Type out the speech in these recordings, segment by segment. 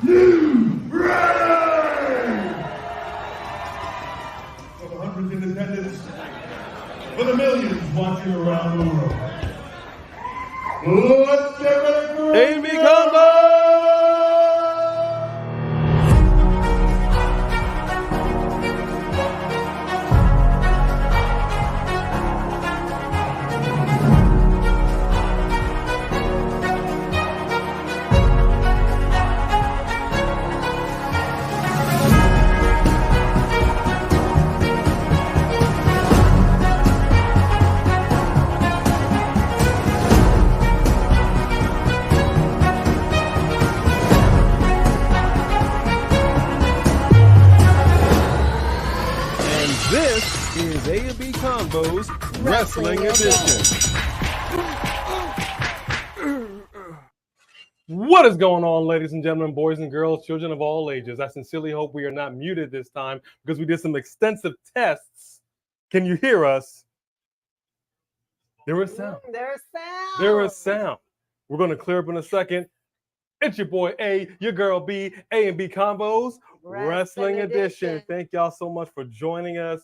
You ready? For the hundreds in attendance, for the millions watching around the world. Let's get ready for AB Combo! A&B Combos Wrestling Edition. What is going on, ladies and gentlemen, boys and girls, children of all ages? I sincerely hope we are not muted this time because we did some extensive tests. Can you hear us? There is sound. There's sound. There is sound. We're going to clear up in a second. It's your boy A, your girl B, A and B Combos, Wrestling Edition. Thank y'all so much for joining us.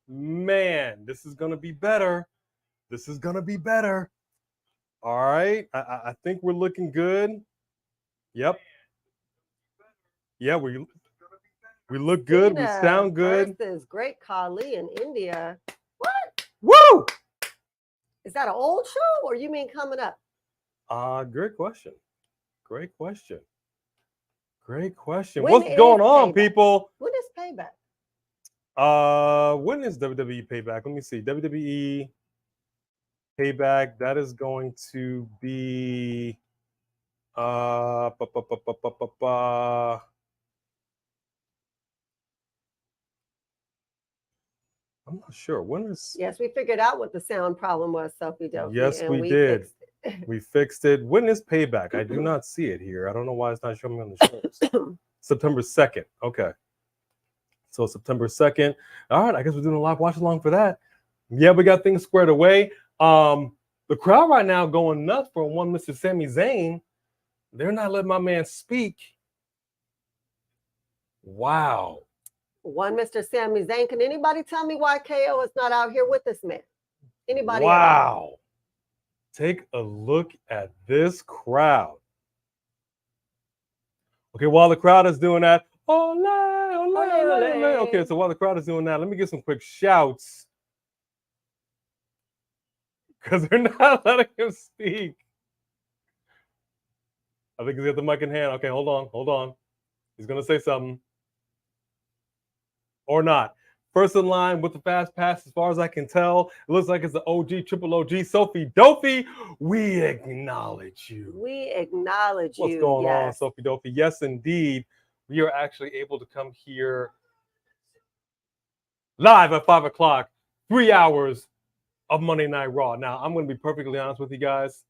Man, this is going to be better. This is going to be better. All right. I think we're looking good. Yep. Yeah, we look good. We sound good. Versus Great Khali in India. What? Woo! Is that an old show or you mean coming up? Great question. Great question. Great question. When What's going on, Payback? people? When is Payback? When is WWE Payback? Let me see. WWE Payback. That is going to be I'm not sure. When is Yes, we figured out what the sound problem was, Sophie Delphi. Yes, and we did. Fixed it. We fixed it. When is Payback? I do not see it here. I don't know why it's not showing me on the shows. September 2nd. Okay. So September 2nd. All right, I guess we're doing a live watch along for that. Yeah, we got things squared away. The crowd right now going nuts for one Mr. Sami Zayn. They're not letting my man speak. Wow. One Mr. Sami Zayn. Can anybody tell me why KO is not out here with this man? Anybody? Wow. Else? Take a look at this crowd. Okay, while the crowd is doing that, ole, ole, ole, ole. Okay, so while the crowd is doing that, let me get some quick shouts. Because they're not letting him speak. I think he's got the mic in hand. Okay, hold on. He's going to say something. Or not. First in line with the fast pass, as far as I can tell. It looks like it's the OG, triple OG, Sophie Delphi. We acknowledge you. We acknowledge you. What's going on, Sophie Delphi? Yes, indeed. We are actually able to come here live at 5 o'clock, 3 hours of Monday Night Raw. Now, I'm going to be perfectly honest with you guys.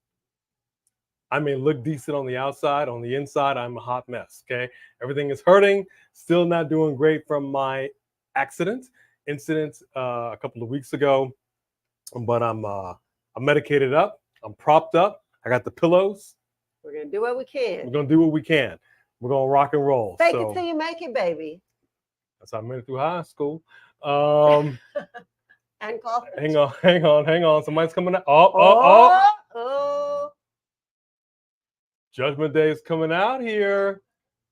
I may look decent on the outside. On the inside, I'm a hot mess, okay? Everything is hurting. Still not doing great from my incident a couple of weeks ago. But I'm medicated up. I'm propped up. I got the pillows. We're going to do what we can. We're going to do what we can. We're going to rock and roll. Fake it till you make it, baby. That's how I made it through high school. And college. Hang on. Somebody's coming out. Oh. Judgment Day is coming out here.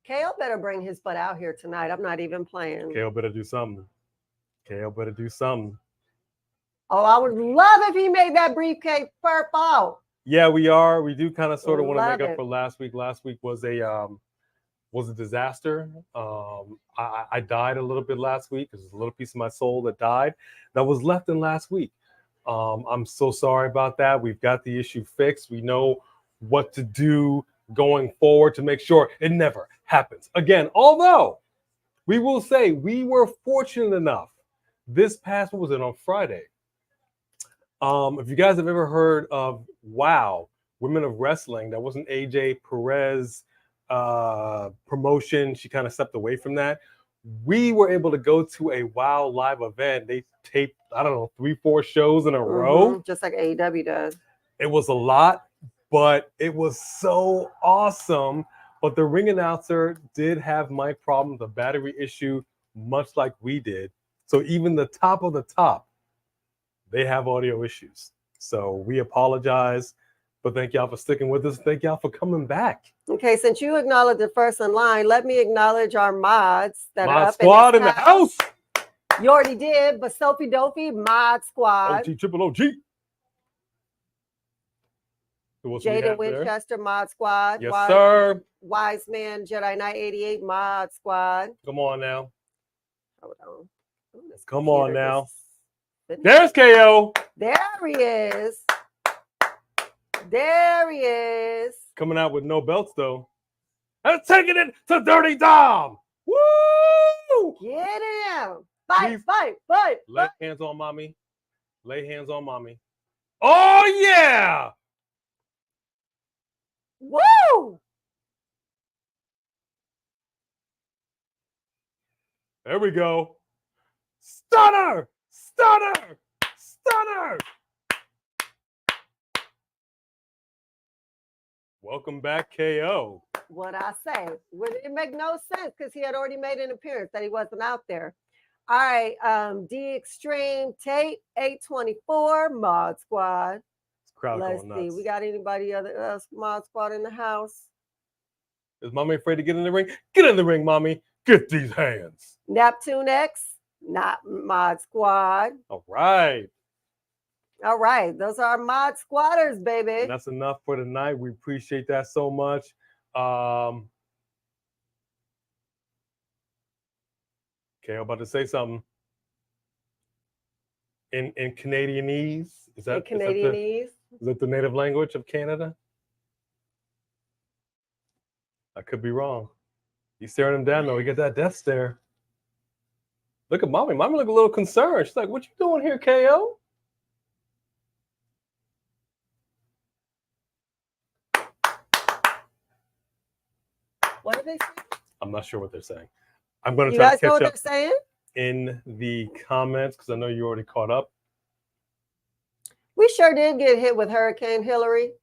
KO better bring his butt out here tonight. I'm not even playing. KO better do something. Oh, I would love if he made that briefcase purple. Yeah, we are. We do kind of sort of want to make up for last week. Last week was a disaster. I died a little bit last week. There's a little piece of my soul that died that was left in last week. I'm so sorry about that. We've got the issue fixed. We know what to do going forward to make sure it never happens again. Although we will say we were fortunate enough this past, what was it, on Friday? If you guys have ever heard of WOW, Women of Wrestling, that wasn't AJ Perez promotion. She kind of stepped away from that. We were able to go to a WOW live event. They taped, 3-4 shows in a row. Just like AEW does. It was a lot, but it was so awesome. But the ring announcer did have mic problems, a battery issue, much like we did. So even the top of the top, they have audio issues. So we apologize, but thank y'all for sticking with us. Thank y'all for coming back. Okay, since you acknowledged the first in line, let me acknowledge our mods that are up squad in the house. You already did, but Sophie Delphi, mod squad. OG, triple OG. Jaden Winchester, mod squad. Yes, sir. Wise Man, Jedi Knight 88, mod squad. Come on now. Hold on. Come on now. There's KO. There he is. There he is. Coming out with no belts, though. And taking it to Dirty Dom. Woo! Get him. Fight. Lay hands on mommy. Lay hands on mommy. Oh, yeah. Woo! There we go. Stunner! Stunner! Stunner! Welcome back, KO. What I say? It make no sense because he had already made an appearance that he wasn't out there. All right, D Extreme Tape 824 Mod Squad. Crowd Let's going see. nuts. We got anybody else Mod Squad in the house? Is mommy afraid to get in the ring? Get in the ring, mommy. Get these hands. Neptune X, not Mod Squad. All right. All right, those are our Mod Squatters, baby. And that's enough for tonight. We appreciate that so much. Okay, I'm about to say something. In Canadianese? Is that the native language of Canada? I could be wrong. He's staring him down though. He got that death stare. Look at mommy. Mommy look a little concerned. She's like, "What you doing here, KO?" What are they saying? I'm not sure what they're saying. I'm going to You try guys to know catch what up they're saying? in the comments because I know you already caught up. We sure did get hit with Hurricane Hillary.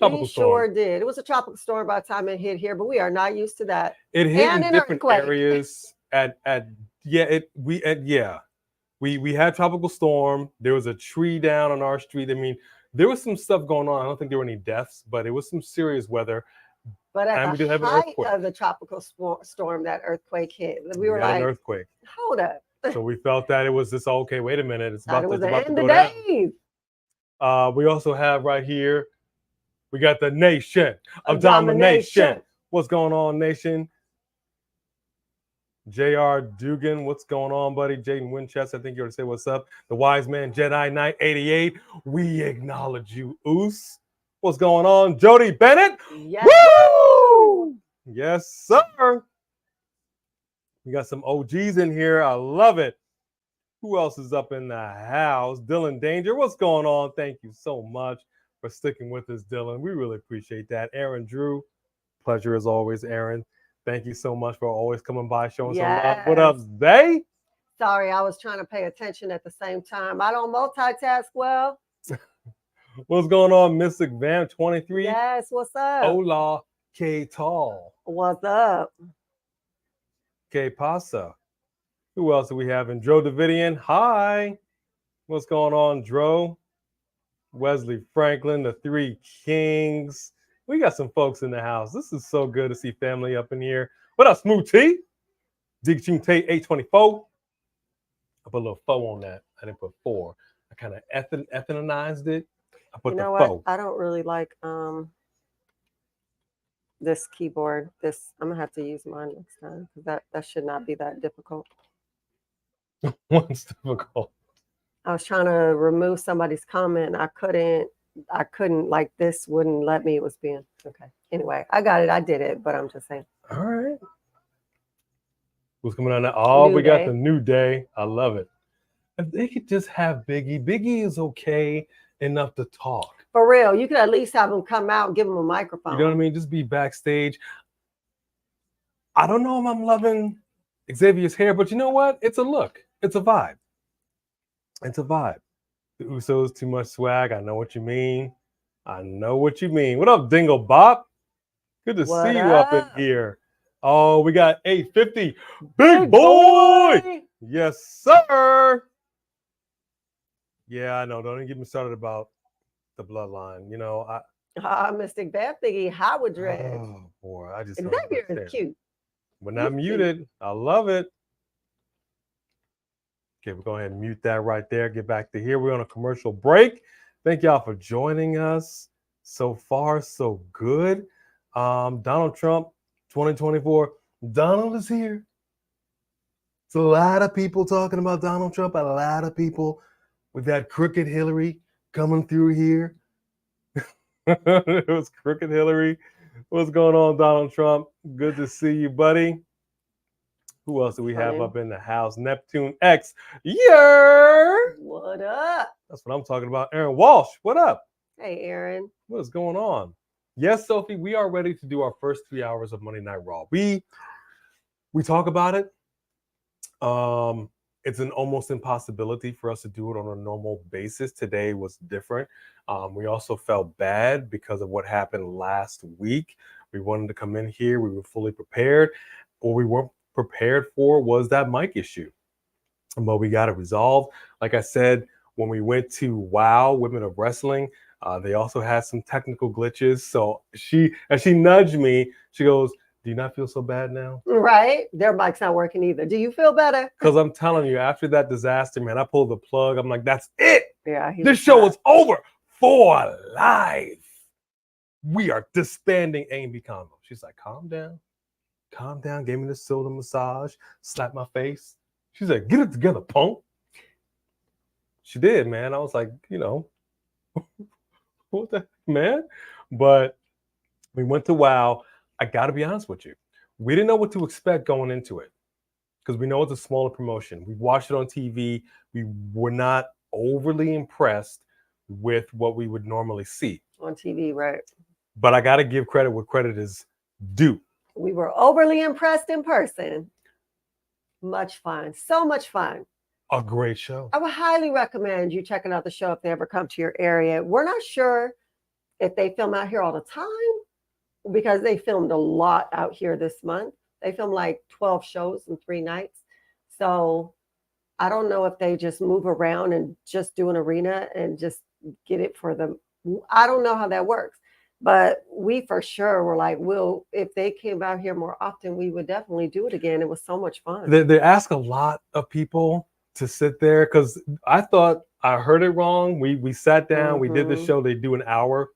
Tropical storm. Sure did. It was a tropical storm by the time it hit here, but we are not used to that. It hit And in an different earthquake. areas. We had tropical storm. There was a tree down on our street. I mean, there was some stuff going on. I don't think there were any deaths, but it was some serious weather. But at And we the did have an height earthquake. of the tropical storm, that earthquake hit. We were had like, an earthquake. hold up. So we felt that it was this. Okay, wait a minute. It's Thought about, it was it's the about to end go of down. days. We also have right here. We got the Nation of Domination. Domination. What's going on, Nation? J.R. Dugan, what's going on, buddy? Jaden Winchester, I think you already said what's up. The Wise Man Jedi Knight 88. We acknowledge you, Oos. What's going on? Jody Bennett. Yes. Woo! Yes, sir. We got some OGs in here. I love it. Who else is up in the house? Dylan Danger. What's going on? Thank you so much for sticking with us, Dylan. We really appreciate that. Aaron Drew. Pleasure as always, Aaron. Thank you so much for always coming by, showing some love. What up, Zay? Sorry, I was trying to pay attention at the same time. I don't multitask well. What's going on, Mystic Vamp 23? Yes, what's up? Hola, K Tall. What's up? K Pasa. Who else do we have? And Dro Davidian. Hi. What's going on, Dro? Wesley Franklin, the Three Kings. We got some folks in the house. This is so good to see family up in here. What up, Smooth T? Dig Team Tate 824. I put a little foe on that. I didn't put 4. I kind of ethanized it. I put the foe. I don't really like this keyboard. I'm gonna have to use mine next time because that should not be that difficult. What's difficult? I was trying to remove somebody's comment. I couldn't, like this wouldn't let me. It was being okay. Anyway, I got it. I did it, but I'm just saying. All right. Who's coming on now? Oh, we got the New Day. I love it. If they could just have Biggie. Biggie is okay enough to talk. For real. You could at least have him come out and give him a microphone. You know what I mean? Just be backstage. I don't know if I'm loving Xavier's hair, but you know what? It's a look. It's a vibe. It's a vibe. The Usos, too much swag. I know what you mean. I know what you mean. What up, Dingle Bop? Good to see you up in here. Oh, we got 850. Big boy! Yes, sir. Yeah, I know. Don't even get me started about the bloodline. You know, Mystic Bad Thingy Howard Dread. Oh, boy. I just Xavier is cute. When I'm muted, I love it. Okay, we'll go ahead and mute that right there. Get back to here. We're on a commercial break. Thank y'all for joining us. So far, so good. Donald Trump, 2024. Donald is here. It's a lot of people talking about Donald Trump. A lot of people. We've had Crooked Hillary coming through here. It was Crooked Hillary. What's going on, Donald Trump? Good to see you, buddy. Who else do we have up in the house? Neptune X. Yeah. What up? That's what I'm talking about. Aaron Walsh, what up? Hey, Aaron. What is going on? Yes, Sophie, we are ready to do our first 3 hours of Monday Night Raw. We talk about it. it's an almost impossibility for us to do it on a normal basis. Today was different. We also felt bad because of what happened last week. We wanted to come in here. We were fully prepared. What we weren't prepared for was that mic issue. But we got it resolved. Like I said, when we went to WOW, Women of Wrestling, they also had some technical glitches. So as she nudged me, she goes, "Do you not feel so bad now?" Right? Their mic's not working either. Do you feel better? Because I'm telling you, after that disaster, man, I pulled the plug. I'm like, that's it. Yeah. This show is over for life. We are disbanding A&B Combo. She's like, calm down. Calm down. Gave me the shoulder massage, slapped my face. She's like, get it together, punk. She did, man. I was like, what the man? But we went to WOW. I got to be honest with you. We didn't know what to expect going into it because we know it's a smaller promotion. We watched it on TV. We were not overly impressed with what we would normally see on TV, right? But I got to give credit where credit is due. We were overly impressed in person. Much fun. So much fun. A great show. I would highly recommend you checking out the show if they ever come to your area. We're not sure if they film out here all the time because they filmed a lot out here this month. They filmed like 12 shows in 3 nights. So I don't know if they just move around and just do an arena and just get it for them. I don't know how that works. But we for sure were like, if they came out here more often, we would definitely do it again. It was so much fun. They ask a lot of people to sit there because I thought I heard it wrong. We sat down, we did the show. They do an hour.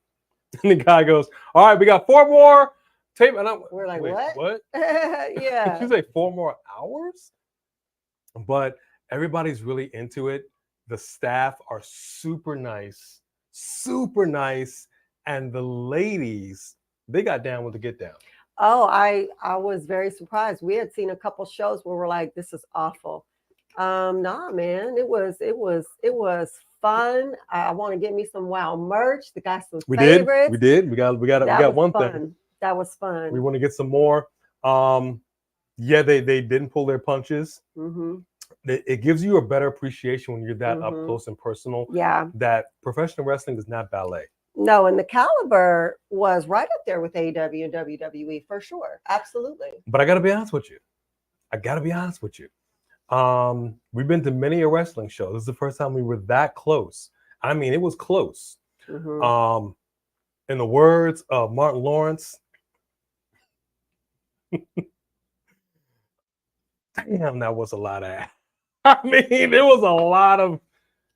And the guy goes, all right, we got 4 more tape. And we're like, what? Yeah. She's like, 4 more hours? But everybody's really into it. The staff are super nice. And the ladies, they got down with the get down. Oh, I was very surprised. We had seen a couple shows where we're like, this is awful. Nah, man, it was fun. I want to get me some WOW merch. They got some favorites. We did. We got one thing. That was fun. We want to get some more. Yeah, they didn't pull their punches. Mm-hmm. It gives you a better appreciation when you're that up close and personal. Yeah. That professional wrestling is not ballet. No, and the caliber was right up there with AEW and WWE for sure. Absolutely. But I got to be honest with you. We've been to many a wrestling show. This is the first time we were that close. I mean, it was close. Mm-hmm. In the words of Martin Lawrence, damn, that was a lot of ass. I mean, there was a lot of.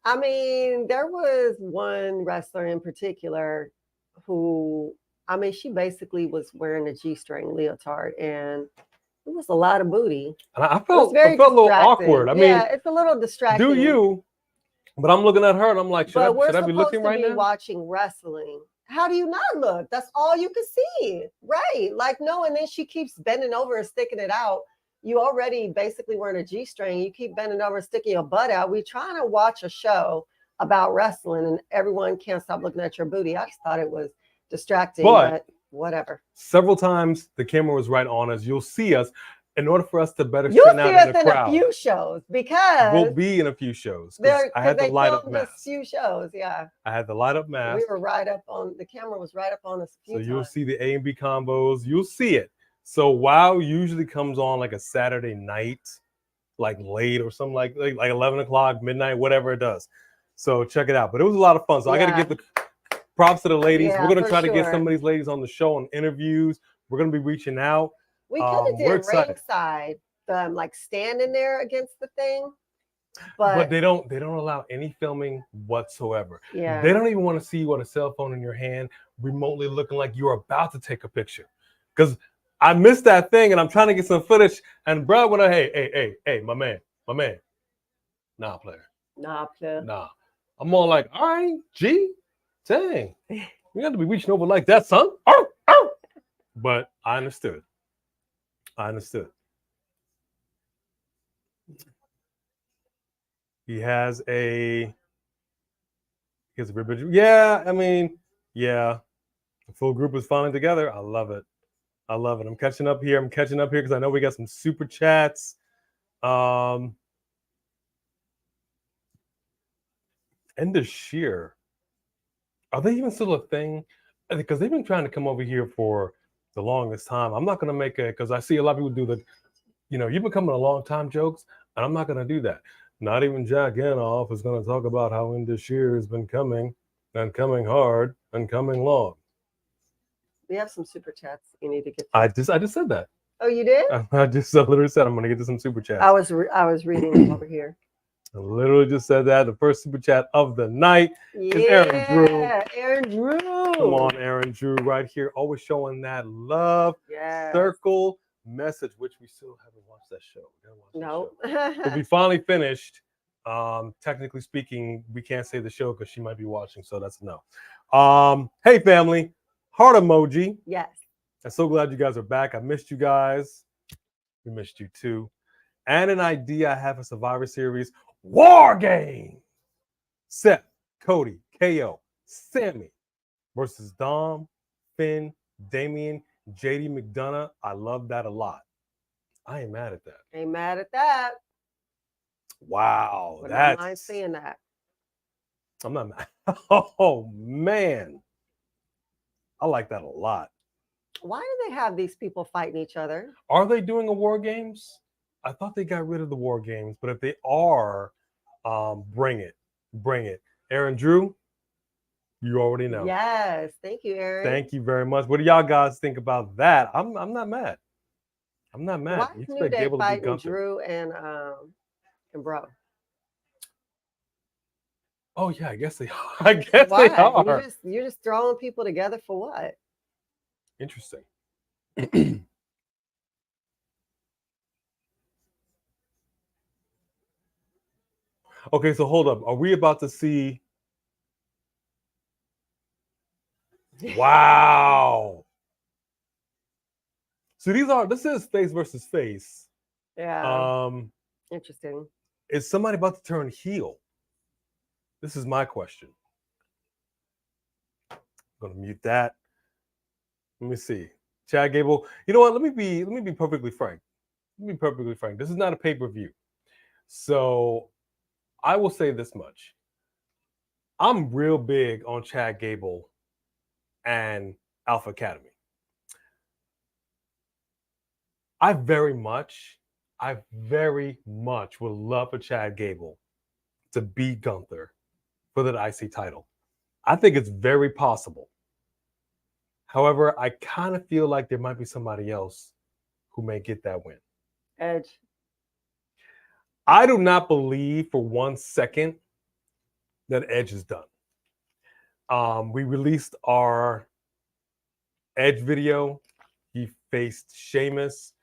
I mean, there was one wrestler in particular who, she basically was wearing a G-string leotard, and it was a lot of booty. And I felt a little awkward. Yeah, it's a little distracting. Do you? But I'm looking at her, and I'm like, should I be looking right now? We're supposed to be watching wrestling. How do you not look? That's all you can see, right? Like, no, and then she keeps bending over and sticking it out. You already basically wearing a G-string. You keep bending over and sticking your butt out. We're trying to watch a show about wrestling, and everyone can't stop looking at your booty. I just thought it was distracting, but whatever. Several times the camera was right on us. You'll see us. In order for us to better stand out in the crowd, a few shows because we'll be in a few shows. I had the light up mask. A few shows, yeah. I had the light up mask. We were right up on the camera. Was right up on us a few times. So you'll see the A&B combos. You'll see it. So WOW usually comes on like a Saturday night, like late or something like 11 o'clock, midnight, whatever it does. So check it out. But it was a lot of fun. So I got to give the props to the ladies. Yeah, we're going to try to get some of these ladies on the show and interviews. We're going to be reaching out. We could have did ringside, like standing there against the thing. But they don't allow any filming whatsoever. Yeah. They don't even want to see you on a cell phone in your hand, remotely looking like you're about to take a picture. Because I missed that thing and I'm trying to get some footage. And bro, when hey, my man. Nah, player. Nah. I'm all like, all right, G, dang. You got to be reaching over like that, son. But I understood. He has a ribbon. Yeah, the full group is finally together. I love it. I'm catching up here because I know we got some super chats. End of Sheer. Are they even still a thing? Because they've been trying to come over here for the longest time. I'm not going to make it because I see a lot of people do the, you've been coming a long time jokes, and I'm not going to do that. Not even Jack Ganoff is going to talk about how End of Sheer has been coming and coming hard and coming long. We have some super chats you need to get to. I just said that. Oh, you did? I literally said I'm going to get to some super chats. I was reading them over here. I literally just said that. The first super chat of the night is Aaron Drew. Aaron Drew. Come on, Aaron Drew, right here. Always showing that love. Yes. Circle message, which we still haven't watched that show. No. But we finally finished. Technically speaking, we can't say the show because she might be watching, so that's no. Hey, family. Heart emoji. Yes. I'm so glad you guys are back. I missed you guys. We missed you too. And an idea I have for Survivor Series War Game. Seth, Cody, KO, Sammy versus Dom, Finn, Damian, JD McDonough. I love that a lot. I ain't mad at that. Ain't mad at that. Wow. But I don't mind seeing that. I'm not mad. Oh, man. I like that a lot. Why do they have these people fighting each other? Are they doing a War Games? I thought they got rid of the War Games, but if they are, bring it. Bring it. Aaron Drew, you already know. Yes. Thank you, Aaron. Thank you very much. What do y'all guys think about that? I'm not mad. I'm not mad. Why is New Day fighting Drew and Bro? Oh yeah, I guess they are. I guess they are. You're just throwing people together for what? Interesting. Okay, so hold up. Are we about to see? Wow. So this is face versus face. Yeah. Interesting. Is somebody about to turn heel? This is my question. I'm gonna mute that. Let me see. Chad Gable. You know what? Let me be perfectly frank. This is not a pay-per-view. So I will say this much. I'm real big on Chad Gable and Alpha Academy. I very much would love for Chad Gable to beat Gunther for the IC title. I think it's very possible. However, I kind of feel like there might be somebody else who may get that win. Edge. I do not believe for 1 second that Edge is done. We released our Edge video. He faced Sheamus,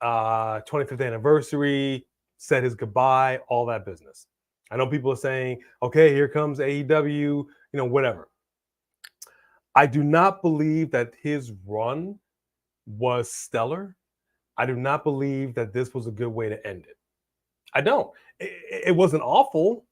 25th anniversary, said his goodbye, all that business. I know people are saying, okay, here comes AEW, whatever. I do not believe that his run was stellar. I do not believe that this was a good way to end it. I don't. It wasn't awful,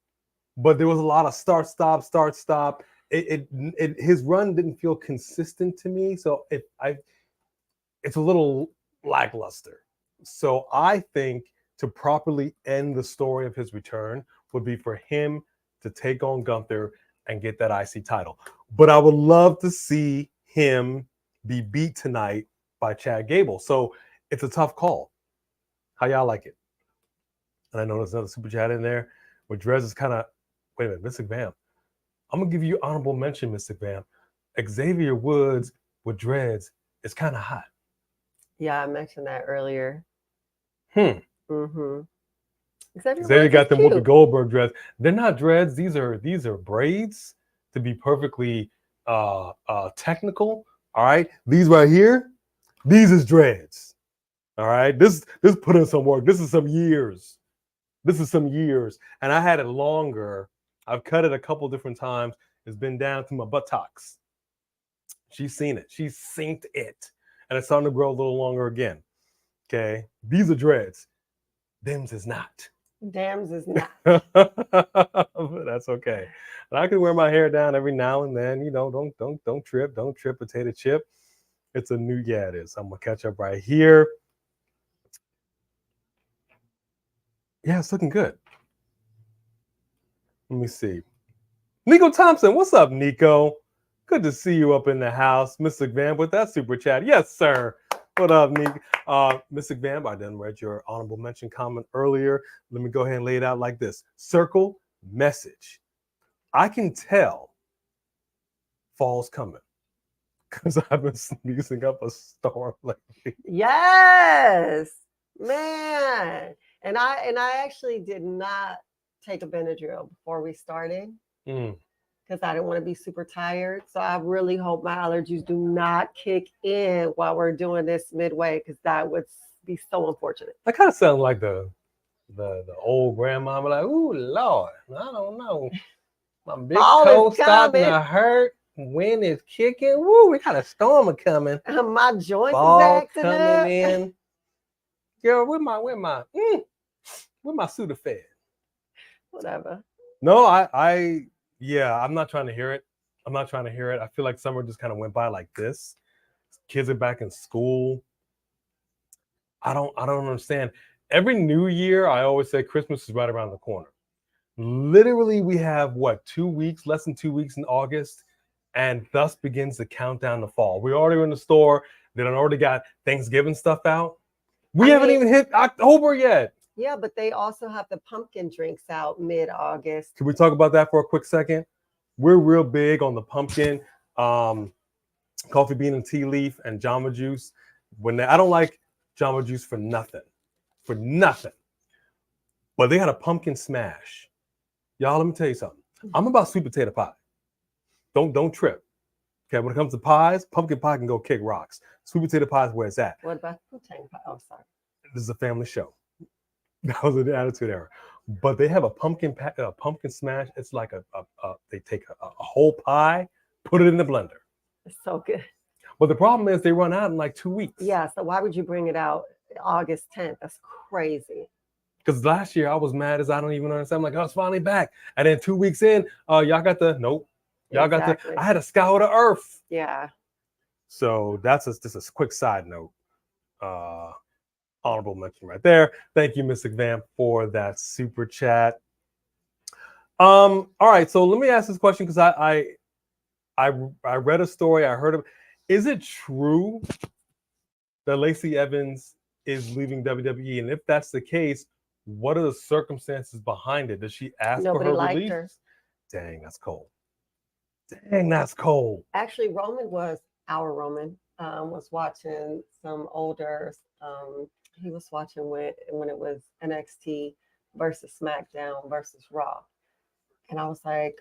but there was a lot of start, stop. His run didn't feel consistent to me, so it's a little lackluster. So I think to properly end the story of his return would be for him to take on Gunther and get that IC title. But I would love to see him be beat tonight by Chad Gable. So it's a tough call. How y'all like it? And I know there's another super chat in there where Drez is kind of, wait a minute, Mystic Vamp. I'm going to give you honorable mention, Mystic Vamp. Xavier Woods with dreads is kind of hot. Yeah, I mentioned that earlier. Xavier got them with the Goldberg dreads. They're not dreads. These are braids, to be perfectly technical. All right. These right here, these is dreads. All right. This put in some work. This is some years. And I had it longer. I've cut it a couple different times. It's been down to my buttocks. She's seen it. She's synced it. And it's starting to grow a little longer again. Okay. These are dreads. Them's is not. Dams is not. That's okay. And I can wear my hair down every now and then. Don't trip. Don't trip, potato chip. It's a new, yeah, it is. I'm gonna catch up right here. Yeah, it's looking good. Let me see. Nico Thompson, what's up, Nico? Good to see you up in the house. Mr. Van with that super chat. Yes, sir. What up, Nico? Mr. Van, I didn't read your honorable mention comment earlier. Let me go ahead and lay it out like this. Circle message. I can tell fall's coming because I've been sneezing up a storm lately. Yes, man. And I actually did not take a Benadryl before we started because I didn't want to be super tired. So I really hope my allergies do not kick in while we're doing this midway, because that would be so unfortunate. That kind of sounds like the old grandmama, like, ooh, Lord, I don't know. My big toe starting to hurt. Wind is kicking. Woo, we got a storm coming. My joints Ball is acting coming up. in. Girl, where my Sudafed? Whatever. No, I'm not trying to hear it. I feel like summer just kind of went by like this. Kids are back in school. I don't understand. Every new year, I always say Christmas is right around the corner. Literally, we have less than 2 weeks in August, and thus begins the countdown to fall. We're already in the store. They done already got Thanksgiving stuff out. We haven't even hit October yet. Yeah, but they also have the pumpkin drinks out mid-August. Can we talk about that for a quick second? We're real big on the pumpkin, coffee bean and tea leaf, and Jamba Juice. I don't like Jamba Juice for nothing. But they had a pumpkin smash. Y'all, let me tell you something. I'm about sweet potato pie. Don't trip. Okay, when it comes to pies, pumpkin pie can go kick rocks. Sweet potato pie is where it's at. What about pumpkin pie? Oh, sorry. This is a family show. That was an attitude era. But they have a pumpkin smash. It's like they take a whole pie, put it in the blender. It's so good. But the problem is they run out in like 2 weeks. Yeah, so why would you bring it out August 10th? That's crazy. Because last year I was mad as I don't even understand. I'm like, oh, it's finally back. And then 2 weeks in, y'all got the nope. Y'all exactly. I had to scour the earth. Yeah. So that's just a quick side note. Honorable mention right there. Thank you, Mr. Van, for that super chat. All right, so let me ask this question because I read a story. I heard of. Is it true that Lacey Evans is leaving WWE? And if that's the case, what are the circumstances behind it? Does she ask for her release? Her. Dang, that's cold. Actually, Roman was watching some older. He was watching when it was NXT versus SmackDown versus Raw, and I was like,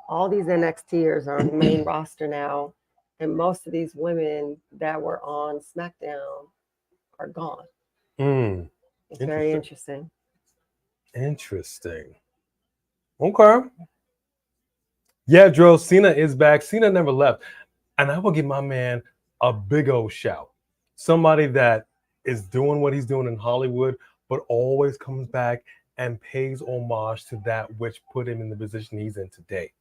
all these NXTers are on the main roster now, and most of these women that were on SmackDown are gone. It's very interesting. Interesting. Okay. Yeah, Dro, Cena is back. Cena never left. And I will give my man a big old shout. Somebody that is doing what he's doing in Hollywood, but always comes back and pays homage to that which put him in the position he's in today.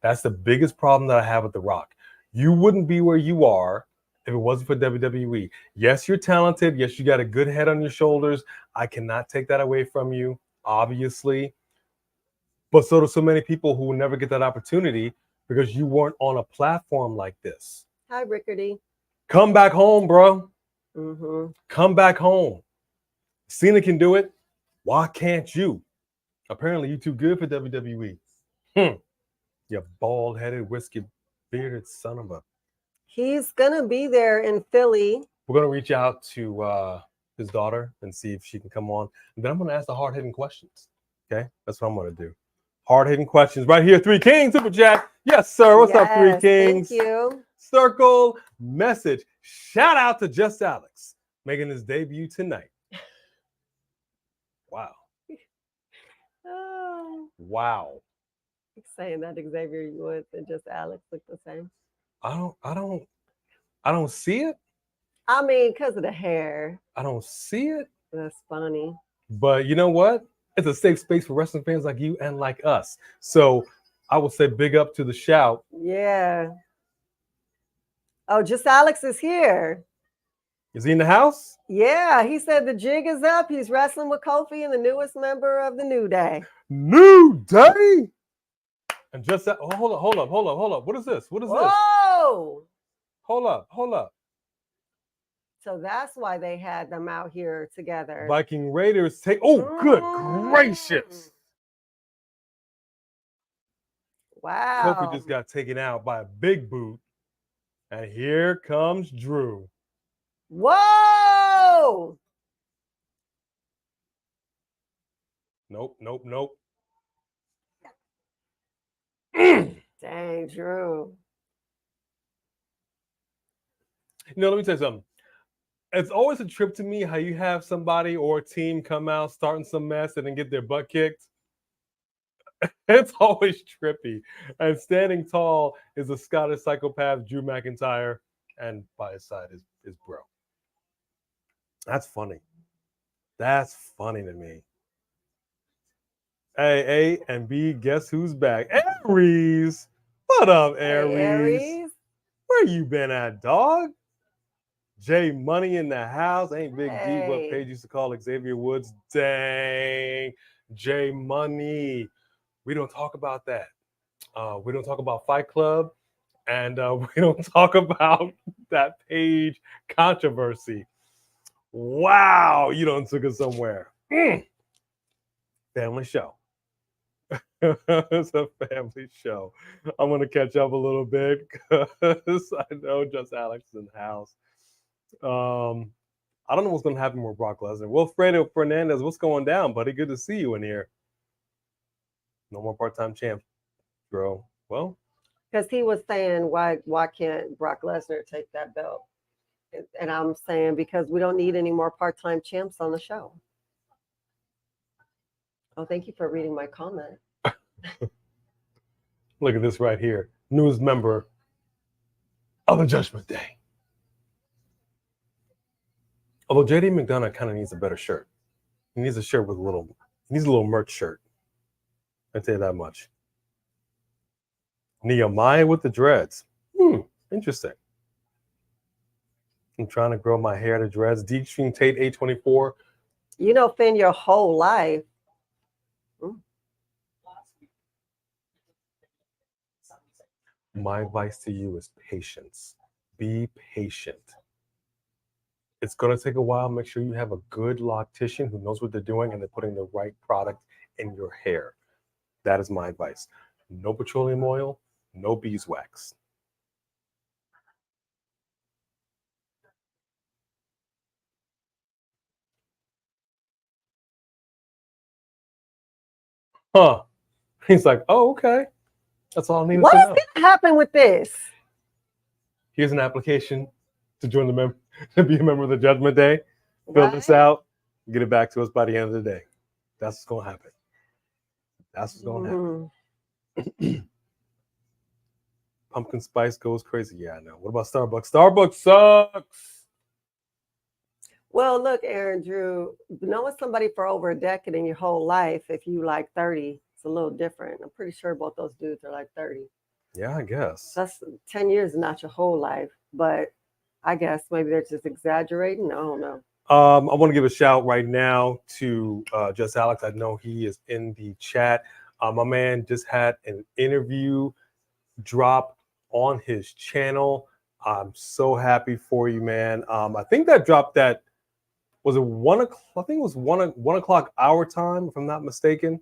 That's the biggest problem that I have with The Rock. You wouldn't be where you are if it wasn't for WWE. Yes, you're talented. Yes, you got a good head on your shoulders. I cannot take that away from you, obviously. But so do so many people who will never get that opportunity because you weren't on a platform like this. Hi, Rickardy. Come back home, bro. Mm-hmm. Come back home. Cena can do it. Why can't you? Apparently, you're too good for WWE. You bald-headed, whiskey-bearded son of a... He's going to be there in Philly. We're going to reach out to his daughter and see if she can come on. And then I'm going to ask the hard-hitting questions. Okay? That's what I'm going to do. Hard-hitting questions right here. Three Kings, Super Jack. Yes, sir. What's up, Three Kings? Thank you. Circle message. Shout out to Just Alex making his debut tonight. Wow. Wow. Saying that Xavier Woods and Just Alex look the same. I don't see it. I mean, because of the hair. I don't see it. That's funny. But you know what? It's a safe space for wrestling fans like you and like us. So I would say big up to the shout. Yeah. Oh, Just Alex is here. Is he in the house? Yeah, he said the jig is up. He's wrestling with Kofi and the newest member of the New Day. New Day? And just that, oh, hold up. What is this? What is this? Whoa! Hold up. So that's why they had them out here together. Viking Raiders take. Oh, good gracious! Wow. Kofi just got taken out by a big boot, and here comes Drew. Whoa! Nope. Dang, Drew. Let me tell you something. It's always a trip to me how you have somebody or a team come out starting some mess and then get their butt kicked. It's always trippy. And standing tall is a Scottish psychopath, Drew McIntyre, and by his side is Bro. That's funny. That's funny to me. A and B, guess who's back? Aries. What up, Aries? Hey, Aries. Where you been at, dog? J Money in the house. Ain't Big D what Paige used to call Xavier Woods. Dang. J Money. We don't talk about that. We don't talk about Fight Club. And we don't talk about that Paige controversy. Wow. You done took it somewhere. Family show. It's a family show. I'm going to catch up a little bit because I know Just Alex is in the house. I don't know what's going to happen with Brock Lesnar. Wilfredo Fernandez, what's going down, buddy? Good to see you in here. No more part-time champ, bro. Well, because he was saying why can't Brock Lesnar take that belt? And I'm saying because we don't need any more part-time champs on the show. Oh, thank you for reading my comment. Look at this right here. Newest member of the Judgment Day. Although JD McDonough kind of needs a better shirt. He needs a shirt with he needs a little merch shirt. I'd say that much. Nehemiah with the dreads. Interesting. I'm trying to grow my hair to dreads. D Extreme Tate 824. You know, Finn, your whole life. My advice to you is patience. Be patient. It's going to take a while. Make sure you have a good loctician who knows what they're doing and they're putting the right product in your hair. That is my advice. No petroleum oil, no beeswax. Huh. He's like, oh, okay. That's all I need to know. What's going to happen with this? Here's an application to join to be a member of the Judgment Day. Fill this out, get it back to us by the end of the day. That's what's going to happen. That's what's going to happen. Pumpkin spice goes crazy. Yeah, I know. What about Starbucks? Starbucks sucks. Well, look, Aaron Drew, knowing somebody for over a decade in your whole life, if you like 30, it's a little different. I'm pretty sure both those dudes are like 30. Yeah, I guess. That's 10 years, not your whole life. But I guess maybe they're just exaggerating. I don't know. I want to give a shout right now to Just Alex. I know he is in the chat. My man just had an interview drop on his channel. I'm so happy for you, man. I think that dropped at, was it 1 o'clock? I think it was 1 o'clock our time, if I'm not mistaken.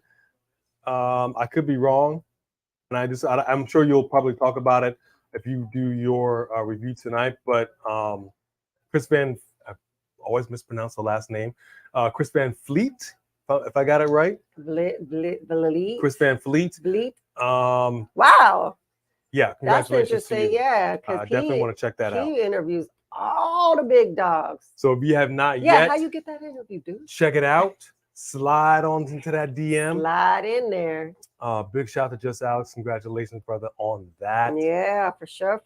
I could be wrong. And I'm sure you'll probably talk about it if you do your review tonight. But Chris Van, I always mispronounce the last name. Chris Van Fleet, if I got it right. Chris Van Fleet. Wow. Yeah, congratulations. That's interesting. Yeah, I definitely want to check that out. He interviews all the big dogs. So if you have not yet, how you get that interview, dude? Check it out. Slide on into that DM. Slide in there. Big shout out to Just Alex. Congratulations, brother, on that. Yeah, for sure.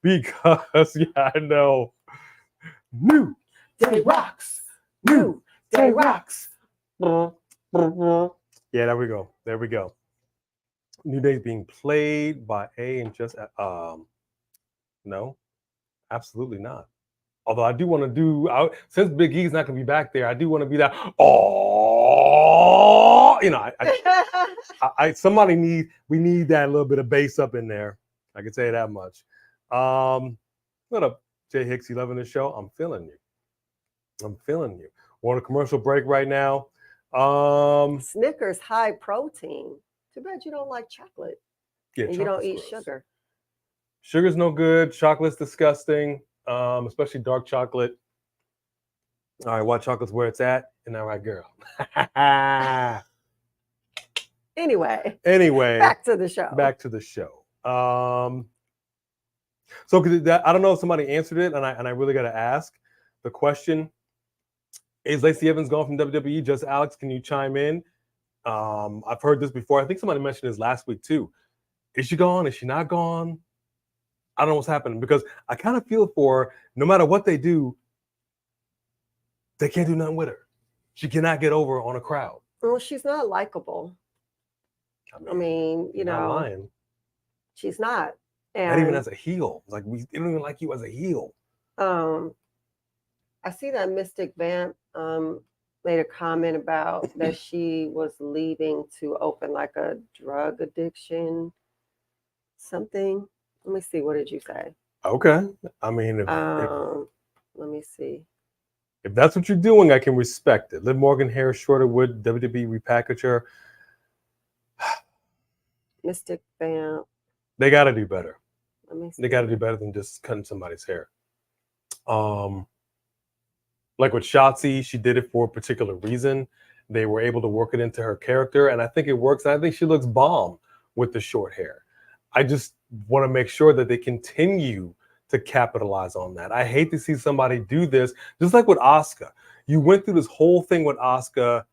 Because, yeah, I know. New Day Rocks. New Day Rocks. Yeah, there we go. New Day being played by A and Just no, absolutely not. Although I do want to do, since Big E's not going to be back there, I do want to be that. Oh, you know, we need that little bit of bass up in there. I can tell you that much. What up, Jay Hicks? You loving the show? I'm feeling you. We're on a commercial break right now. Snickers high protein. Too bad you don't like chocolate. Yeah, and you don't eat gross. sugar. Sugar's no good. Chocolate's disgusting, especially dark chocolate. All right, white chocolate's where it's at. And all right, girl. Anyway, back to the show. So I don't know if somebody answered it, and I really got to ask the question: is Lacey Evans gone from WWE? Just Alex, can you chime in? I've heard this before. I think somebody mentioned this last week too. Is she gone? Is she not gone? I don't know what's happening, because I kind of feel for her, no matter what they do, they can't do nothing with her. She cannot get over on a crowd. Well, she's not likable. I mean, you know, lying. She's not. And not even as a heel. Like, we don't even like you as a heel. I see that Mystic Vamp made a comment about that she was leaving to open like a drug addiction something. Let me see. What did you say? Okay. I mean, let me see. If that's what you're doing, I can respect it. Liv Morgan, hair shorter, would WWE repackage her? Mystic Vamp. They got to do better. Let me see. They got to do better than just cutting somebody's hair. Like with Shotzi, she did it for a particular reason. They were able to work it into her character, and I think it works. I think she looks bomb with the short hair. I just want to make sure that they continue to capitalize on that. I hate to see somebody do this, just like with Asuka. You went through this whole thing with Asuka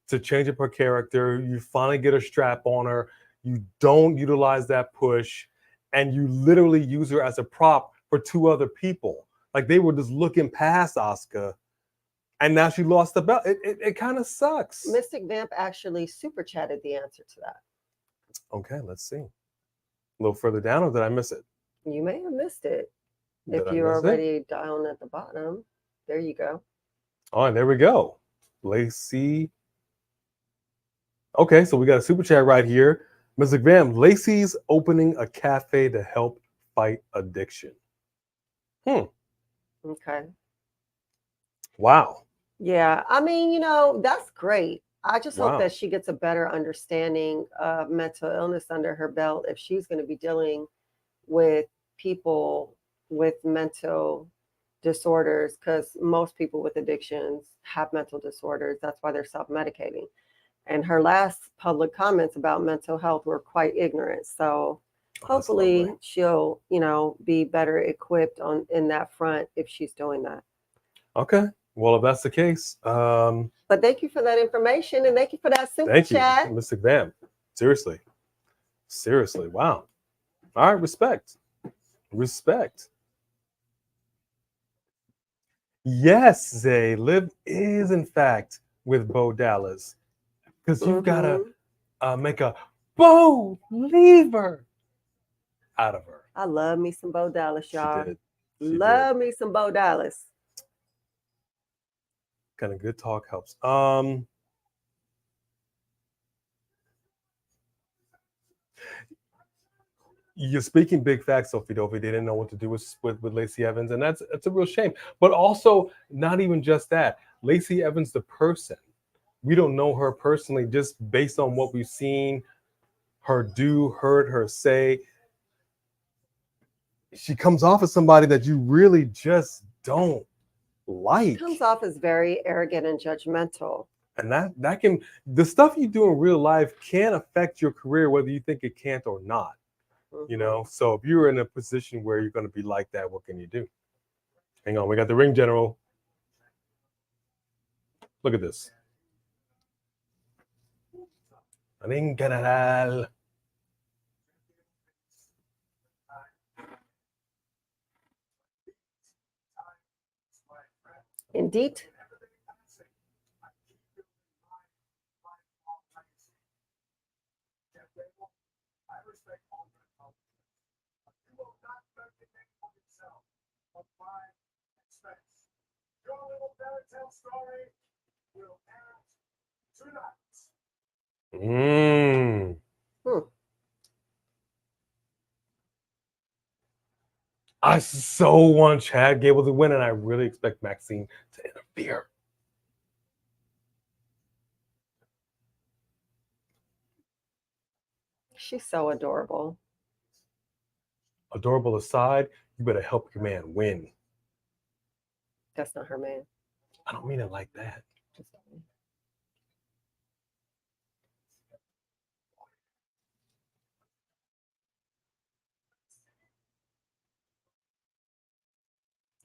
to change up her character. You finally get a strap on her. You don't utilize that push, and you literally use her as a prop for two other people. Like, they were just looking past Asuka, and now she lost the belt. It kind of sucks. Mystic Vamp actually super chatted the answer to that. Okay, let's see. A little further down, or did I miss it? You may have missed it. If you're already down at the bottom, there you go. Oh, and there we go. Lacey. Okay, so we got a super chat right here. Ms. Graham, Lacey's opening a cafe to help fight addiction. Okay. Wow. Yeah, I mean, you know, that's great. I just hope that she gets a better understanding of mental illness under her belt if she's going to be dealing with people with mental disorders, because most people with addictions have mental disorders. That's why they're self-medicating. And her last public comments about mental health were quite ignorant. So hopefully she'll, you know, be better equipped in that front if she's doing that. Okay. Well, if that's the case, but thank you for that information, and thank you for that super chat. Thank you, Mr. Bam. Seriously. Wow. All right. Respect. Yes, Zay. Liv is in fact with Bo Dallas, because you've got to make a Bo lever out of her. I love me some Bo Dallas, y'all. She did. Me some Bo Dallas. Kind of good talk helps. You're speaking big facts, Sophie Dovey. They didn't know what to do with Lacey Evans, and that's a real shame. But also, not even just that. Lacey Evans, the person, we don't know her personally, just based on what we've seen her do, heard her say. She comes off as somebody that you really just don't like. She comes off as very arrogant and judgmental. And that can, the stuff you do in real life can affect your career, whether you think it can't or not. You know, so if you're in a position where you're going to be like that, what can you do? Hang on, we got the ring general. Look at this. Ring general. Indeed. Your little fairy tale story will end tonight. Mm. I so want Chad Gable to win, and I really expect Maxine to interfere. She's so adorable. Adorable aside, you better help your man win. That's not her man. I don't mean it like that.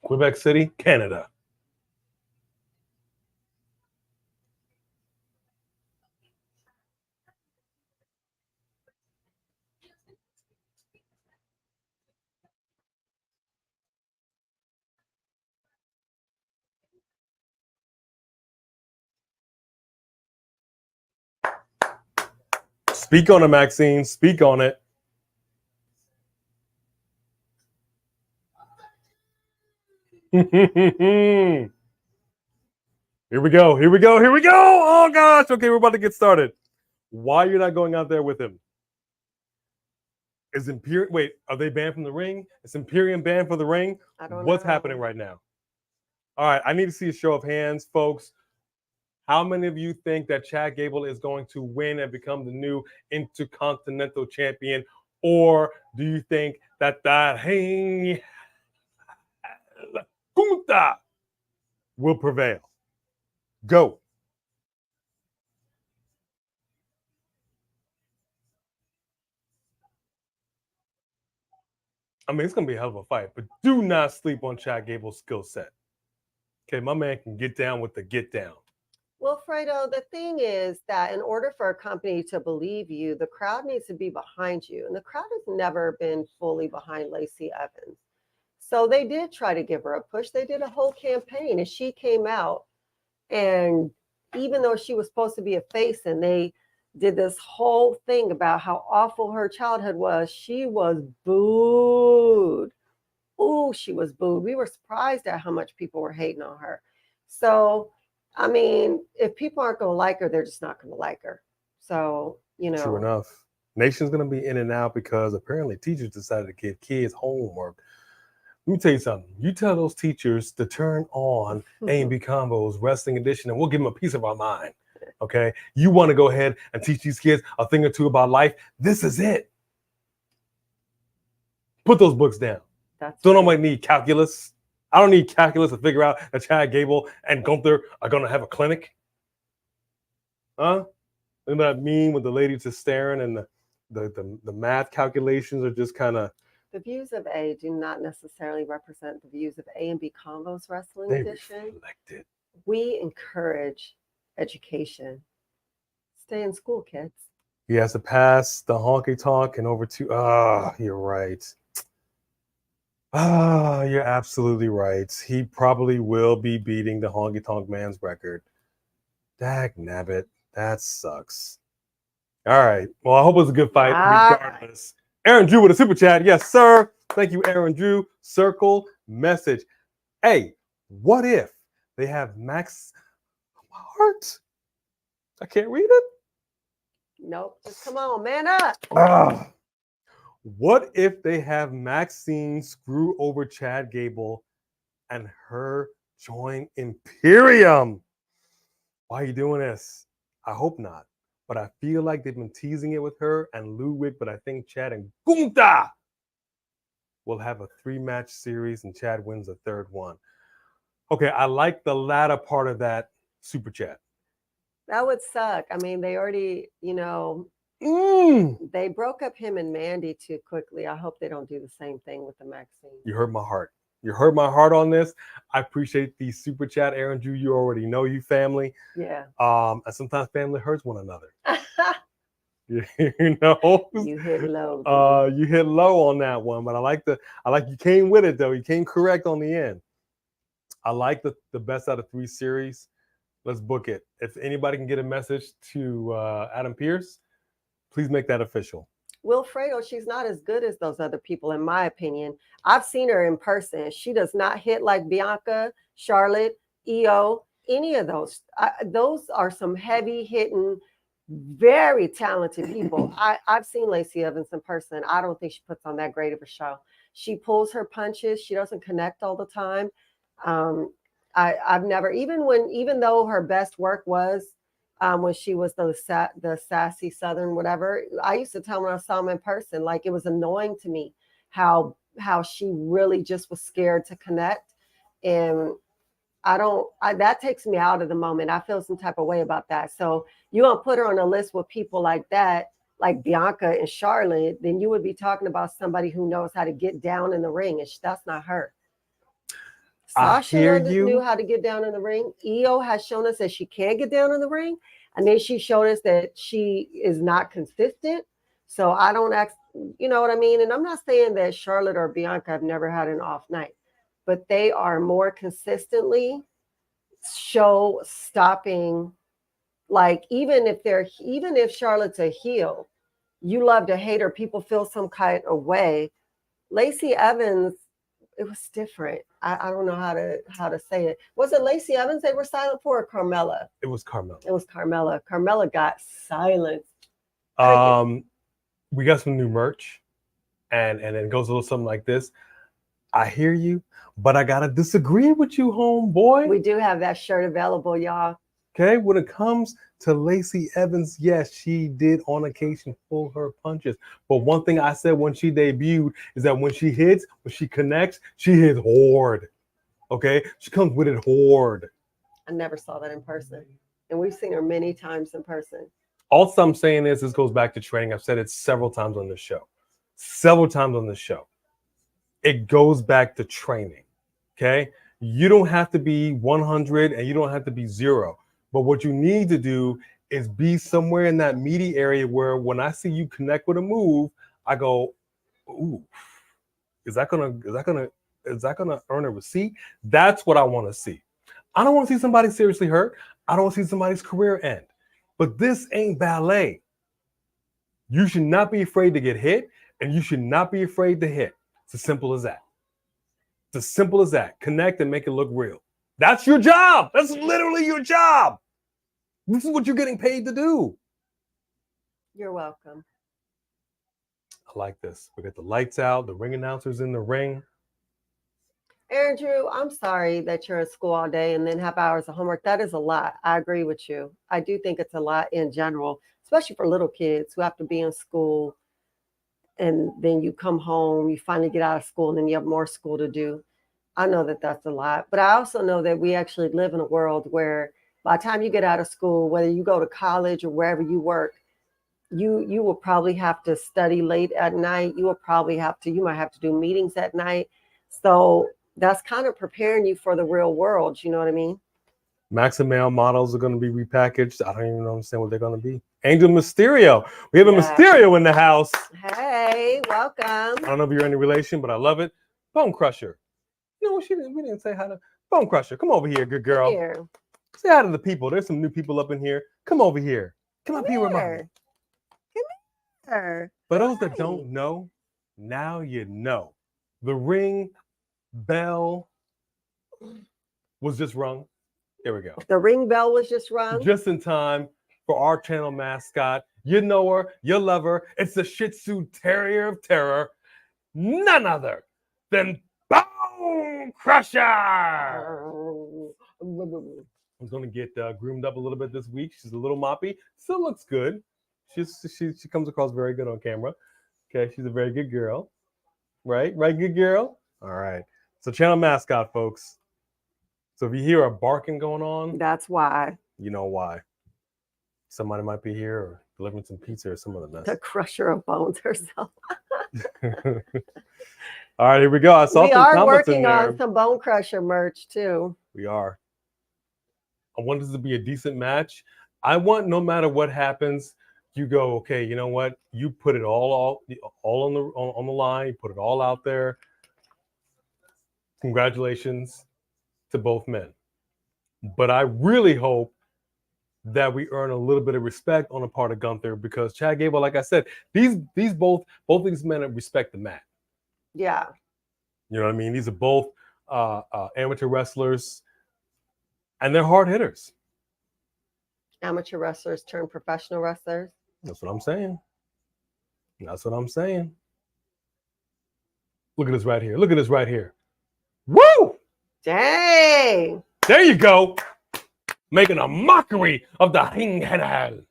Quebec City, Canada. Speak on it, Maxine. Speak on it. Here we go. Here we go. Here we go. Oh, gosh. Okay, we're about to get started. Why you're not going out there with him? Is Imperium... Wait, are they banned from the ring? Is Imperium banned for the ring? I don't know. What's happening right now? All right, I need to see a show of hands, folks. How many of you think that Chad Gable is going to win and become the new Intercontinental Champion? Or do you think that Gunther will prevail? Go. I mean, it's going to be a hell of a fight, but do not sleep on Chad Gable's skill set. Okay, my man can get down with the get down. Well, Fredo, the thing is that in order for a company to believe you, the crowd needs to be behind you. And the crowd has never been fully behind Lacey Evans. So they did try to give her a push. They did a whole campaign, and she came out. And even though she was supposed to be a face, and they did this whole thing about how awful her childhood was, she was booed. Ooh, she was booed. We were surprised at how much people were hating on her. So, I mean, if people aren't going to like her, they're just not going to like her. So, you know. True enough. Nation's going to be in and out because apparently teachers decided to give kids homework. Let me tell you something. You tell those teachers to turn on A&B Combos Wrestling Edition, and we'll give them a piece of our mind. Okay? You want to go ahead and teach these kids a thing or two about life? This is it. Put those books down. Don't nobody need calculus. I don't need calculus to figure out that Chad Gable and Gunther are going to have a clinic. Huh? Isn't that mean with the lady just staring and the math calculations are just kind of... The views of A do not necessarily represent the views of A&B Combos Wrestling Edition. Reflected. We encourage education. Stay in school, kids. He has to pass the honky tonk and over to... you're right. You're absolutely right. He probably will be beating the honky tonk man's record. Dag nabbit. That sucks. All right. Well, I hope it was a good fight regardless. Aaron Drew with a super chat. Yes, sir. Thank you, Aaron Drew. Circle message. Hey, what if they have Max Hart? I can't read it. Nope. Just come on, man up. What if they have Maxine screw over Chad Gable and her join Imperium? Why are you doing this? I hope not. But I feel like they've been teasing it with her and Ludwig, but I think Chad and Gunther will have a 3-match series and Chad wins the third one. Okay, I like the latter part of that super chat. That would suck. I mean, they already, they broke up him and Mandy too quickly. I hope they don't do the same thing with the Maxine. You hurt my heart. You hurt my heart on this. I appreciate the super chat, Aaron Drew. You already know you family. Yeah. And sometimes family hurts one another. You know. You hit low. You hit low on that one, but I like you came with it though. You came correct on the end. I like the best out of 3 series. Let's book it. If anybody can get a message to Adam Pearce, please make that official. Wilfredo, she's not as good as those other people, in my opinion. I've seen her in person. She does not hit like Bianca, Charlotte, Io, any of those. Those are some heavy hitting very talented people. I've seen Lacey Evans in person. I don't think she puts on that great of a show. She pulls her punches. She doesn't connect all the time. I've never, even though her best work was when she was the sassy Southern whatever. I used to tell when I saw him in person, like it was annoying to me how she really just was scared to connect, and that takes me out of the moment. I feel some type of way about that. So you don't put her on a list with people like that, like Bianca and Charlotte, then you would be talking about somebody who knows how to get down in the ring, and that's not her. Sasha knew how to get down in the ring. Io has shown us that she can get down in the ring, and then she showed us that she is not consistent. So I don't you know what I mean? And I'm not saying that Charlotte or Bianca have never had an off night, but they are more consistently show stopping. Like even if Charlotte's a heel, you love to hate her, people feel some kind of way. Lacey Evans, it was different. I don't know how to say it. Was it Lacey Evans they were silent for, or Carmella? It was Carmella. It was Carmella. Carmella got silenced. We got some new merch, and it goes a little something like this. I hear you, but I gotta disagree with you, homeboy. We do have that shirt available, y'all. Okay, when it comes to Lacey Evans, yes, she did on occasion pull her punches. But one thing I said when she debuted is that when she hits, when she connects, she hits hard. Okay, she comes with it hard. I never saw that in person, and we've seen her many times in person. All I'm saying is this goes back to training. I've said it several times on the show. It goes back to training. Okay, you don't have to be 100 and you don't have to be 0. But what you need to do is be somewhere in that meaty area where when I see you connect with a move, I go, ooh, is that gonna earn a receipt? That's what I want to see. I don't want to see somebody seriously hurt. I don't want to see somebody's career end. But this ain't ballet. You should not be afraid to get hit, and you should not be afraid to hit. It's as simple as that. It's as simple as that. Connect and make it look real. That's your job. That's literally your job. This is what you're getting paid to do. You're welcome. I like this. We got the lights out, the ring announcers in the ring. Andrew, I'm sorry that you're at school all day and then have hours of homework. That is a lot. I agree with you. I do think it's a lot in general, especially for little kids who have to be in school. And then you come home, you finally get out of school, and then you have more school to do. I know that that's a lot. But I also know that we actually live in a world where by the time you get out of school, whether you go to college or wherever you work, you will probably have to study late at night. You might have to do meetings at night. So that's kind of preparing you for the real world. You know what I mean? Max and male models are going to be repackaged. I don't even understand what they're going to be. Angel Mysterio. We have a Mysterio in the house. Hey, welcome. I don't know if you're any relation, but I love it. Bone Crusher. No, we didn't say how to. Bone Crusher, come over here, good girl. Here. Say hi to the people. There's some new people up in here. Come over here. Come up here with me. Come here. For those that don't know, now you know. The ring bell was just rung. There we go. The ring bell was just rung. Just in time for our channel mascot. You know her, you love her. It's the Shih Tzu Terrier of Terror. None other than Bone Crusher. I'm going to get groomed up a little bit this week. She's a little moppy. Still looks good. She comes across very good on camera. Okay, she's a very good girl. Right, good girl? All right. So channel mascot, folks. So if you hear a barking going on, that's why. You know why. Somebody might be here or delivering some pizza or some other mess. The crusher of bones herself. All right, here we go. I saw some comments in there. We are working on some Bone Crusher merch too. We are. I want this to be a decent match. I want no matter what happens, you go, okay, you know what? You put it all on the line. You put it all out there. Congratulations to both men. But I really hope that we earn a little bit of respect on the part of Gunther, because Chad Gable, like I said, both of these men respect the mat. Yeah. You know what I mean? These are both amateur wrestlers, and they're hard hitters. Amateur wrestlers turn professional wrestlers. That's what I'm saying. That's what I'm saying. Look at this right here. Look at this right here. Woo! Dang! There you go. Making a mockery of the Hing Henal.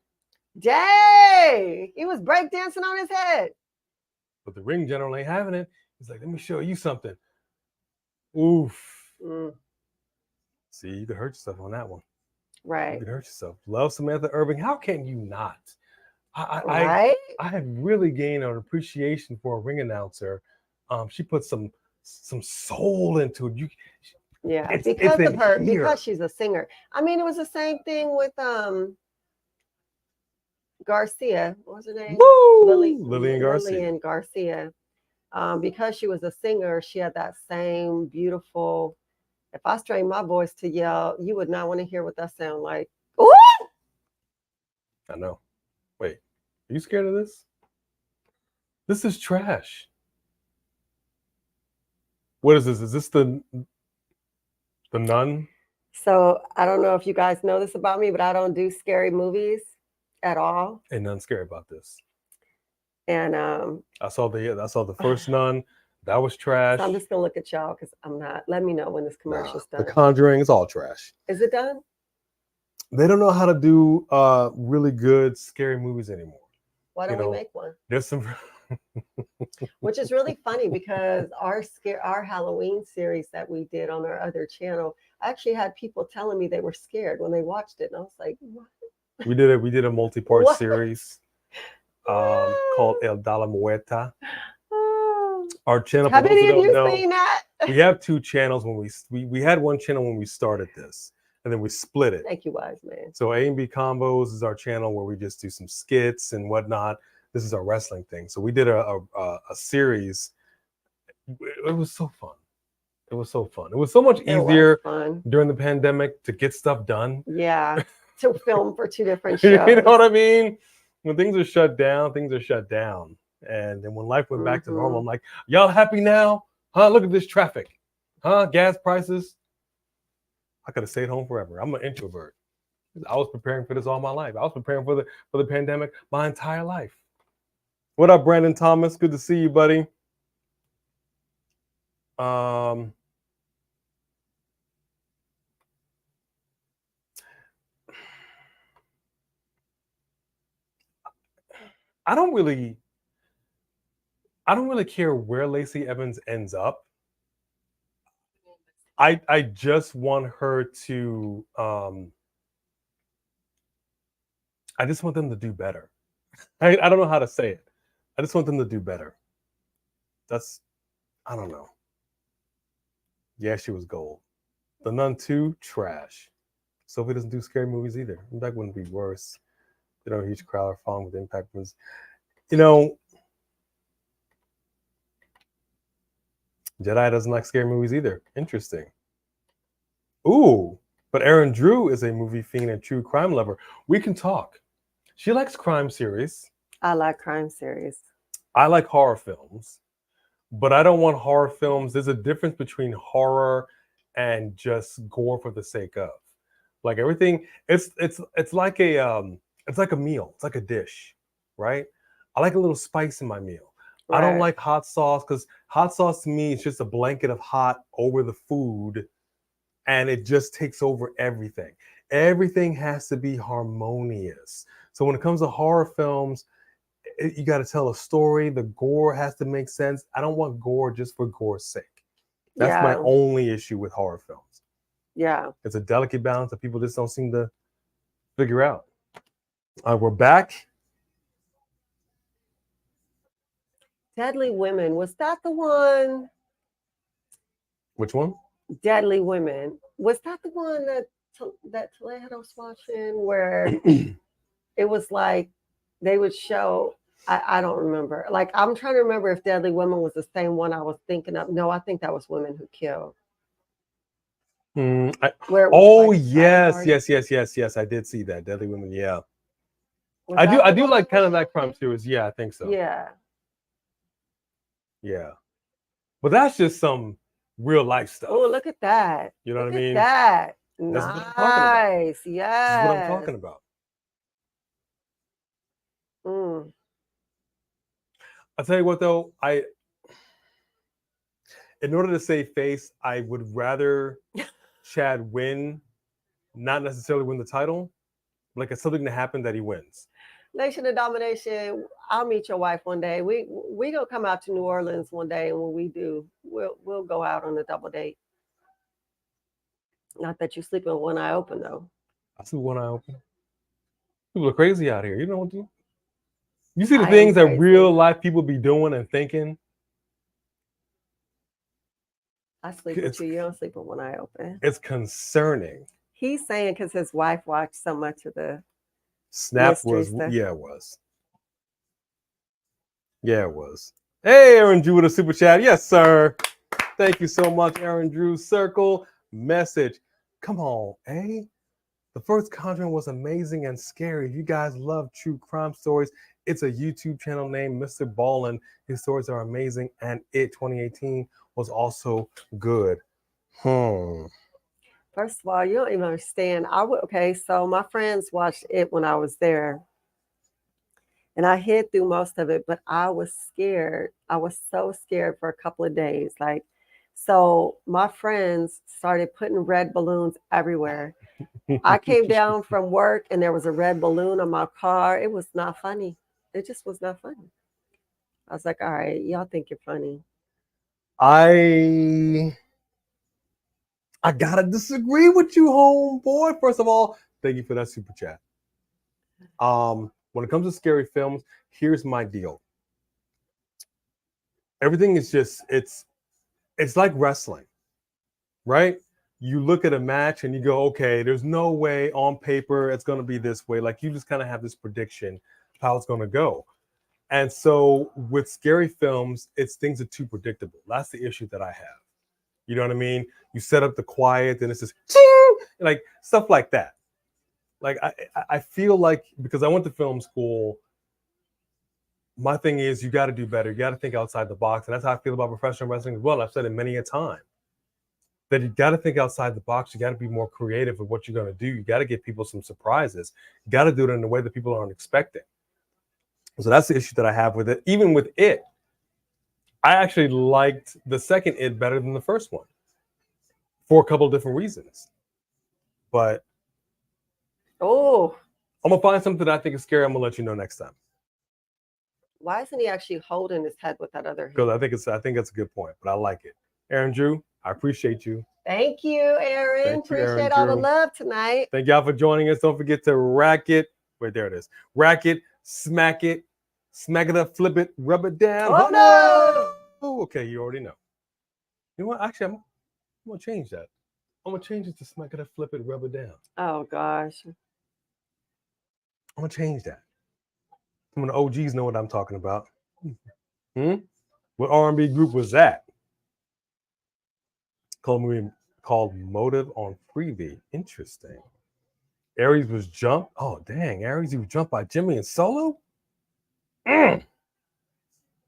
Dang! He was breakdancing on his head. But the ring general ain't having it. He's like, let me show you something. Oof. See, you could hurt yourself on that one. Right. You could hurt yourself. Love Samantha Irving. How can you not? Right? I have really gained an appreciation for a ring announcer. She put some soul into it. Yeah, It's because in of her, here. because she's a singer. I mean, it was the same thing with Garcia. What was her name? Woo! Lillian Garcia. Because she was a singer, she had that same beautiful. If I strained my voice to yell, you would not want to hear what that sound like. Ooh! I know. Wait, are you scared of this? This is trash. What is this? Is this the nun? So I don't know if you guys know this about me, but I don't do scary movies at all. Ain't nothing scary about this. And I saw the first nun. That was trash. so I'm just gonna look at y'all because I'm not. Let me know when this commercial's done. The Conjuring is all trash. Is it done? They don't know how to do really good scary movies anymore. Why don't we make one? There's some Which is really funny because our Halloween series that we did on our other channel, I actually had people telling me they were scared when they watched it, and I was like, what? We did a multi-part series called El de la Muerta. Our channel. Have any of you seen that? We have two channels. When we had one channel when we started this, and then we split it. Thank you, wise man. So A&B Combos is our channel where we just do some skits and whatnot. This is our wrestling thing. So we did a series. It was so fun. It was so fun. It was so much easier during the pandemic to get stuff done. Yeah, to film for two different shows. You know what I mean? When things are shut down, things are shut down. And then when life went back to normal, I'm like, y'all happy now? Huh? Look at this traffic. Huh? Gas prices. I could have stayed home forever. I'm an introvert. I was preparing for this all my life. I was preparing for the pandemic my entire life. What up, Brandon Thomas? Good to see you, buddy. I don't really care where Lacey Evans ends up. I just want her to I just want them to do better. I don't know how to say it. I just want them to do better. I don't know. Yeah, she was gold. The Nun 2, trash. Sophie doesn't do scary movies either. Impact wouldn't be worse. They don't have a huge crowd or following with Impact was. You know, Jedi doesn't like scary movies either. Interesting. Ooh, but Erin Drew is a movie fiend and true crime lover. We can talk. She likes crime series. I like crime series. I like horror films, but I don't want horror films. There's a difference between horror and just gore for the sake of. Like everything, it's like a meal. It's like a dish, right? I like a little spice in my meal. Right. I don't like hot sauce because hot sauce to me is just a blanket of hot over the food, and it just takes over everything. Everything has to be harmonious. So when it comes to horror films, you got to tell a story. The gore has to make sense. I don't want gore just for gore's sake. That's my only issue with horror films. Yeah. It's a delicate balance that people just don't seem to figure out. We're back. Deadly Women. Was that the one? Which one? Deadly Women. Was that the one that Toledo was watching where it was like they would show, I don't remember. Like, I'm trying to remember if Deadly Women was the same one I was thinking of. No, I think that was Women Who Kill. Yes. I did see that. Deadly Women, yeah. I do like kind of that crime series. Yeah, I think so. Yeah. Yeah. But that's just some real life stuff. Oh, look at that. You know what I mean? That. That's nice. what I'm talking about. Yes. That's what I'm talking about. I'll tell you what though, in order to save face, I would rather Chad win, not necessarily win the title. Like it's something to happen that he wins. Nation of Domination. I'll meet your wife one day. We gonna come out to New Orleans one day, and when we do, we'll go out on a double date. Not that you sleep with one eye open though. I see one eye open. People are crazy out here. You know what? You see the I am things that crazy. real life people be doing and thinking. I sleep with you. You don't sleep with one eye open. It's concerning. He's saying because his wife watched so much of the Snap mystery was, stuff. yeah, it was. Yeah, it was. Hey, Aaron Drew with a super chat. Yes, sir. Thank you so much, Aaron Drew. Circle message. Come on, eh? The first Conjuring was amazing and scary. If you guys love true crime stories, it's a YouTube channel named Mr. Ballin. His stories are amazing, and It 2018 was also good. First of all, you don't even understand. Okay, so my friends watched it when I was there. And I hid through most of it, but I was scared. I was so scared for a couple of days. So my friends started putting red balloons everywhere. I came down from work and there was a red balloon on my car. It was not funny. It just was not funny. I was like, all right, y'all think you're funny. I gotta disagree with you, homeboy. First of all, thank you for that super chat. When it comes to scary films, here's my deal. Everything is just it's like wrestling, right? You look at a match and you go, okay, there's no way on paper it's going to be this way. Like you just kind of have this prediction of how it's going to go. And so with scary films, things are too predictable. That's the issue that I have. You know what I mean? You set up the quiet, then it's just like stuff like that. Like I feel like because I went to film school, my thing is you got to do better. You got to think outside the box, and that's how I feel about professional wrestling as well. I've said it many a time that you got to think outside the box. You got to be more creative with what you're going to do. You got to give people some surprises. You got to do it in a way that people aren't expecting. So that's the issue that I have with it. Even with It, I actually liked the second It better than the first one for a couple of different reasons. But I'm gonna find something that I think is scary. I'm gonna let you know next time. Why isn't he actually holding his head with that other hand? Because I think that's a good point, but I like it. Aaron Drew, I appreciate you. Thank you, Aaron. Appreciate all the love tonight. Thank y'all for joining us. Don't forget to rack it. Wait, there it is. Rack it, smack it up, flip it, rub it down. Oh no! Oh, okay, you already know. You know what? Actually, I'm gonna change that. I'm gonna change it to smack it up, flip it, rub it down. Oh gosh. I'm gonna change that. Some of the OGs know what I'm talking about. What R&B group was that? Called Motive on Freebie. Interesting. Aries was jumped. Oh dang, Aries was jumped by Jimmy and Solo. That's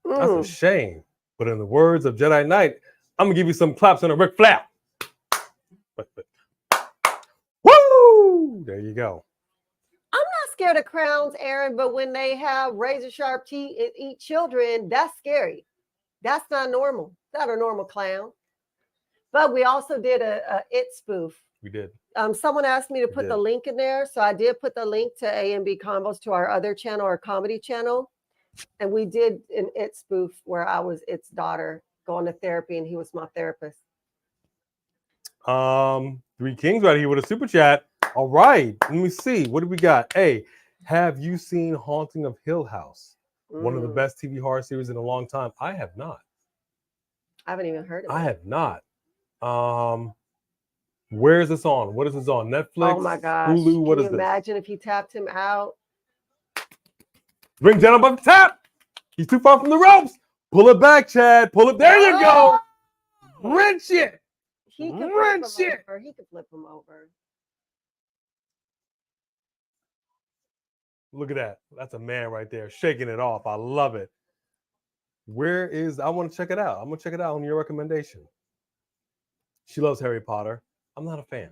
a shame. But in the words of Jedi Knight, I'm gonna give you some claps on a Ric Flair. Woo! There you go. I'm not scared of crowns, Aaron, but when they have razor sharp teeth and eat children, that's scary. That's not normal. Not a normal clown. But we also did a It spoof. We did. Someone asked me to put the link in there, so I did put the link to A&B Combos to our other channel, our comedy channel, and we did an It spoof where I was It's daughter going to therapy, and he was my therapist. Three Kings right here with a super chat. All right, let me see. What do we got? Hey, have you seen Haunting of Hill House? One of the best TV horror series in a long time. I have not. I haven't even heard of it. I have not. Where is this on? What is this on? Netflix? Oh my gosh. Hulu? What is this? Can you imagine if he tapped him out? Ring down above the tap. He's too far from the ropes. Pull it back, Chad. Pull it. There you go. Wrench it. He could flip him over. He could flip him over. Look at that. That's a man right there shaking it off. I love it. I want to check it out. I'm going to check it out on your recommendation. She loves Harry Potter. I'm not a fan.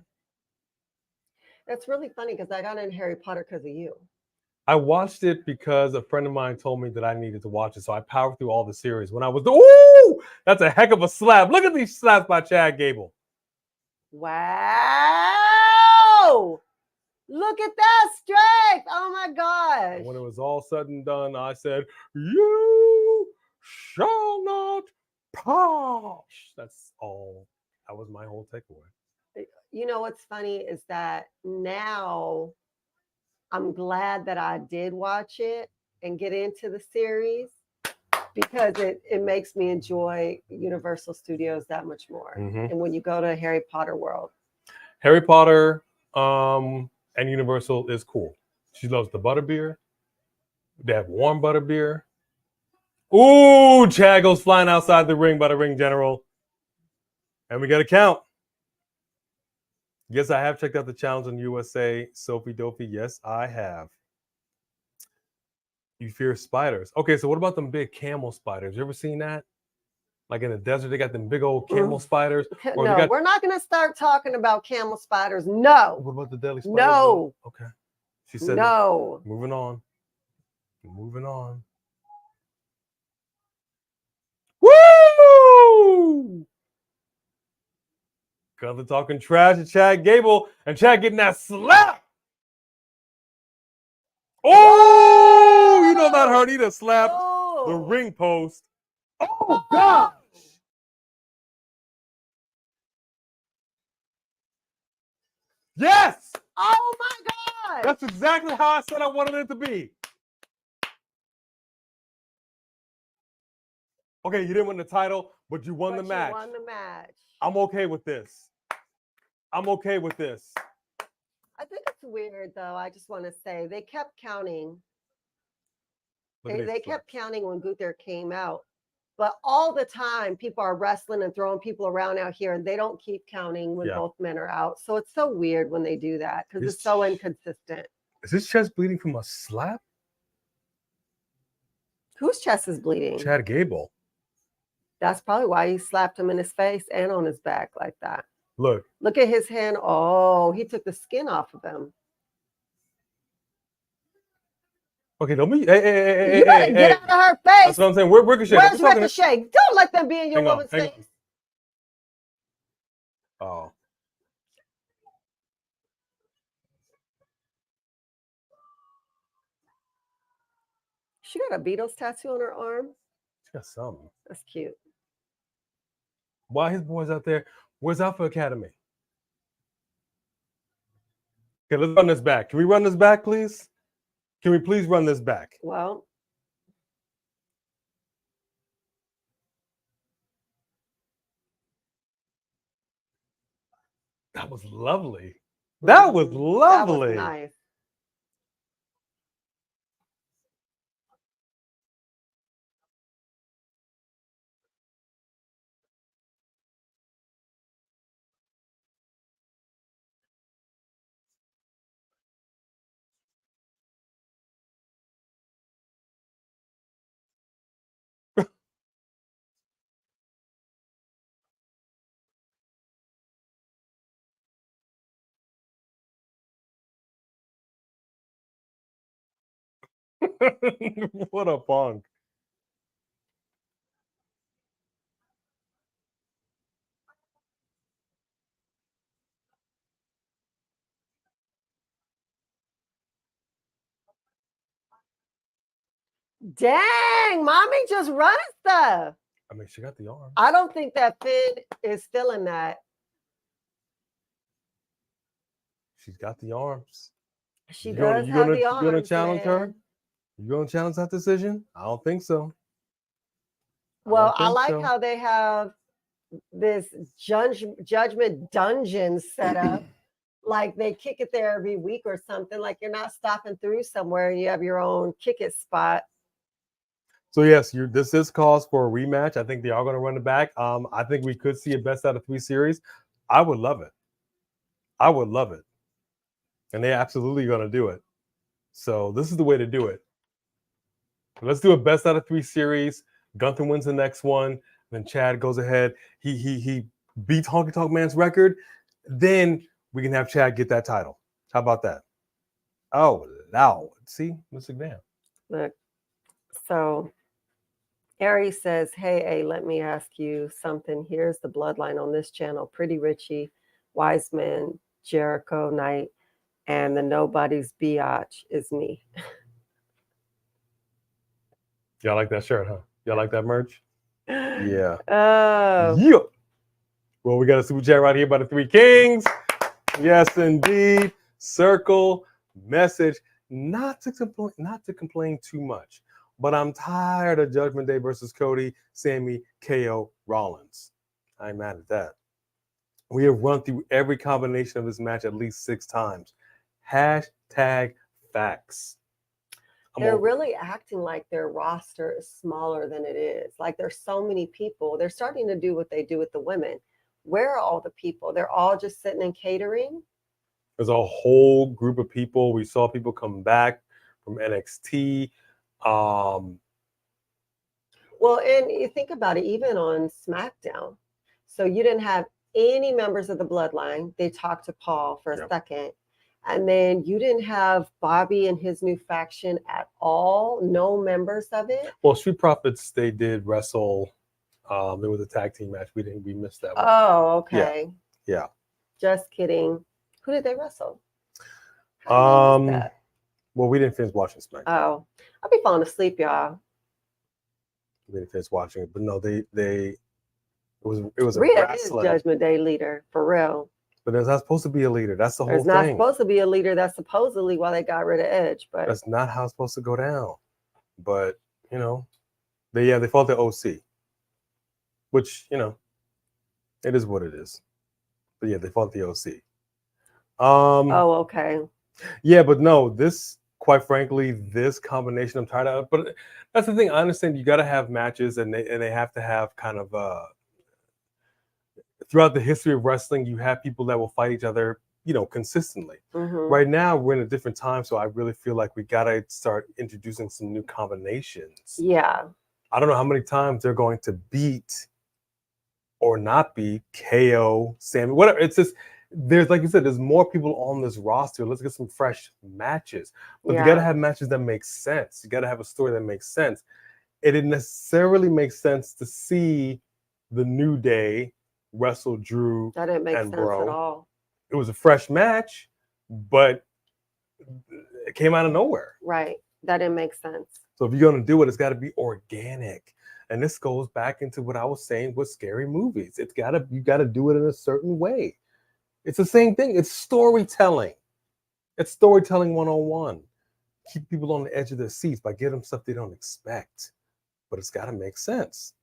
That's really funny because I got in Harry Potter because of you. I watched it because a friend of mine told me that I needed to watch it, so I powered through all the series. When I was, ooh, that's a heck of a slap. Look at these slaps by Chad Gable. Wow! Look at that strength! Oh my gosh! And when it was all said and done, I said, "You shall not pass." That's all. That was my whole takeaway. You know what's funny is that now I'm glad that I did watch it and get into the series because it makes me enjoy Universal Studios that much more. Mhm. And when you go to Harry Potter World. Harry Potter and Universal is cool. She loves the butterbeer. They have warm butterbeer. Ooh, Chad goes flying outside the ring by the ring general. And we got to count. Yes, I have checked out the challenge on USA. Sophie Dopey, yes, I have. You fear spiders. Okay, so what about them big camel spiders? You ever seen that? Like in the desert, they got them big old camel spiders. Or No, we're not going to start talking about camel spiders. No. What about the deadly spiders? No. Okay. She said no. Moving on. Moving on. Woo! Gunther talking trash to Chad Gable, and Chad getting that slap. Oh, you know that hurt. He just slapped the ring post. Oh, gosh. Yes. Oh, my God. That's exactly how I said I wanted it to be. Okay, you didn't win the title, but you won the match. You won the match. I'm okay with this. I'm okay with this. I think it's weird, though. I just want to say they kept counting. They kept counting when Gunther came out. But all the time, people are wrestling and throwing people around out here, and they don't keep counting when both men are out. So it's so weird when they do that because it's so inconsistent. Is his chest bleeding from a slap? Whose chest is bleeding? Chad Gable. That's probably why he slapped him in his face and on his back like that. Look at his hand. Oh, he took the skin off of him. Okay, don't be. Hey, you better get out of her face. That's what I'm saying. Where's Ricochet? Where's Ricochet? Don't let them be in your woman's face. Oh. She got a Beatles tattoo on her arm. She got something. That's cute. Why his boys out there? Where's Alpha Academy? Okay, let's run this back. Can we run this back, please? Can we please run this back? Well, that was lovely. That was lovely. That was nice. What a punk. Dang, mommy just running stuff. I mean, she got the arm. I don't think that Finn is feeling that. She's got the arms. She does have the arms. You gonna challenge her? You gonna challenge that decision? I don't think so. Well, I like how they have this judgment dungeon set up. Like they kick it there every week or something. Like you're not stopping through somewhere and you have your own kick it spot. So yes, this is cause for a rematch. I think they are going to run it back. I think we could see a best out of 3 series. I would love it. I would love it. And they're absolutely going to do it. So this is the way to do it. Let's do a best out of 3 series. Gunther wins the next one. Then Chad goes ahead. He beats Honky Tonk Man's record. Then we can have Chad get that title. How about that? Oh, loud. See, Mr. McMahon. Look, so Aries says, hey, let me ask you something. Here's the bloodline on this channel. Pretty Richie, Wiseman, Jericho Knight, and the Nobody's Biatch is me. Y'all like that shirt, huh? Y'all like that merch? Yeah. Oh. Yeah. Well, we got a super chat right here by the Three Kings. Yes, indeed. Circle message. Not to complain too much, but I'm tired of Judgment Day versus Cody, Sammy, KO, Rollins. I ain't mad at that. We have run through every combination of this match at least 6 times. Hashtag facts. They're really acting like their roster is smaller than it is. Like there's so many people. They're starting to do what they do with the women. Where are all the people? They're all just sitting and catering. There's a whole group of people. We saw people come back from NXT. Well, and you think about it, even on SmackDown. So you didn't have any members of the bloodline. They talked to Paul for a second. And then you didn't have Bobby and his new faction at all. No members of it. Well, Street Profits, they did wrestle. It was a tag team match. We missed that one. Oh, okay. Yeah. Just kidding. Who did they wrestle? Well, we didn't finish watching SmackDown. Oh, I'll be falling asleep, y'all. We didn't finish watching it, but no, it was a Rhea wrestling. is Judgment Day leader for real. But there's not supposed to be a leader. That's the whole There's thing. not supposed to be a leader. That's supposedly why they got rid of Edge, but that's not how it's supposed to go down. But you know, they fought the OC, which it is what it is. But yeah, they fought the OC. Oh, okay. Yeah, but no, quite frankly, this combination I'm tired of. But that's the thing. I understand you got to have matches, and they have to have kind of throughout the history of wrestling, you have people that will fight each other, consistently. Mm-hmm. Right now, we're in a different time, so I really feel like we got to start introducing some new combinations. Yeah. I don't know how many times they're going to beat or not beat KO, Sammy, whatever. It's just, there's, like you said, there's more people on this roster. Let's get some fresh matches. But you got to have matches that make sense. You got to have a story that makes sense. It didn't necessarily make sense to see the New Day wrestle Drew that didn't make and sense Bro. At all. It was a fresh match, but it came out of nowhere. Right. That didn't make sense. So if you're going to do it, it's got to be organic. And this goes back into what I was saying with scary movies. You got to do it in a certain way. It's the same thing. It's storytelling. It's storytelling 101. Keep people on the edge of their seats by giving them stuff they don't expect. But it's got to make sense.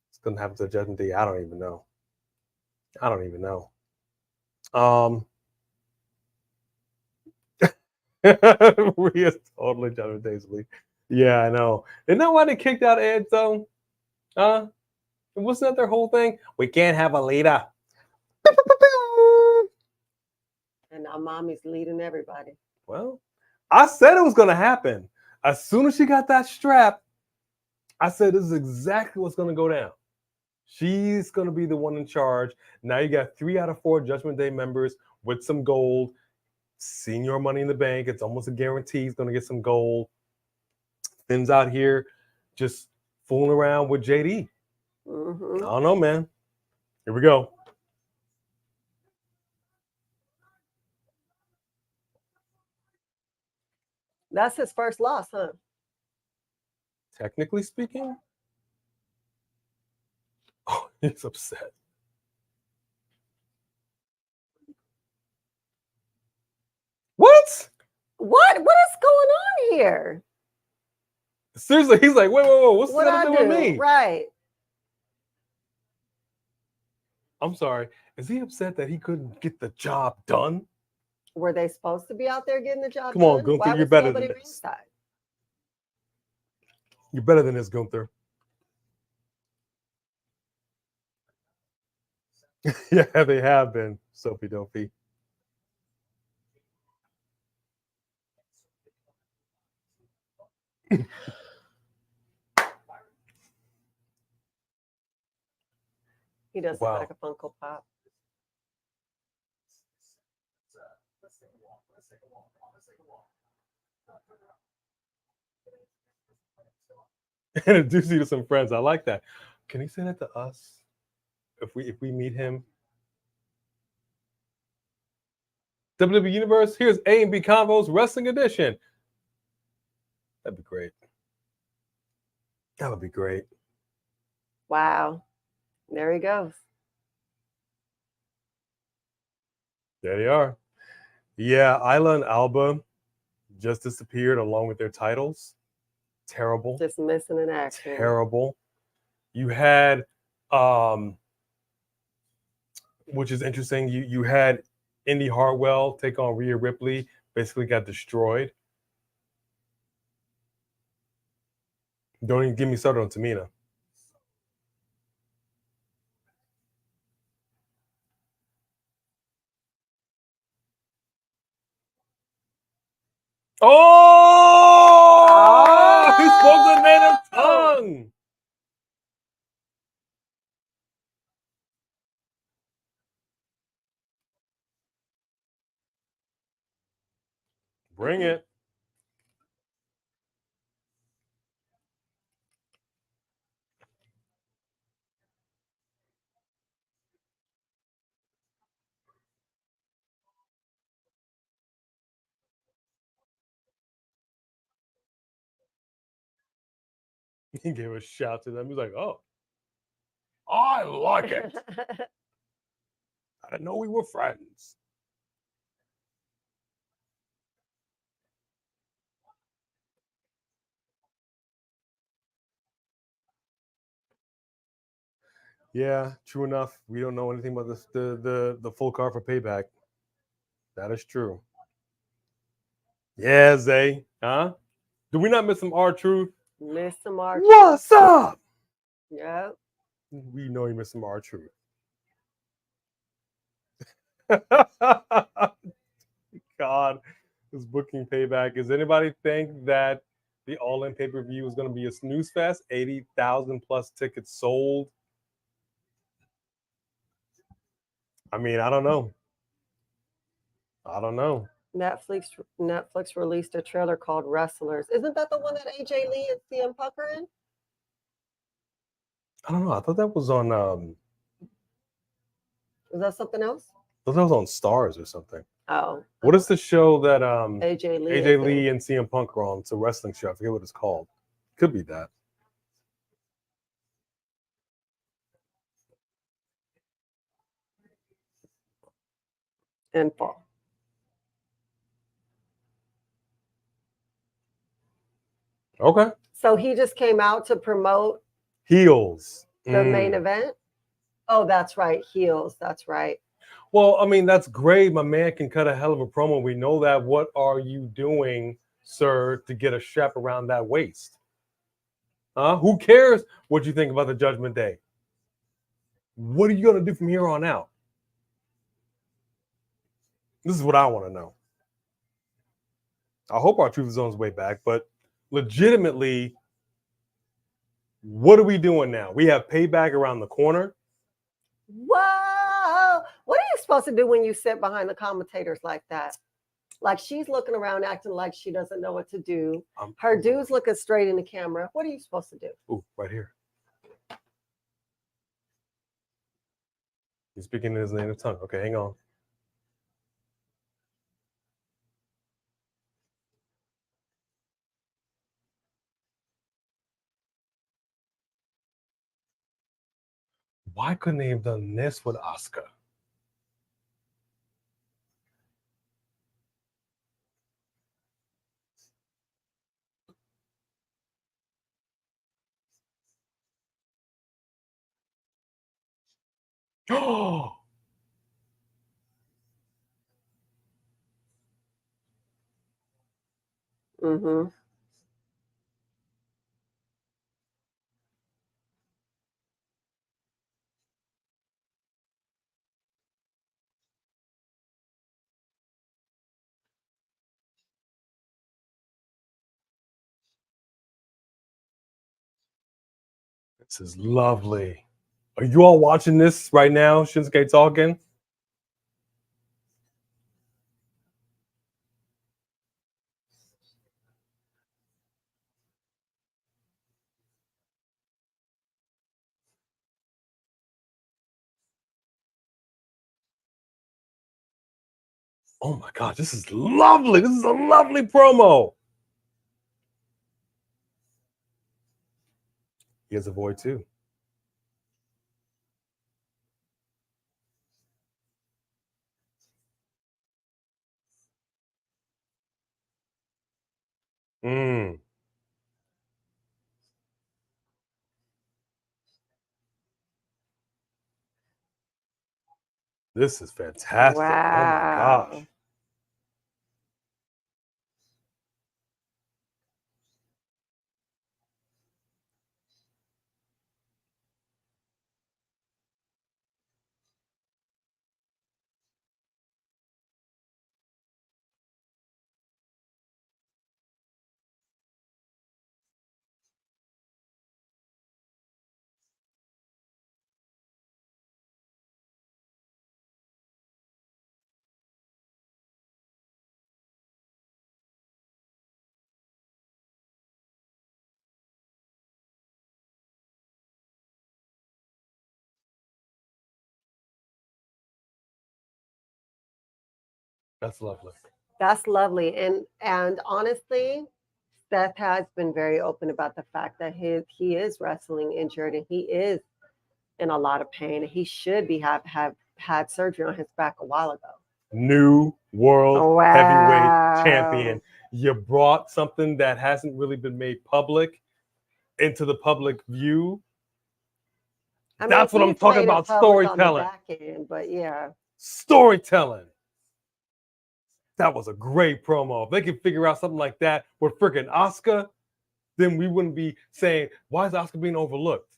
It's going to happen to the Judgment Day. I don't even know. We is totally Judgment Day's lead. Yeah, I know. Isn't that why they kicked out Edge, though? Wasn't that their whole thing? We can't have a leader. And now Mommy's leading everybody. Well, I said it was going to happen. As soon as she got that strap, I said this is exactly what's going to go down. She's going to be the one in charge. Now you got 3 out of 4 Judgment Day members with some gold. Senior Money in the Bank. It's almost a guarantee he's going to get some gold. Finn's out here just fooling around with JD. Mm-hmm. I don't know, man. Here we go. That's his first loss, huh? Technically speaking. Oh, he's upset. What? What is going on here? Seriously, he's like, wait, what's got to do with me? Right. I'm sorry. Is he upset that he couldn't get the job done? Were they supposed to be out there getting the job Come done? on, Gunther, Why you're was better than nobody this. ringside? You're better than this, Gunther. Yeah, they have been, Sophie Dopey. He does look like a Funko Pop. Introduce you to some friends. I like that. Can he say that to us if we meet him? WWE Universe, here's A and B Combos Wrestling Edition. That'd be great. That would be great. Wow. There he goes. There they are. Yeah, Isla and Alba just disappeared along with their titles. Terrible. Just missing an action. Terrible. You had, which is interesting, you had Indy Hartwell take on Rhea Ripley, basically got destroyed. Don't even give me started on Tamina. Oh! He spoke the native tongue. Bring it. He gave a shout to them. He's like, oh, I like it. I didn't know we were friends. Yeah, true enough. We don't know anything about the full card for Payback. That is true. Yeah, Zay. Huh? Do we not miss some R-Truth? Miss some R. What's up? Yep. We know you miss some R-Truth. God, this booking Payback. Does anybody think that the All-In pay-per-view is going to be a snooze fest? 80,000 plus tickets sold. I mean, I don't know. Netflix released a trailer called Wrestlers. Isn't that the one that AJ Lee and CM Punk are in? I don't know. I thought that was on. Is that something else? I thought that was on Stars or something. Oh. What is the show that AJ Lee? AJ Lee and CM Punk are on? It's a wrestling show. I forget what it's called. Could be that. In fall. Okay. So he just came out to promote Heels. the main event? Oh, that's right. Heels. That's right. Well, I mean, that's great. My man can cut a hell of a promo. We know that. What are you doing, sir, to get a strap around that waist? Who cares what you think about the Judgment Day? What are you going to do from here on out? This is what I want to know. I hope R-Truth is on his way back, but legitimately, what are we doing now? We have Payback around the corner. Whoa! What are you supposed to do when you sit behind the commentators like that? Like she's looking around acting like she doesn't know what to do. Her dude's looking straight in the camera. What are you supposed to do? Ooh, right here. He's speaking in his native tongue. Okay, hang on. Why couldn't they have done this with Asuka? Oh! Mm-hmm. This is lovely. Are you all watching this right now? Shinsuke talking? Oh my gosh, this is lovely. This is a lovely promo. He has a void too. Mm. This is fantastic. Oh my gosh. Wow. That's lovely. That's lovely. And honestly, Seth has been very open about the fact that he is wrestling injured and he is in a lot of pain. And he should be have had surgery on his back a while ago. New world heavyweight Wow. champion. You brought something that hasn't really been made public into the public view. I mean, That's what he's I'm talking made it about. public on the Storytelling. back end, but yeah. Storytelling. That was a great promo. If they could figure out something like that with freaking Asuka, then we wouldn't be saying, why is Asuka being overlooked?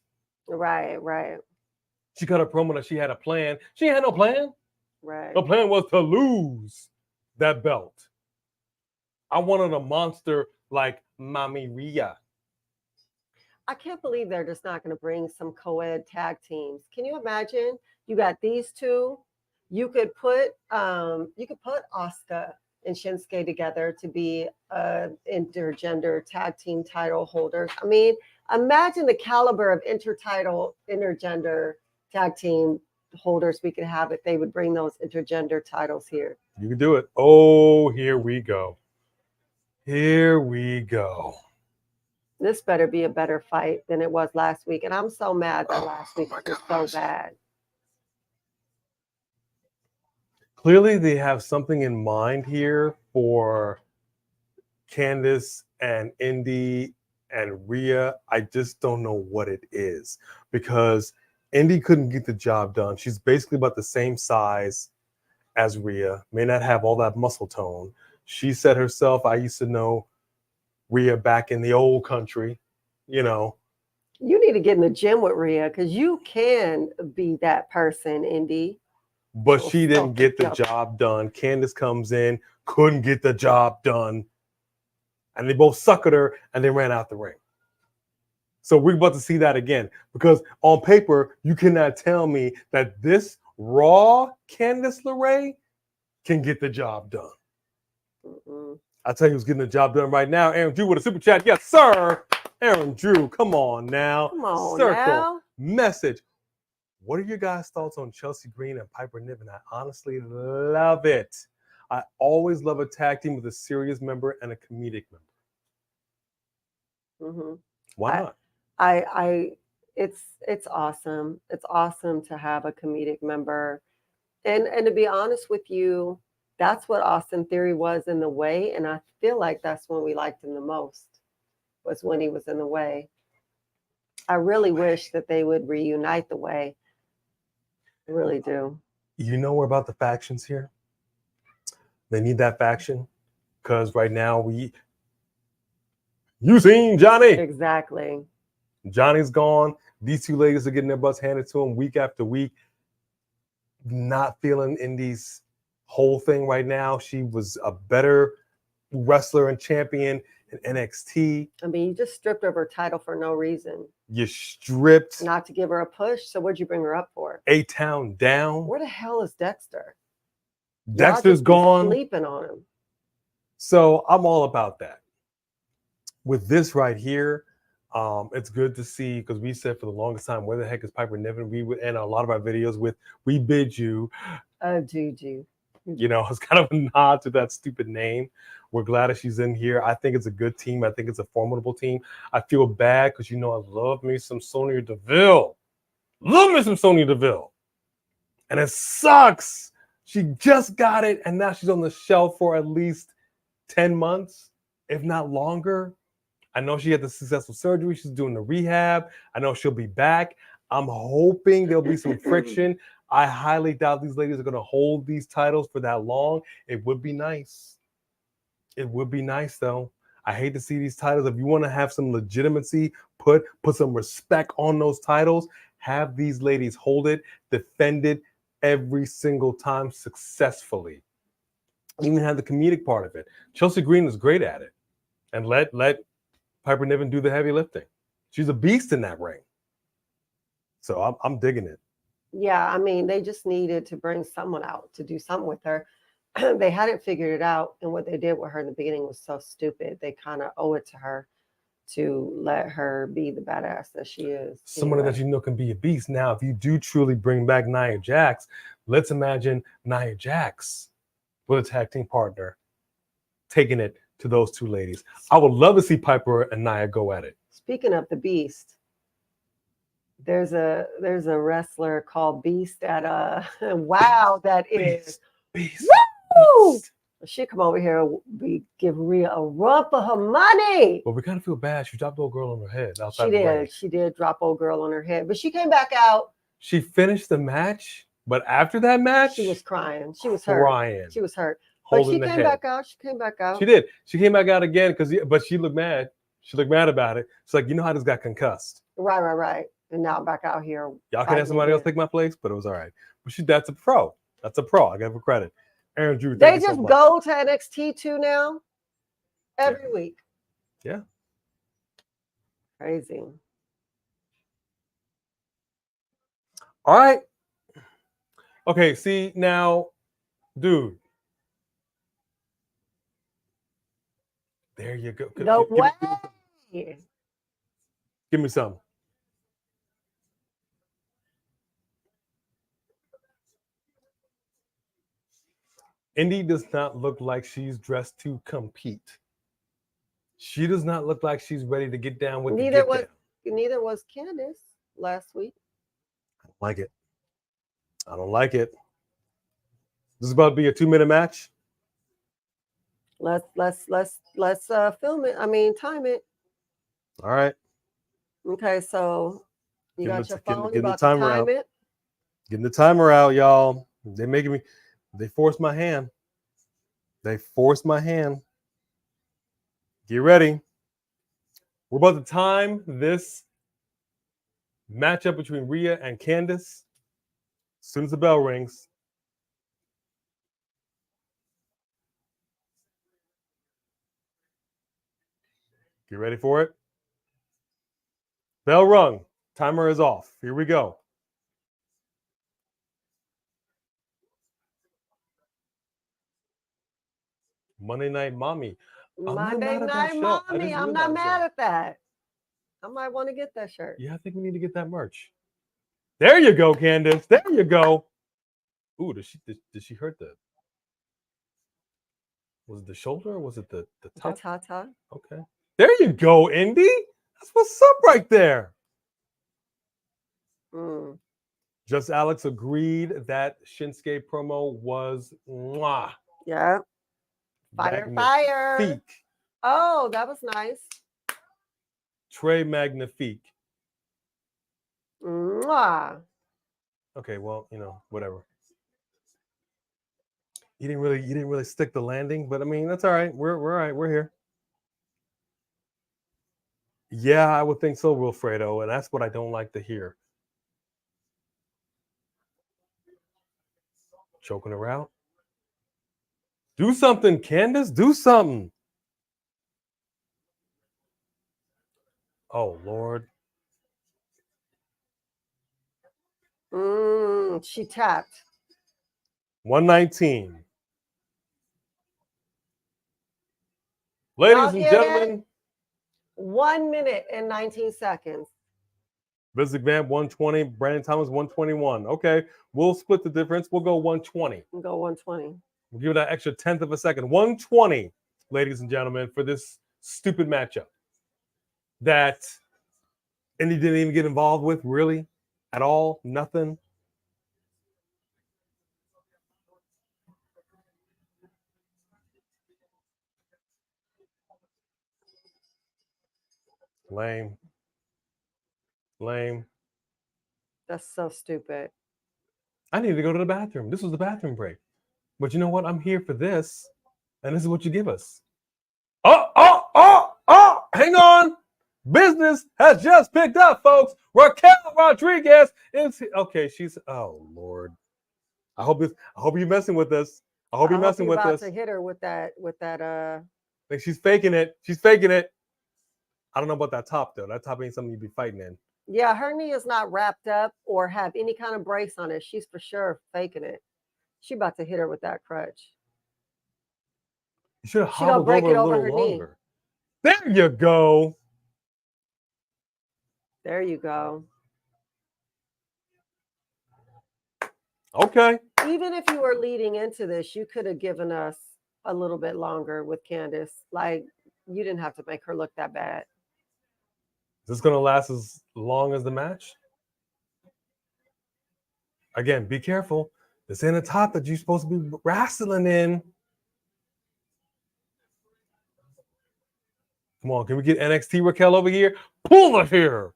Right, right, She cut a promo that she had a plan. She had no plan. right. The plan was to lose that belt. I wanted a monster like Mami Rhea. I can't believe they're just not going to bring some co-ed tag teams. Can you imagine? You got these two. You could put Asuka and Shinsuke together to be intergender tag team title holders. I mean, imagine the caliber of intergender tag team holders we could have if they would bring those intergender titles here. You can do it. Oh, here we go. Here we go. This better be a better fight than it was last week. And I'm so mad that last week was so bad. Clearly, they have something in mind here for Candice and Indy and Rhea. I just don't know what it is because Indy couldn't get the job done. She's basically about the same size as Rhea, may not have all that muscle tone. She said herself, I used to know Rhea back in the old country, you know. You need to get in the gym with Rhea because you can be that person, Indy. But she didn't get the job done. Candice comes in, couldn't get the job done. And they both suckered her and they ran out the ring. So we're about to see that again because on paper, you cannot tell me that this Raw Candice LeRae can get the job done. I'll tell you who's getting the job done right now. Aaron Drew with a super chat. Yes, sir. Aaron Drew, come on now. Come on Circle now. message. What are your guys' thoughts on Chelsea Green and Piper Niven? I honestly love it. I always love a tag team with a serious member and a comedic member. Why not? It's awesome. It's awesome to have a comedic member. And to be honest with you, that's what Austin Theory was in the way. And I feel like that's when we liked him the most, was when he was in the way. I really wish that they would reunite the way. I really do. You know we're about the factions here. They need that faction because right now you seen Johnny. Exactly. Johnny's gone. These two ladies are getting their butts handed to them week after week. Not feeling Indy's whole thing right now. She was a better wrestler and champion in NXT. I mean, you just stripped of her title for no reason. You stripped. Not to give her a push. So what'd you bring her up for? A-Town down. Where the hell is Dexter? Dexter's gone. Sleeping on him. So I'm all about that. With this right here, it's good to see because we said for the longest time, where the heck is Piper Niven? We would end a lot of our videos with, we bid you Adieu. You know, it's kind of a nod to that stupid name. We're glad that she's in here. I think it's a good team. I think it's a formidable team. I feel bad because, you know, I love me some Sonya Deville. Love me some Sonya Deville. And it sucks. She just got it, and now she's on the shelf for at least 10 months, if not longer. I know she had the successful surgery. She's doing the rehab. I know she'll be back. I'm hoping there'll be some friction. I highly doubt these ladies are going to hold these titles for that long. It would be nice. It would be nice, though. I hate to see these titles. If you want to have some legitimacy, put some respect on those titles. Have these ladies hold it, defend it every single time successfully. Even have the comedic part of it. Chelsea Green is great at it. And let Piper Niven do the heavy lifting. She's a beast in that ring. So I'm digging it. Yeah, I mean, they just needed to bring someone out to do something with her. They hadn't figured it out, and what they did with her in the beginning was so stupid. They kind of owe it to her to let her be the badass that she is. Someone that you know can be a beast. Now, if you do truly bring back Nia Jax, let's imagine Nia Jax with a tag team partner taking it to those two ladies. I would love to see Piper and Nia go at it. Speaking of the beast, there's a wrestler called Beast at wow, that is Beast. Woo! Beast. She come over here and give Rhea a run for her money. But we kind of feel bad. She dropped old girl on her head. She did drop old girl on her head, but she came back out. She finished the match, but after that match, she was crying. She was hurt. She was hurt. But she came back out. She came back out. She did. She came back out again but she looked mad. She looked mad about it. She's like, you know how this got concussed. Right. And now I'm back out here. Y'all can have somebody else take my place, but it was all right. But that's a pro. That's a pro. I give her credit. Aaron Drew. They just go to NXT too now. Every week. Yeah. Crazy. All right. Okay, see now, dude. There you go. No way. Give me some. Indy does not look like she's dressed to compete. She does not look like she's ready to get down with Neither was Candice last week. I don't like it. I don't like it. This is about to be a 2-minute match. Let's film it. I mean, time it. All right. Okay, so you got your phone. You about to time it. Getting the timer out, y'all. They forced my hand. Get ready. We're about to time this matchup between Rhea and Candice. As soon as the bell rings. Get ready for it. Bell rung. Timer is off. Here we go. Monday Night Mommy. Monday Night Mommy. I'm not mad at that. I might want to get that shirt. Yeah, I think we need to get that merch. There you go, Candice. There you go. Ooh, did she hurt the? Was it the shoulder or was it the top? The ta-ta. Okay. There you go, Indy. That's what's up right there. Just Alex agreed that Shinsuke promo was mwah. Yeah. Fire. Oh, that was nice. Très magnifique. Mwah. Okay, well, whatever. You didn't really stick the landing, but I mean, that's all right. We're all right. We're here. Yeah, I would think so, Wilfredo, and that's what I don't like to hear. Choking her out. Do something, Candice. Do something. Oh, Lord. She tapped. 119. Ladies and gentlemen. 1 minute and 19 seconds. Vince McMahon 120, Brandon Thomas 121. Okay, we'll split the difference. We'll go 120. We'll go 120. We'll give it that extra 1/10 of a second. 120, ladies and gentlemen, for this stupid matchup that Indy didn't even get involved with, really, at all. Nothing. Lame. That's so stupid. I need to go to the bathroom. This was the bathroom break. But you know what? I'm here for this. And this is what you give us. Oh! Hang on. Business has just picked up, folks. Raquel Rodriguez is okay. Oh Lord. I hope you're messing with us. I hope you're messing with us. To hit her with that. Like she's faking it. I don't know about that top though. That top ain't something you'd be fighting in. Yeah, her knee is not wrapped up or have any kind of brace on it. She's for sure faking it. She about to hit her with that crutch. You should have hobbled over a little longer. There you go. There you go. Okay. Even if you were leading into this, you could have given us a little bit longer with Candice. Like, you didn't have to make her look that bad. Is this going to last as long as the match? Again, be careful. This ain't a top that you're supposed to be wrestling in. Come on, can we get NXT Raquel over here? Pull her here.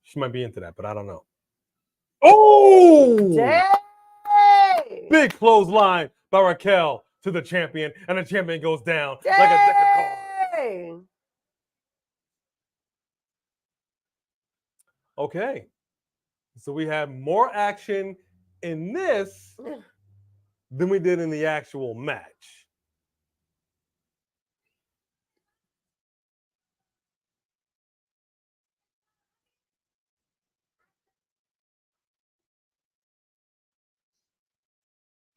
She might be into that, but I don't know. Oh! Dang! Big clothesline by Raquel to the champion, and the champion goes down like a deck of cards. Okay. So we had more action in this than we did in the actual match.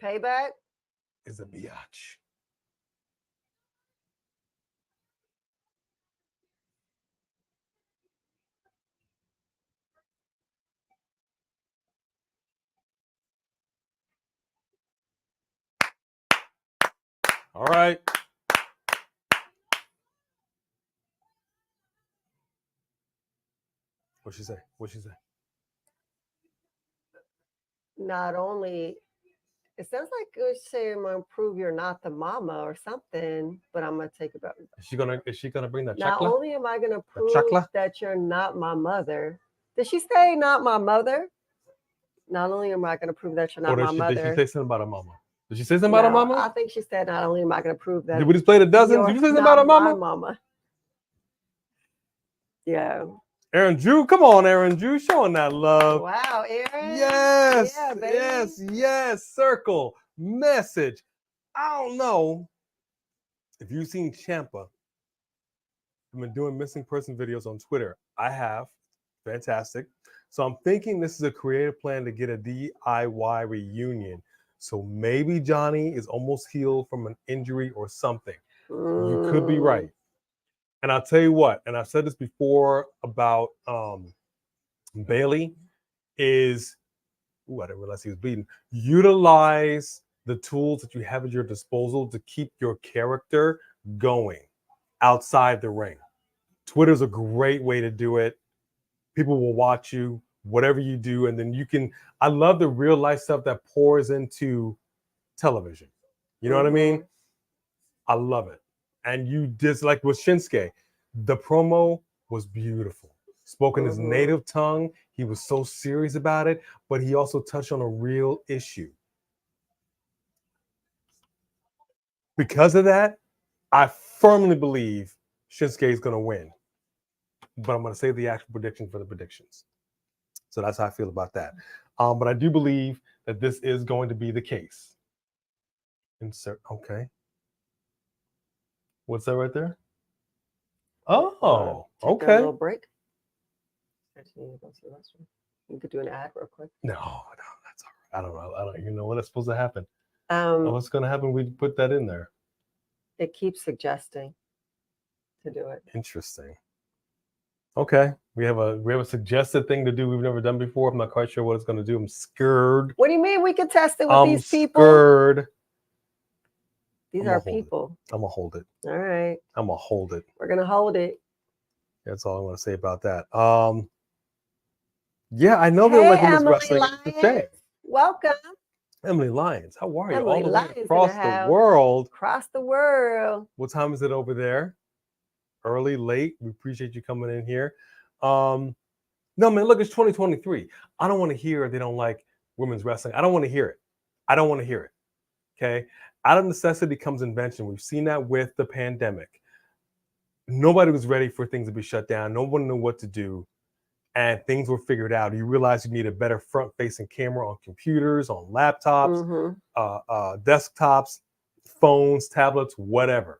Payback is a biatch. All right. What'd she say? Not only, it sounds like you're saying I'm gonna prove you're not the mama or something, but I'm gonna take it back. Is she gonna bring the chakla? Not only am I gonna prove that you're not my mother. Did she say not my mother? Not only am I gonna prove that you're not my mother. Did she say something about a mama? Did she say something about a mama? I think she said not only am I gonna prove that. Did we just play the dozens? Did you say something about a mama? My mama. Yeah. Aaron Drew, come on, Aaron Drew, showing that love. Wow, Aaron. Yes, yeah, baby. yes. Circle message. I don't know if you've seen Ciampa. I've been doing missing person videos on Twitter. I have. Fantastic. So I'm thinking this is a creative plan to get a DIY reunion. So maybe Johnny is almost healed from an injury or something. You could be right. And I'll tell you what, and I've said this before about Bailey, is, I didn't realize he was bleeding. Utilize the tools that you have at your disposal to keep your character going outside the ring. Twitter's a great way to do it. People will watch you, whatever you do, and then you can. I love the real life stuff that pours into television. You know what I mean? I love it. And you just like with Shinsuke, the promo was beautiful. Spoke in his native tongue. He was so serious about it, but he also touched on a real issue. Because of that, I firmly believe Shinsuke is going to win. But I'm going to save the actual prediction for the predictions. So that's how I feel about that. But I do believe that this is going to be the case. Insert. Okay. What's that right there? Oh, okay. A little break. You could do an ad real quick. No, that's all right. I don't know. I don't even know when that's supposed to happen. What's going to happen? We put that in there. It keeps suggesting to do it. Interesting. Okay. We have a suggested thing to do we've never done before. I'm not quite sure what it's going to do. I'm scared. What do you mean we can test it with I'm these people? scared. These I'ma are hold it. people. I'm going to hold it. All right. I'm going to hold it. We're going to hold it. That's all I want to say about that. Yeah, I know they don't like women's wrestling. Lyons. Welcome. Emily Lyons, how are you? Emily All the way Lyons in across the the house. world. Across the world. What time is it over there? Early, late? We appreciate you coming in here. No, man, look, it's 2023. I don't want to hear they don't like women's wrestling. I don't want to hear it. I don't want to hear it. Okay? Out of necessity comes invention. We've seen that with the pandemic. Nobody was ready for things to be shut down. No one knew what to do. And things were figured out. You realize you need a better front-facing camera on computers, on laptops, desktops, phones, tablets, whatever.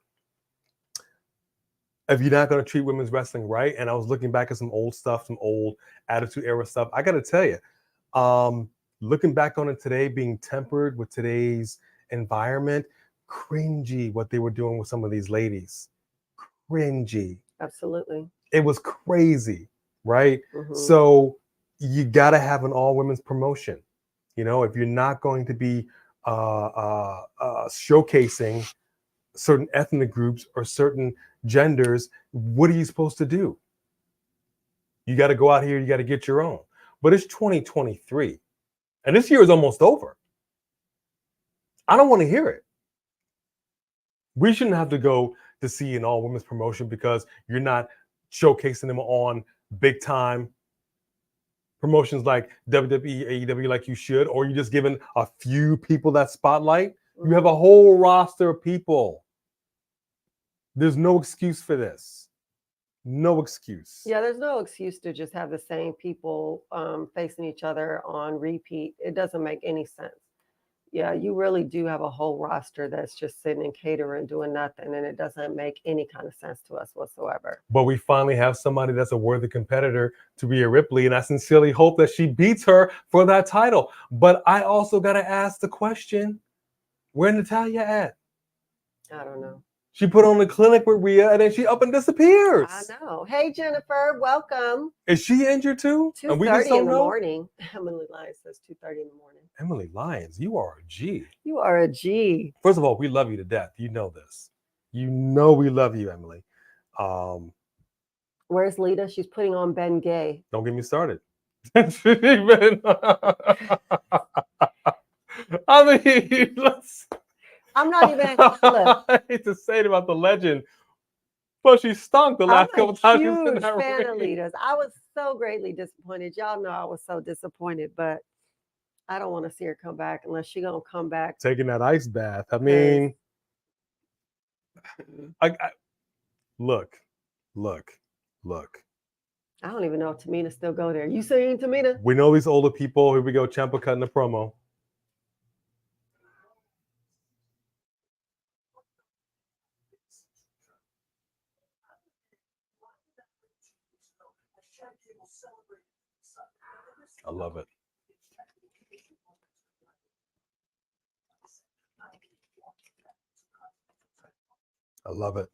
If you're not going to treat women's wrestling right, and I was looking back at some old stuff, some old Attitude Era stuff, I got to tell you, looking back on it today, being tempered with today's environment, cringy what they were doing with some of these ladies. Cringy. Absolutely. It was crazy. Right? So you got to have an all women's promotion. You know, if you're not going to be showcasing certain ethnic groups or certain genders, what are you supposed to do? You got to go out here, you got to get your own. But it's 2023, and this year is almost over. I don't want to hear it. We shouldn't have to go to see an all women's promotion because you're not showcasing them on big time promotions like WWE, AEW like you should, or you're just giving a few people that spotlight. You have a whole roster of people. There's no excuse for this. No excuse. Yeah, there's no excuse to just have the same people facing each other on repeat. It doesn't make any sense. Yeah, you really do have a whole roster that's just sitting and catering, doing nothing, and it doesn't make any kind of sense to us whatsoever. But we finally have somebody that's a worthy competitor to Rhea Ripley, and I sincerely hope that she beats her for that title. But I also got to ask the question, where Natalya at? I don't know. She put on the clinic with Rhea, and then she up and disappears. I know. Hey, Jennifer, welcome. Is she injured too? 2:30 in the morning. Emily Lyons says 2:30 in the morning. Emily Lyons, you are a G. You are a G. First of all, we love you to death. You know this. You know we love you, Emily. Where's Lita? She's putting on Ben Gay. Don't get me started. I mean, I'm not even. I hate to say it about the legend, but she stunk the last couple times. I'm a huge fan of Lita's. I was so greatly disappointed. Y'all know I was so disappointed, but I don't want to see her come back unless she's gonna come back taking that ice bath. I mean, look. I don't even know if Tamina still go there. You saying Tamina? We know these older people. Here we go. Ciampa cutting the promo. I love it. I love it.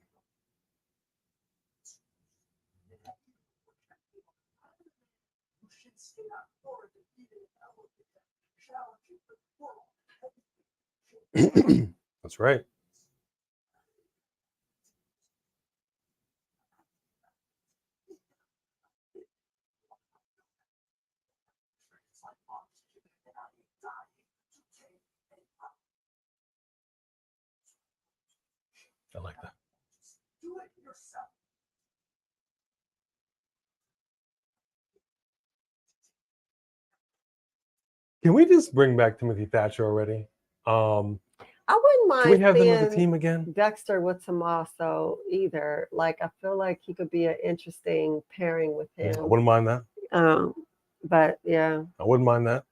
That's right. I like that. Do it yourself. Can we just bring back Timothy Thatcher already? I wouldn't mind. Can we have them as a team again? Dexter with Tommaso either. Like, I feel like he could be an interesting pairing with him. I wouldn't mind that. But yeah, I wouldn't mind that.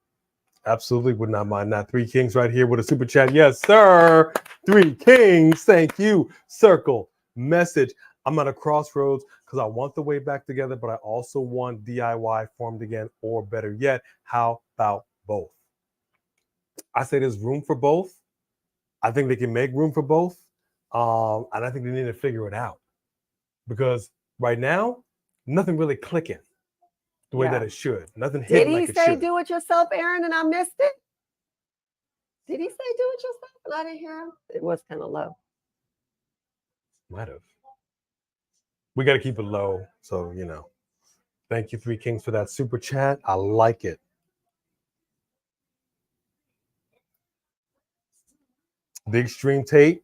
Absolutely would not mind that. 3 Kings right here with a super chat. Yes, sir. 3 Kings. Thank you. Circle message. I'm at a crossroads because I want the way back together, but I also want DIY formed again, or better yet, how about both? I say there's room for both. I think they can make room for both. And I think they need to figure it out. Because right now, nothing really clicking the way Yeah. that it should. Nothing Did hitting he like it say should. do it yourself, Aaron, and I missed it? Did he say do it yourself and I didn't hear him? It was kind of low. Might have. We got to keep it low. So, you know. Thank you, Three Kings, for that super chat. I like it. The Extreme Tape,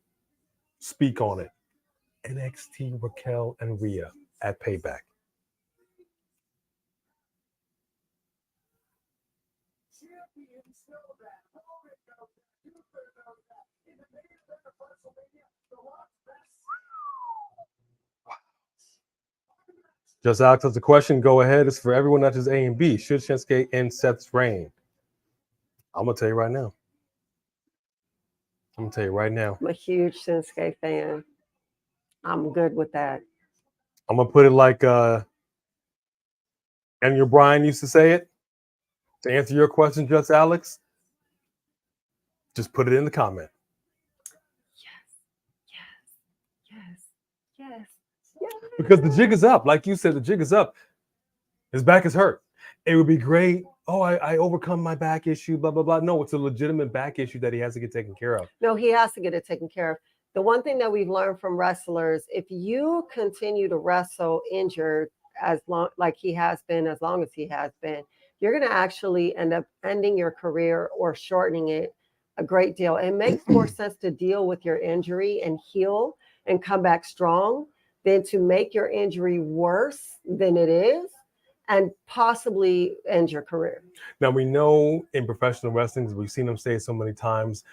speak on it. NXT, Raquel, and Rhea at Payback. Just Alex has a question. Go ahead. It's for everyone, not just A and B. Should Shinsuke end Seth's reign? I'm going to tell you right now. I'm going to tell you right now. I'm a huge Shinsuke fan. I'm good with that. I'm going to put it like Daniel Bryan used to say it. To answer your question, Just Alex, just put it in the comment. Yes. Because the jig is up. Like you said, the jig is up. His back is hurt. It would be great. Oh, I overcome my back issue, blah, blah, blah. No, it's a legitimate back issue that he has to get taken care of. No, he has to get it taken care of. The one thing that we've learned from wrestlers, if you continue to wrestle injured as long like he has been, as long as he has been, you're going to actually end up ending your career or shortening it a great deal. It makes more sense to deal with your injury and heal and come back strong than to make your injury worse than it is and possibly end your career. Now, we know in professional wrestling, we've seen them say it so many times,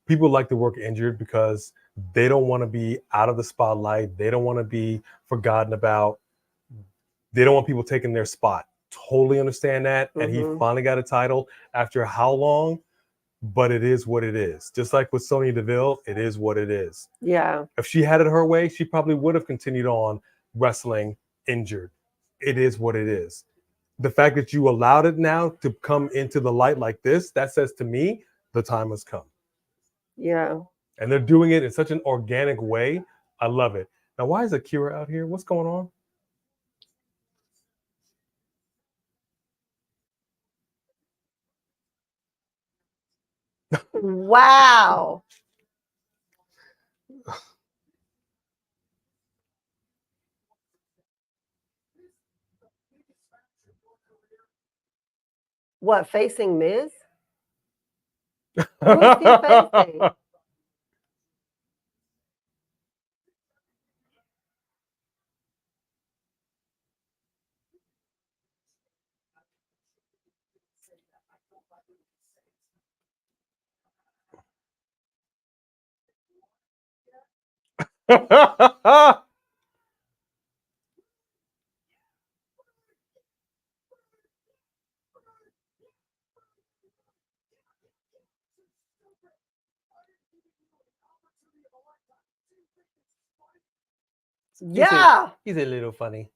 people like to work injured because they don't want to be out of the spotlight. They don't want to be forgotten about. They don't want people taking their spot. Totally understand that. And he finally got a title after how long? But it is what it is. Just like with Sonya Deville, it is what it is. Yeah. If she had it her way, she probably would have continued on wrestling injured. It is what it is. The fact that you allowed it now to come into the light like this, that says to me, the time has come. Yeah. And they're doing it in such an organic way. I love it. Now, why is Akira out here? What's going on? Wow. What, facing Miz? Who is he facing? Yeah. He's a little funny.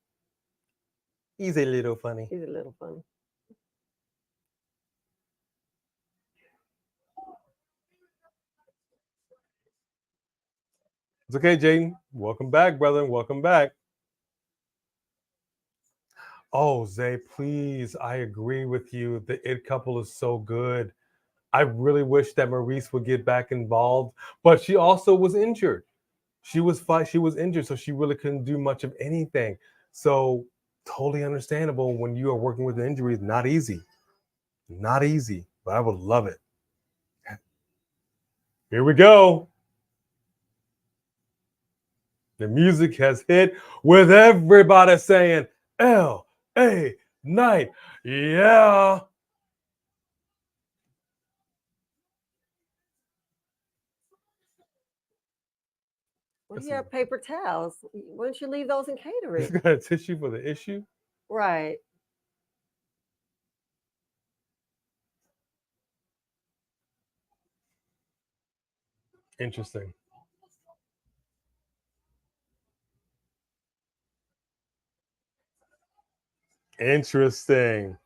He's a little funny. He's a little funny. It's okay, Jaden. Welcome back, brother. Welcome back. Oh, Zay, please. I agree with you. The It couple is so good. I really wish that Maurice would get back involved, but she also was injured. She was injured, so she really couldn't do much of anything. So totally understandable when you are working with injuries. Not easy. Not easy, but I would love it. Here we go. The music has hit with everybody saying L.A. Knight. Yeah. Well, you have paper towels. Why don't you leave those in catering? He's got a tissue for the issue. Right. Interesting. Interesting.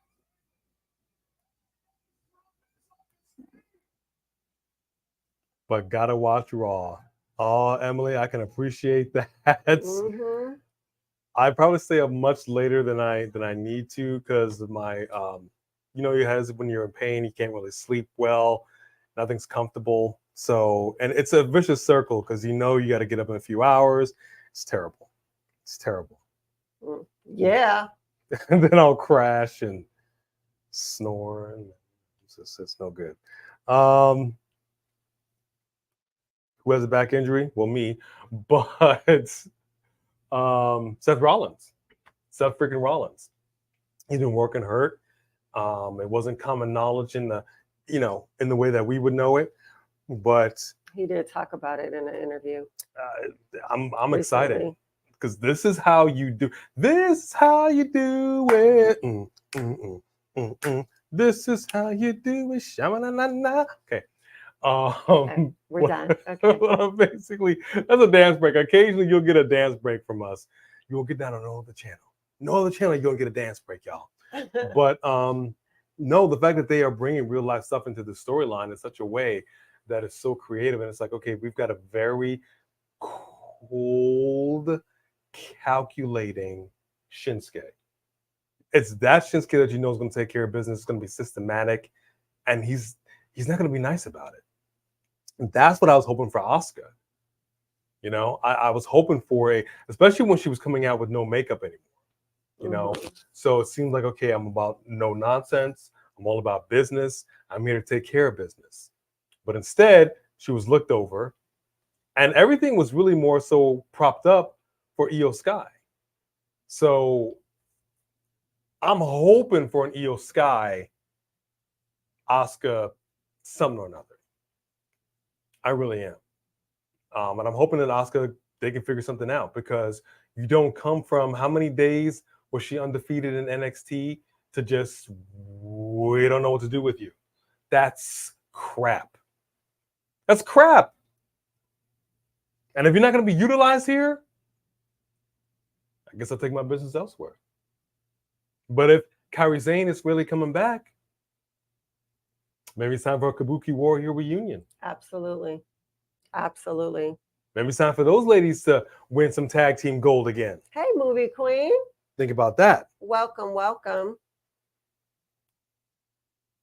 But gotta watch Raw. Oh, Emily, I can appreciate that. Mm-hmm. I probably stay up much later than I need to because of my you have when you're in pain, you can't really sleep well, nothing's comfortable. So, and it's a vicious circle because you got to get up in a few hours. It's terrible. It's terrible. Yeah. And then I'll crash and snore, and it's no good. Who has a back injury? Well, me, but Seth Rollins. Seth freaking Rollins. He's been working hurt. It wasn't common knowledge in the way that we would know it, but he did talk about it in an interview. I'm excited because this is how you do. This is how you do it. This is how you do it. Shamanana. Okay. Okay, we're done. Okay. Basically, that's a dance break. Occasionally, you'll get a dance break from us. You'll get that on no other channel. No other channel, you're gonna get a dance break, y'all. But no, the fact that they are bringing real life stuff into the storyline in such a way that is so creative, and it's like, okay, we've got a very cold, calculating Shinsuke. It's that Shinsuke that is going to take care of business. It's going to be systematic, and he's not going to be nice about it. And that's what I was hoping for Asuka. I was hoping for especially when she was coming out with no makeup anymore. So it seemed like, okay, I'm about no nonsense. I'm all about business. I'm here to take care of business. But instead, she was looked over, and everything was really more so propped up for Io Sky. So I'm hoping for an Io Sky, Asuka, something or another. I really am. And I'm hoping that Asuka, they can figure something out, because you don't come from how many days was she undefeated in NXT to just, we don't know what to do with you. That's crap. That's crap. And if you're not going to be utilized here, I guess I'll take my business elsewhere. But if Kairi Sane is really coming back, maybe it's time for a Kabuki Warrior reunion. Absolutely. Absolutely. Maybe it's time for those ladies to win some tag team gold again. Hey, movie queen. Think about that. Welcome, welcome.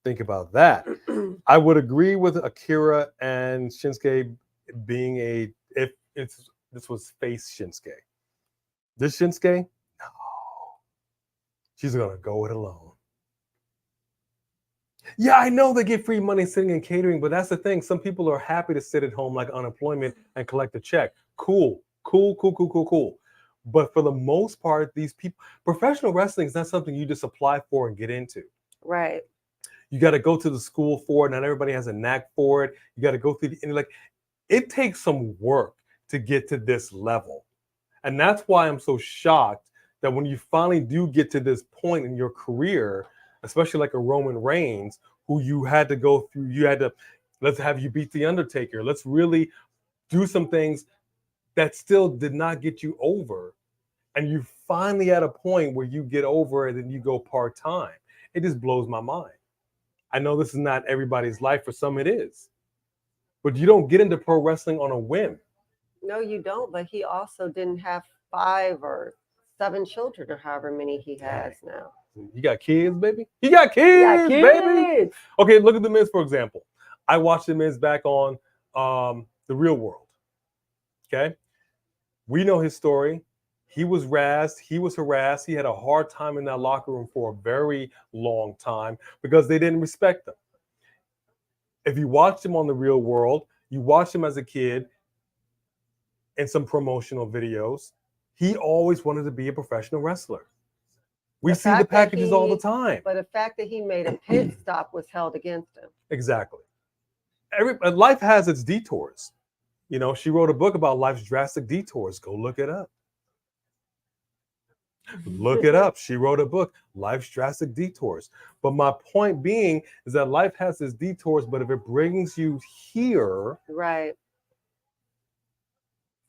Think about that. I would agree with Akira and Shinsuke being if this was face Shinsuke. This Shinsuke, no. She's going to go it alone. Yeah, I know they get free money sitting in catering, but that's the thing. Some people are happy to sit at home like unemployment and collect a check. Cool. But for the most part, these people, professional wrestling is not something you just apply for and get into. Right. You got to go to the school for it. Not everybody has a knack for it. You got to go through it takes some work to get to this level. And that's why I'm so shocked that when you finally do get to this point in your career, especially like a Roman Reigns, who you had to go through, let's have you beat The Undertaker. Let's really do some things that still did not get you over. And you finally at a point where you get over it and you go part-time. It just blows my mind. I know this is not everybody's life. For some it is. But you don't get into pro wrestling on a whim. No, you don't. But he also didn't have 5 or 7 children or however many he has now. You got kids, baby? He got kids, baby. Okay, look at The Miz, for example. I watched The Miz back on The Real World. Okay? We know his story. He was razzed. He was harassed. He had a hard time in that locker room for a very long time because they didn't respect him. If you watched him on The Real World, you watched him as a kid in some promotional videos, he always wanted to be a professional wrestler. We see the packages all the time. But the fact that he made a pit stop was held against him. Exactly. Life has its detours. She wrote a book about life's drastic detours. Go look it up. Look it up. She wrote a book, Life's Drastic Detours. But my point being is that life has its detours, but if it brings you here, right.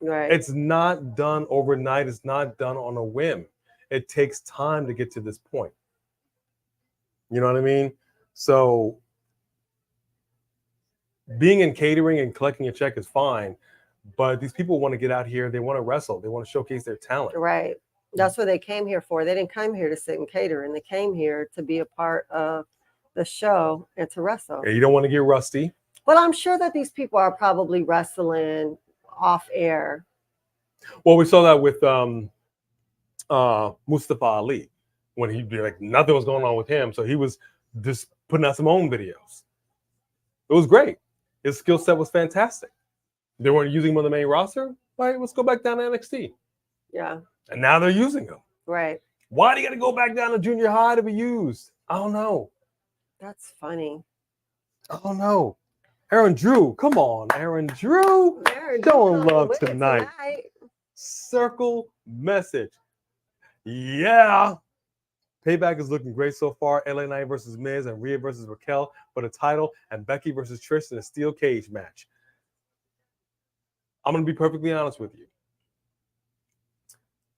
It's not done overnight. It's not done on a whim. It takes time to get to this point. You know what I mean? So being in catering and collecting a check is fine, but these people want to get out here. They want to wrestle. They want to showcase their talent. Right. That's what they came here for. They didn't come here to sit and cater, and they came here to be a part of the show and to wrestle. And you don't want to get rusty. But I'm sure that these people are probably wrestling off air. Well, we saw that with Mustafa Ali when he like nothing was going on with him, so he was just putting out some own videos. It was great. His skill set was fantastic. They weren't using him on the main roster. Right, let's go back down to NXT. Yeah. And now they're using him. Right. Why do you got to go back down to junior high to be used? I don't know. That's funny. I don't know. Aaron Drew, come on, Aaron Drew. Showing love tonight. Circle message. Yeah. Payback is looking great so far. LA Knight versus Miz and Rhea versus Raquel for the title, and Becky versus Trish in a steel cage match. I'm going to be perfectly honest with you.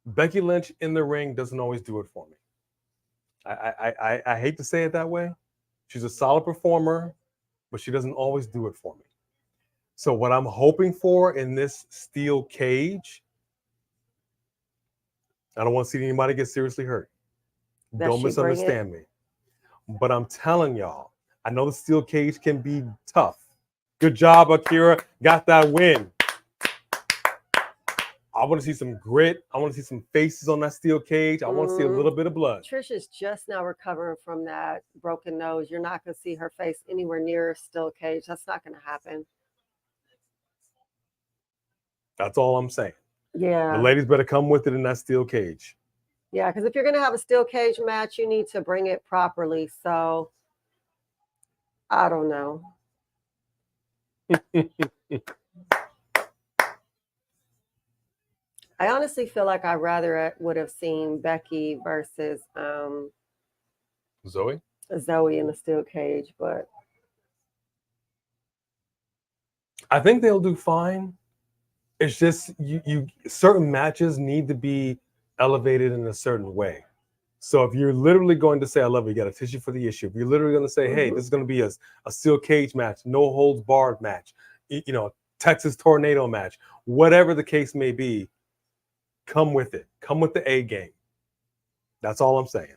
Becky Lynch in the ring doesn't always do it for me. I hate to say it that way. She's a solid performer, but she doesn't always do it for me. So what I'm hoping for in this steel cage, I don't want to see anybody get seriously hurt. Don't misunderstand me. But I'm telling y'all, I know the steel cage can be tough. Good job, Akira. Got that win. I want to see some grit. I want to see some faces on that steel cage. I want to see a little bit of blood. Trish is just now recovering from that broken nose. You're not going to see her face anywhere near a steel cage. That's not going to happen. That's all I'm saying. Yeah. The ladies better come with it in that steel cage. Yeah, because if you're going to have a steel cage match, you need to bring it properly. So, I don't know. I honestly feel like I rather would have seen Becky versus Zoe in the steel cage, but I think they'll do fine. It's just you certain matches need to be elevated in a certain way. So if you're literally going to say, I love you, you got a tissue for the issue. If you're literally going to say, hey, this is going to be a steel cage match, no holds barred match, Texas tornado match, whatever the case may be, come with it. Come with the A game. That's all I'm saying.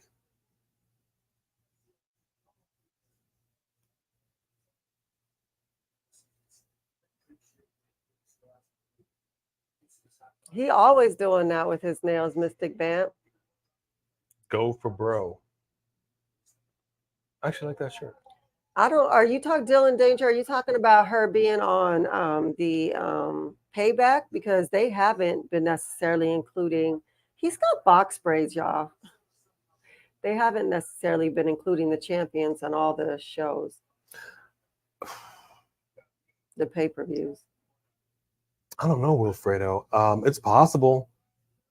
he always doing that with his nails, Mystic Vamp. Go for bro. I actually like that shirt. Are you talking Dylan Danger? Are you talking about her being on the Payback? Because they haven't been necessarily including, he's got box braids, y'all. They haven't necessarily been including the champions on all the shows. The pay-per-views. I don't know, Wilfredo. It's possible.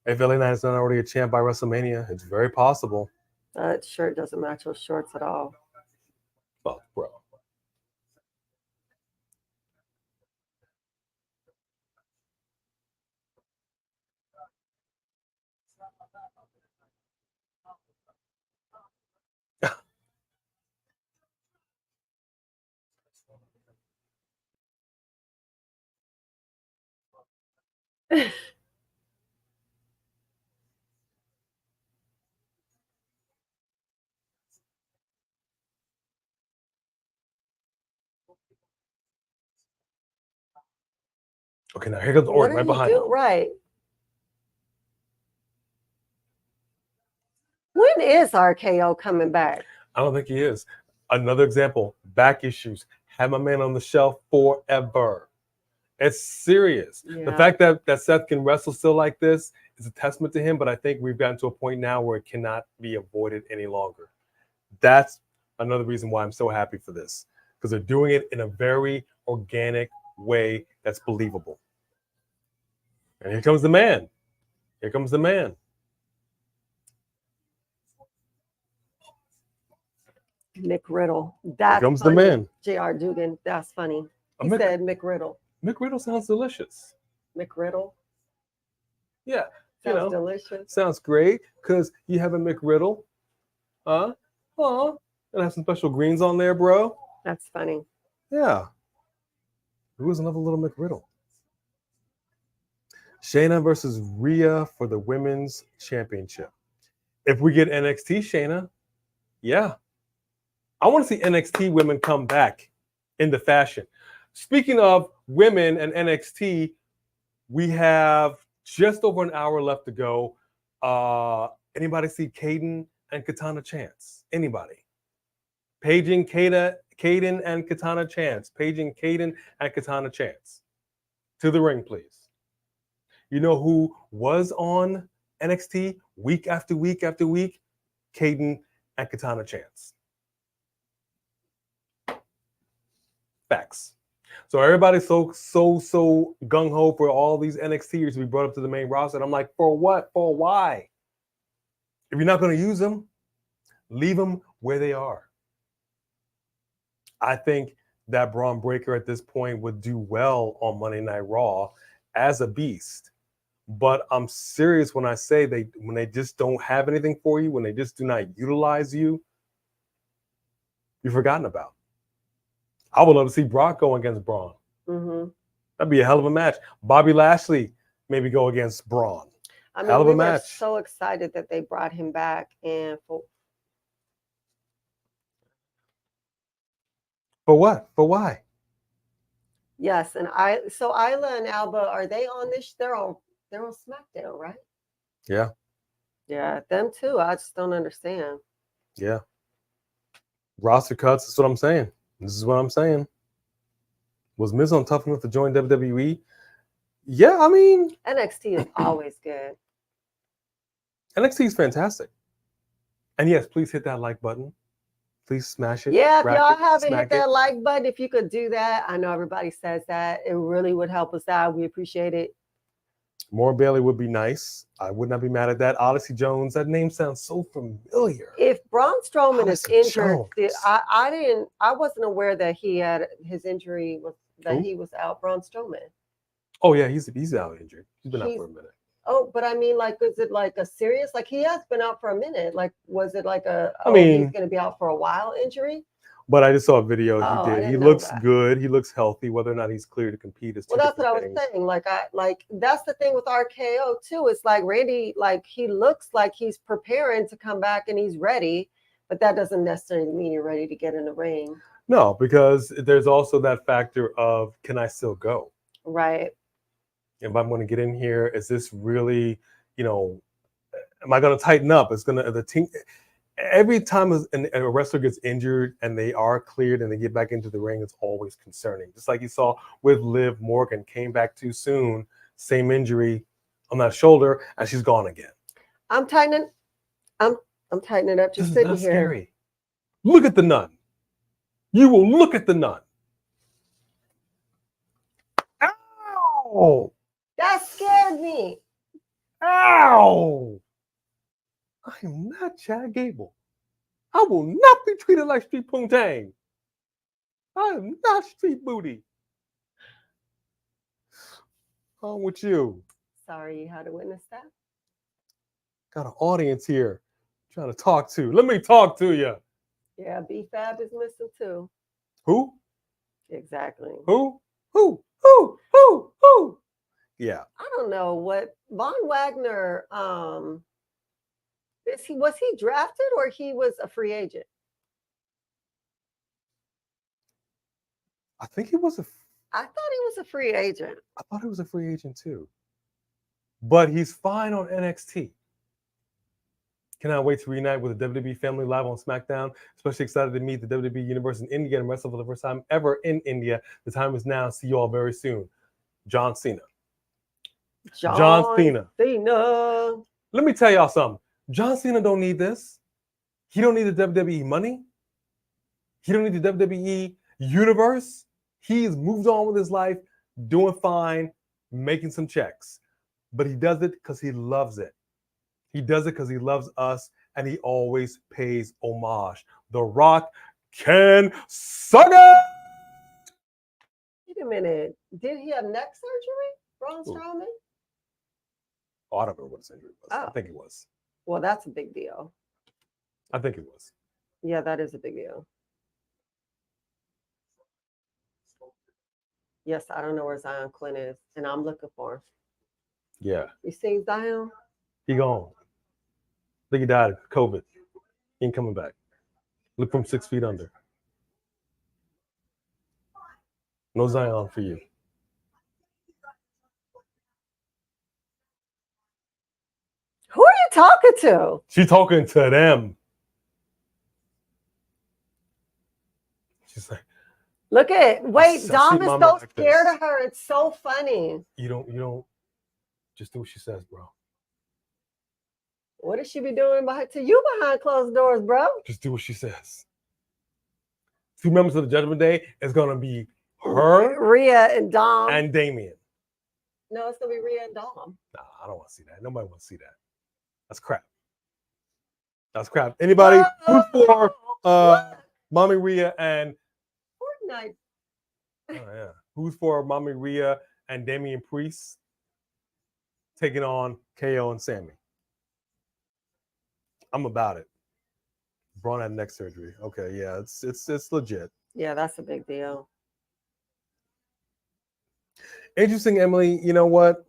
If LA Knight is not already a champ by WrestleMania, it's very possible. That shirt doesn't match those shorts at all. Fuck, bro. Okay, now here comes Orton right behind him. Right. When is RKO coming back? I don't think he is. Another example, back issues. Have my man on the shelf forever. It's serious. Yeah. The fact that Seth can wrestle still like this is a testament to him, but I think we've gotten to a point now where it cannot be avoided any longer. That's another reason why I'm so happy for this, because they're doing it in a very organic way that's believable. And here comes the man. Here comes the man. Mick Riddle. That's here comes funny. the man. J.R. Dugan. That's funny. He said Mick Riddle. Mick Riddle sounds delicious. Mick Riddle? Yeah. Sounds delicious. Sounds great, because you have a Mick Riddle. And have some special greens on there, bro. That's funny. Yeah. Who was another little Mick Riddle? Shayna versus Rhea for the women's championship. If we get NXT Shayna, yeah. I want to see NXT women come back in the fashion. Speaking of women and NXT, we have just over an hour left to go. Anybody see Caden and Katana Chance? Anybody? Paging Caden and Katana Chance. Paging Caden and Katana Chance. To the ring, please. You know who was on NXT week after week after week? Caden and Katana Chance. Facts. So everybody's so gung ho for all these NXTers to be brought up to the main roster. And I'm like, for what? For why? If you're not going to use them, leave them where they are. I think that Braun Breaker at this point would do well on Monday Night Raw as a beast. But I'm serious when I say when they just don't have anything for you, when they just do not utilize you, you're forgotten about. I would love to see Brock go against Braun. Mm-hmm. That'd be a hell of a match. Bobby Lashley maybe go against Braun. I mean, hell of we a match. were so excited that they brought him back, and for what? For why? Yes, and Isla and Alba, are they on this? They're on SmackDown, right? Yeah. Yeah, them too. I just don't understand. Yeah. Roster cuts. That's what I'm saying. This is what I'm saying. Was Miz on tough enough to join WWE? Yeah, I mean, NXT is always good. NXT is fantastic. And yes, please hit that like button. Please smash it. Yeah, if y'all haven't hit that like button, if you could do that, I know everybody says that. It really would help us out. We appreciate it. More Bailey would be nice. I would not be mad at that. Odyssey Jones, that name sounds so familiar. If Braun Strowman Odyssey is injured, Jones. I wasn't aware that he had his injury he was out. Braun Strowman. Oh yeah, he's out injured. He's been out for a minute. Oh, but I mean, like, is it like a serious? Like, he has been out for a minute. Like, was it like I mean, he's going to be out for a while injury? But I just saw a video he did. He looks good. He looks healthy. Whether or not he's clear to compete is two that's what things. I was saying. Like that's the thing with RKO too. It's like Randy, like he looks like he's preparing to come back and he's ready, but that doesn't necessarily mean you're ready to get in the ring. No, because there's also that factor of, can I still go? Right. If I'm going to get in here, is this really, am I going to tighten up? It's going to the team. Every time a wrestler gets injured and they are cleared and they get back into the ring, it's always concerning. Just like you saw with Liv Morgan, came back too soon, same injury on that shoulder, and she's gone again. I'm tightening up just sitting here. Scary. Look at the nun. You will look at the nun. Ow! That scared me. Ow! I am not Chad Gable. I will not be treated like street poontang. I am not street booty. On with you. Sorry you had to witness that. Got an audience here trying to talk to. Let me talk to you. Yeah, B-Fab is missing too. Who? Exactly. Who? Yeah. I don't know what Von Wagner. Was he drafted or he was a free agent? I think he was I thought he was a free agent. I thought he was a free agent too. But he's fine on NXT. Cannot wait to reunite with the WWE family live on SmackDown. Especially excited to meet the WWE Universe in India and wrestle for the first time ever in India. The time is now. See you all very soon. John Cena. John Cena. Let me tell y'all something. John Cena don't need this. He don't need the WWE money. He don't need the WWE Universe. He's moved on with his life, doing fine, making some checks. But he does it because he loves it. He does it because he loves us, and he always pays homage. The Rock can suck it! Wait a minute. Did he have neck surgery, Braun Strowman? Oh, I don't remember what his injury was. I think it was. Well, that's a big deal. I think it was. Yeah, that is a big deal. Yes, I don't know where Zion Quinn is, and I'm looking for him. Yeah. You seen Zion? He gone. I think he died of COVID. He ain't coming back. Look from 6 feet under. No Zion for you. Who are you talking to? She's talking to them. She's like, Look at wait, see Dom is mama so like scared this. of her. It's so funny. you don't just do what she says, bro. What does she be doing to you behind closed doors, bro? Just do what she says. 2 members of the Judgment Day is gonna be her Rhea and Dom. and Damien. No, it's gonna be Rhea and Dom. Nah, I don't want to see that. Nobody wants to see that. That's crap. That's crap. Anybody who's for Mommy Rhea and Fortnite. oh yeah, who's for Mommy Rhea and Damian Priest taking on KO and Sammy? I'm about it. Braun had neck surgery. Okay, yeah, it's legit. Yeah, that's a big deal. Interesting, Emily. You know what?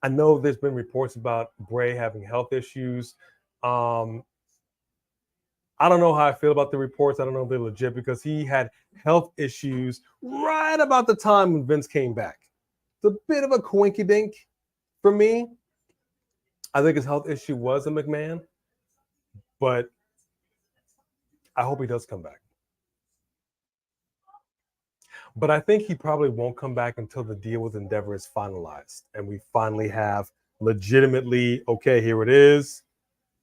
I know there's been reports about Bray having health issues. I don't know how I feel about the reports. I don't know if they're legit because he had health issues right about the time when Vince came back. It's a bit of a coinkydink for me. I think his health issue was a McMahon, but I hope he does come back. But I think he probably won't come back until the deal with Endeavor is finalized and we finally have legitimately, okay, here it is.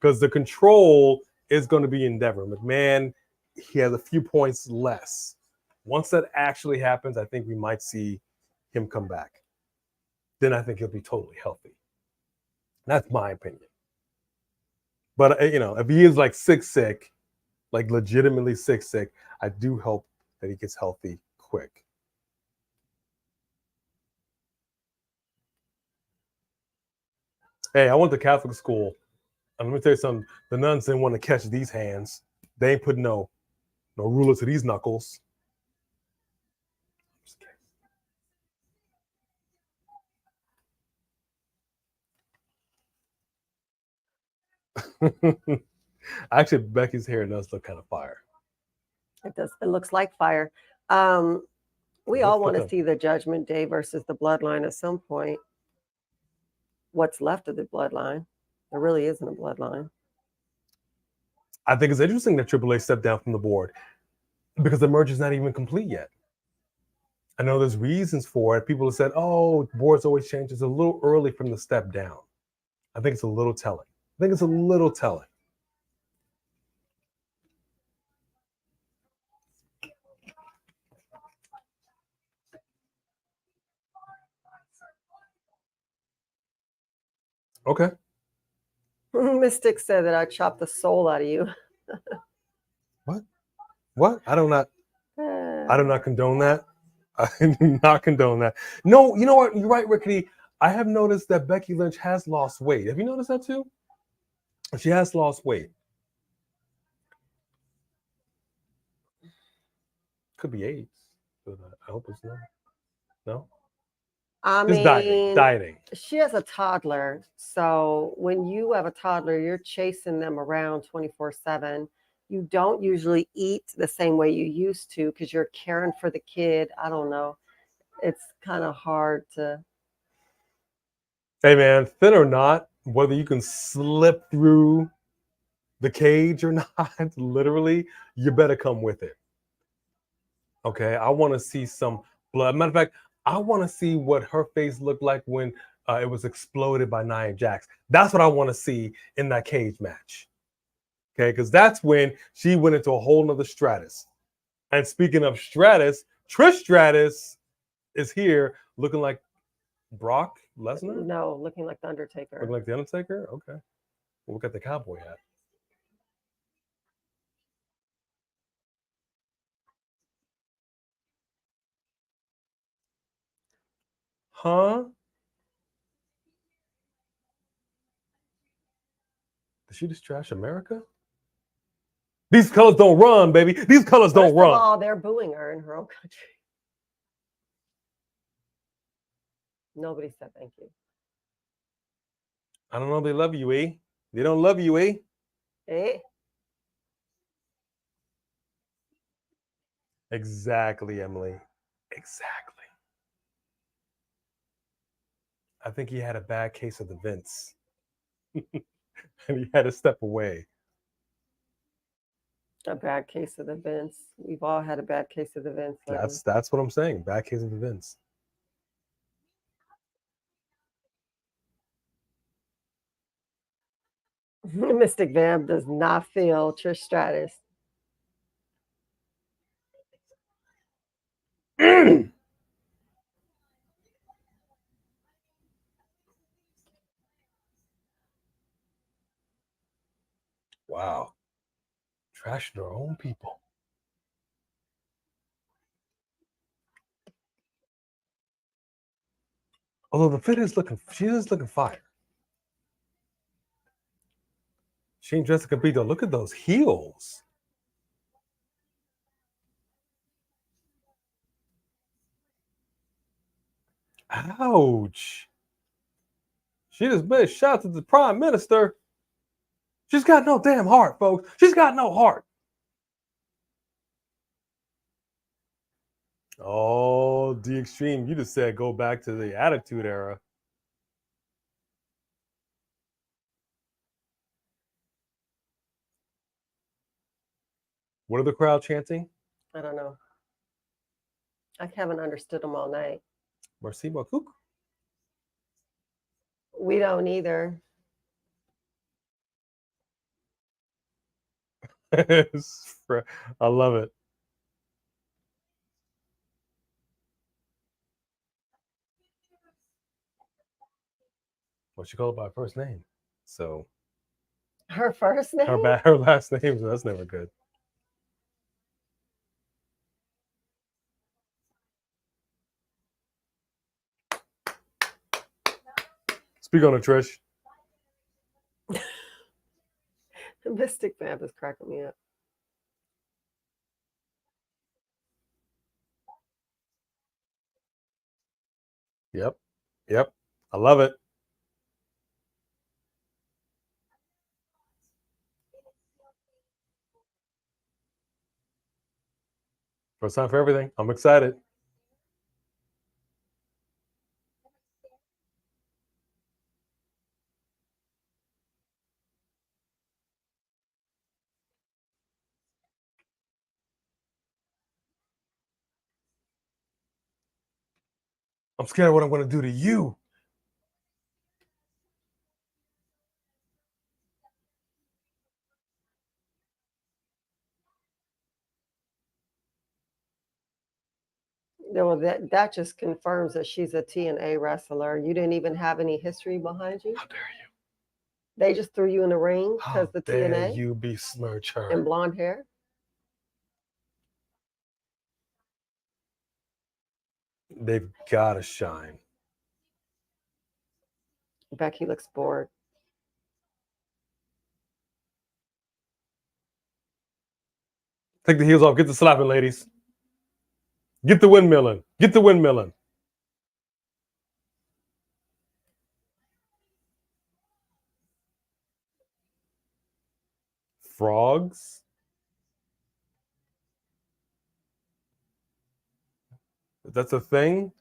Because the control is going to be Endeavor. McMahon, he has a few points less. Once that actually happens, I think we might see him come back. Then I think he'll be totally healthy. That's my opinion. But, if he is like sick, like legitimately sick, I do hope that he gets healthy quick. Hey, I went to Catholic school. And let me tell you something. The nuns didn't want to catch these hands. They ain't put no ruler to these knuckles. Actually, Becky's hair does look kind of fire. It does. It looks like fire. We all want to see the Judgment Day versus the Bloodline at some point. What's left of the Bloodline? There really isn't a Bloodline. I think it's interesting that Triple H stepped down from the board because the merger's not even complete yet. I know there's reasons for it. People have said, oh, boards always change. It's a little early from the step down. I think it's a little telling. Okay. Mystic said that I chopped the soul out of you. What? I do not condone that. I do not condone that. No, you know what? You're right, Rickety. I have noticed that Becky Lynch has lost weight. Have you noticed that too? She has lost weight. Could be AIDS. But I hope it's not. No? I Just mean, dieting. She has a toddler. So when you have a toddler, you're chasing them around 24/7. You don't usually eat the same way you used to because you're caring for the kid. I don't know. It's kind of hard to. Hey, man, thin or not, whether you can slip through the cage or not, literally, you better come with it. Okay, I want to see some blood. Matter of fact, I want to see what her face looked like when it was exploded by Nia Jax. That's what I want to see in that cage match. Okay, because that's when she went into a whole nother Stratus. And speaking of Stratus, Trish Stratus is here looking like Brock Lesnar? No, looking like the Undertaker. Looking like the Undertaker? Okay. We'll look at the cowboy hat. Huh? Did she just trash America? These colors don't run, baby. These colors don't run. First of all, they're booing her in her own country. Nobody said thank you. I don't know. They love you, E. They don't love you, E. Eh? Exactly, Emily. Exactly. I think he had a bad case of the Vince. And he had to step away. A bad case of the Vince. We've all had a bad case of the Vince. That's what I'm saying. Bad case of the Vince. Mystic Vamp does not feel Trish Stratus. Wow. Trashing their own people. Although the fit is she is looking fire. She ain't Jessica B though. Look at those heels. Ouch. She just made a shot to the Prime Minister. She's got no damn heart, folks. She's got no heart. Oh, the extreme. You just said go back to the Attitude Era. What are the crowd chanting? I don't know. I haven't understood them all night. Merci beaucoup. We don't either. I love it. Well, she called by her first name. So Her first name? her last name, so that's never good. Speak on it, Trish. Mystic Vamp is cracking me up. Yep. I love it. First time for everything. I'm excited. I'm scared of what I'm going to do to you. Well, that just confirms that she's a TNA wrestler. You didn't even have any history behind you. How dare you? They just threw you in the ring because the dare TNA you besmirch her and blonde hair. They've got to shine. Becky looks bored. Take the heels off. Get the slapping, ladies. Get the windmilling. Get the windmilling. Frogs. That's a thing.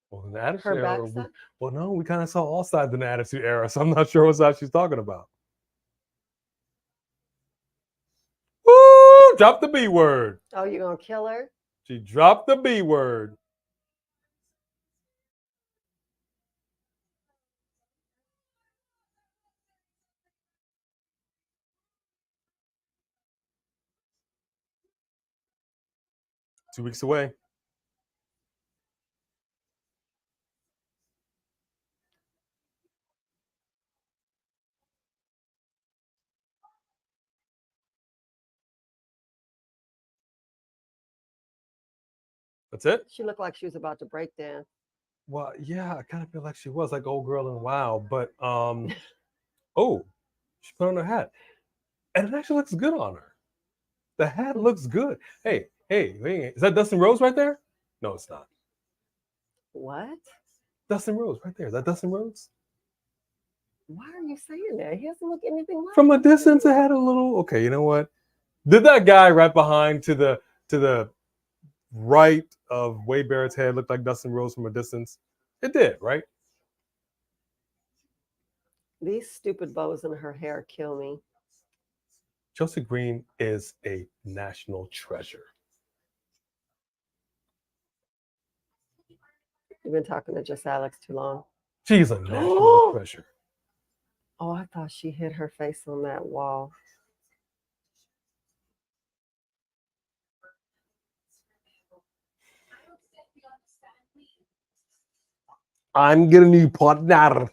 Well, in the Attitude Era, no, we kind of saw all sides in the Attitude Era, so I'm not sure what side she's talking about. Woo! Drop the B word. Oh, you're going to kill her? She dropped the B word. 2 weeks away. That's it? She looked like she was about to break down. Well, yeah, I kind of feel like she was like old girl in WoW, but oh, she put on her hat. And it actually looks good on her. The hat looks good. Hey, is that Dustin Rhodes right there? No, it's not. What? Dustin Rhodes right there. Is that Dustin Rhodes? Why are you saying that? He doesn't look anything like From a distance, it had a little. Okay, you know what? Did that guy right behind to the right of Wade Barrett's head look like Dustin Rhodes from a distance? It did, right? These stupid bows in her hair kill me. Chelsea Green is a national treasure. You've been talking to just Alex too long. She's a national treasure. Oh, I thought she hit her face on that wall. I'm getting a new partner.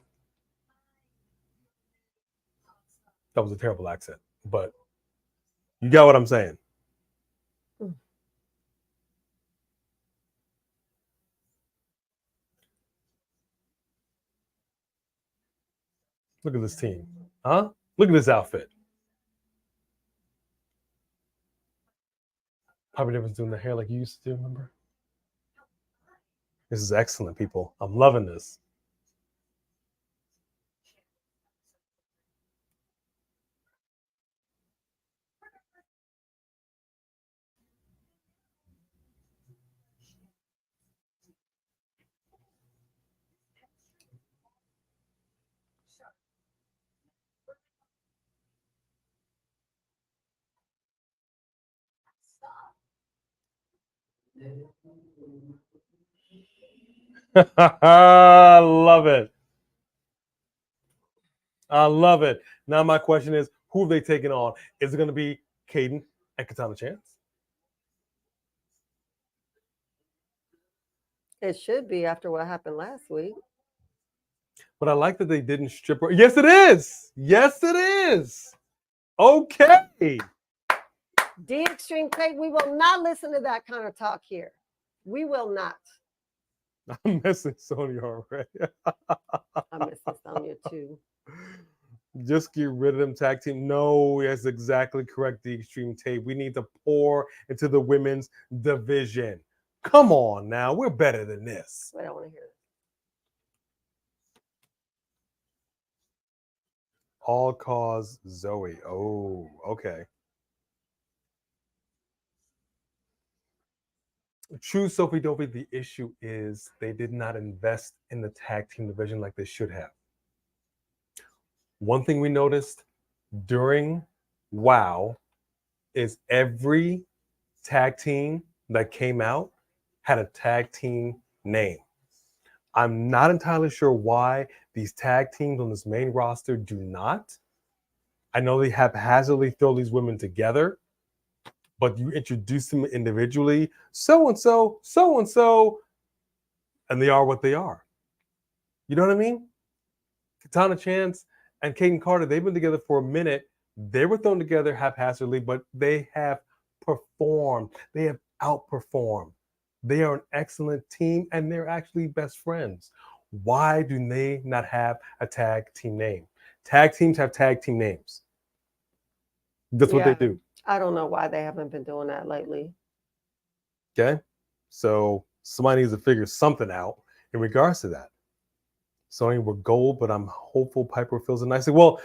That was a terrible accent, but you got what I'm saying. Look at this team. Huh? Look at this outfit. Probably never doing the hair like you used to do, remember? This is excellent, people. I'm loving this. I love it. I love it. Now my question is, who have they taken on? Is it going to be Caden and Katana Chance? It should be after what happened last week. But I like that they didn't strip her. Yes, it is. Yes, it is. Okay. D Extreme Tape, we will not listen to that kind of talk here. We will not. I'm missing Sonya already. I'm missing Sonya too. Just get rid of them tag team. No, that's exactly correct. The Extreme Tape. We need to pour into the women's division. Come on now. We're better than this. I don't want to hear it. All cause Zoe. Oh, okay. True, Sophie Dopey. The issue is they did not invest in the tag team division like they should have. One thing we noticed during WoW is every tag team that came out had a tag team name. I'm not entirely sure why these tag teams on this main roster do not. I know they haphazardly throw these women together, but you introduce them individually, so-and-so, so-and-so, and they are what they are. You know what I mean? Katana Chance and Kaden Carter, they've been together for a minute. They were thrown together haphazardly, but they have performed. They have outperformed. They are an excellent team, and they're actually best friends. Why do they not have a tag team name? Tag teams have tag team names. That's what they do. I don't know why they haven't been doing that lately. Okay? So somebody needs to figure something out in regards to that. Sonya, we're gold, but I'm hopeful Piper fills it nicely. Well,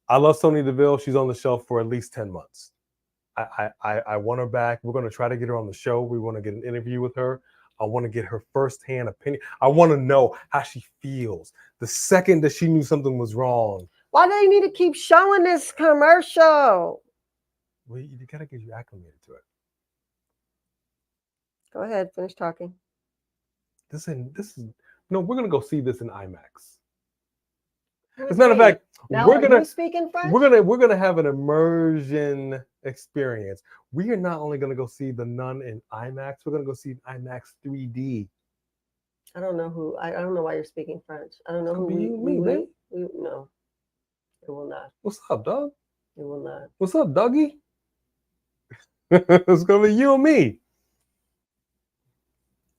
I love Sonya Deville. She's on the shelf for at least 10 months. I want her back. We're going to try to get her on the show. We want to get an interview with her. I want to get her firsthand opinion. I want to know how she feels the second that she knew something was wrong. Why do you need to keep showing this commercial? Well, you got to get you acclimated to it. Go ahead, finish talking. This is no, we're going to go see this in IMAX. As a matter of fact, now we're are gonna you speaking French? we're gonna have an immersion experience. We are not only gonna go see the Nun in IMAX, we're gonna go see IMAX 3D. I don't know why you're speaking French. I don't know who man. we no. It will not. What's up, dog? It will not. What's up, doggy? It's gonna be you and me.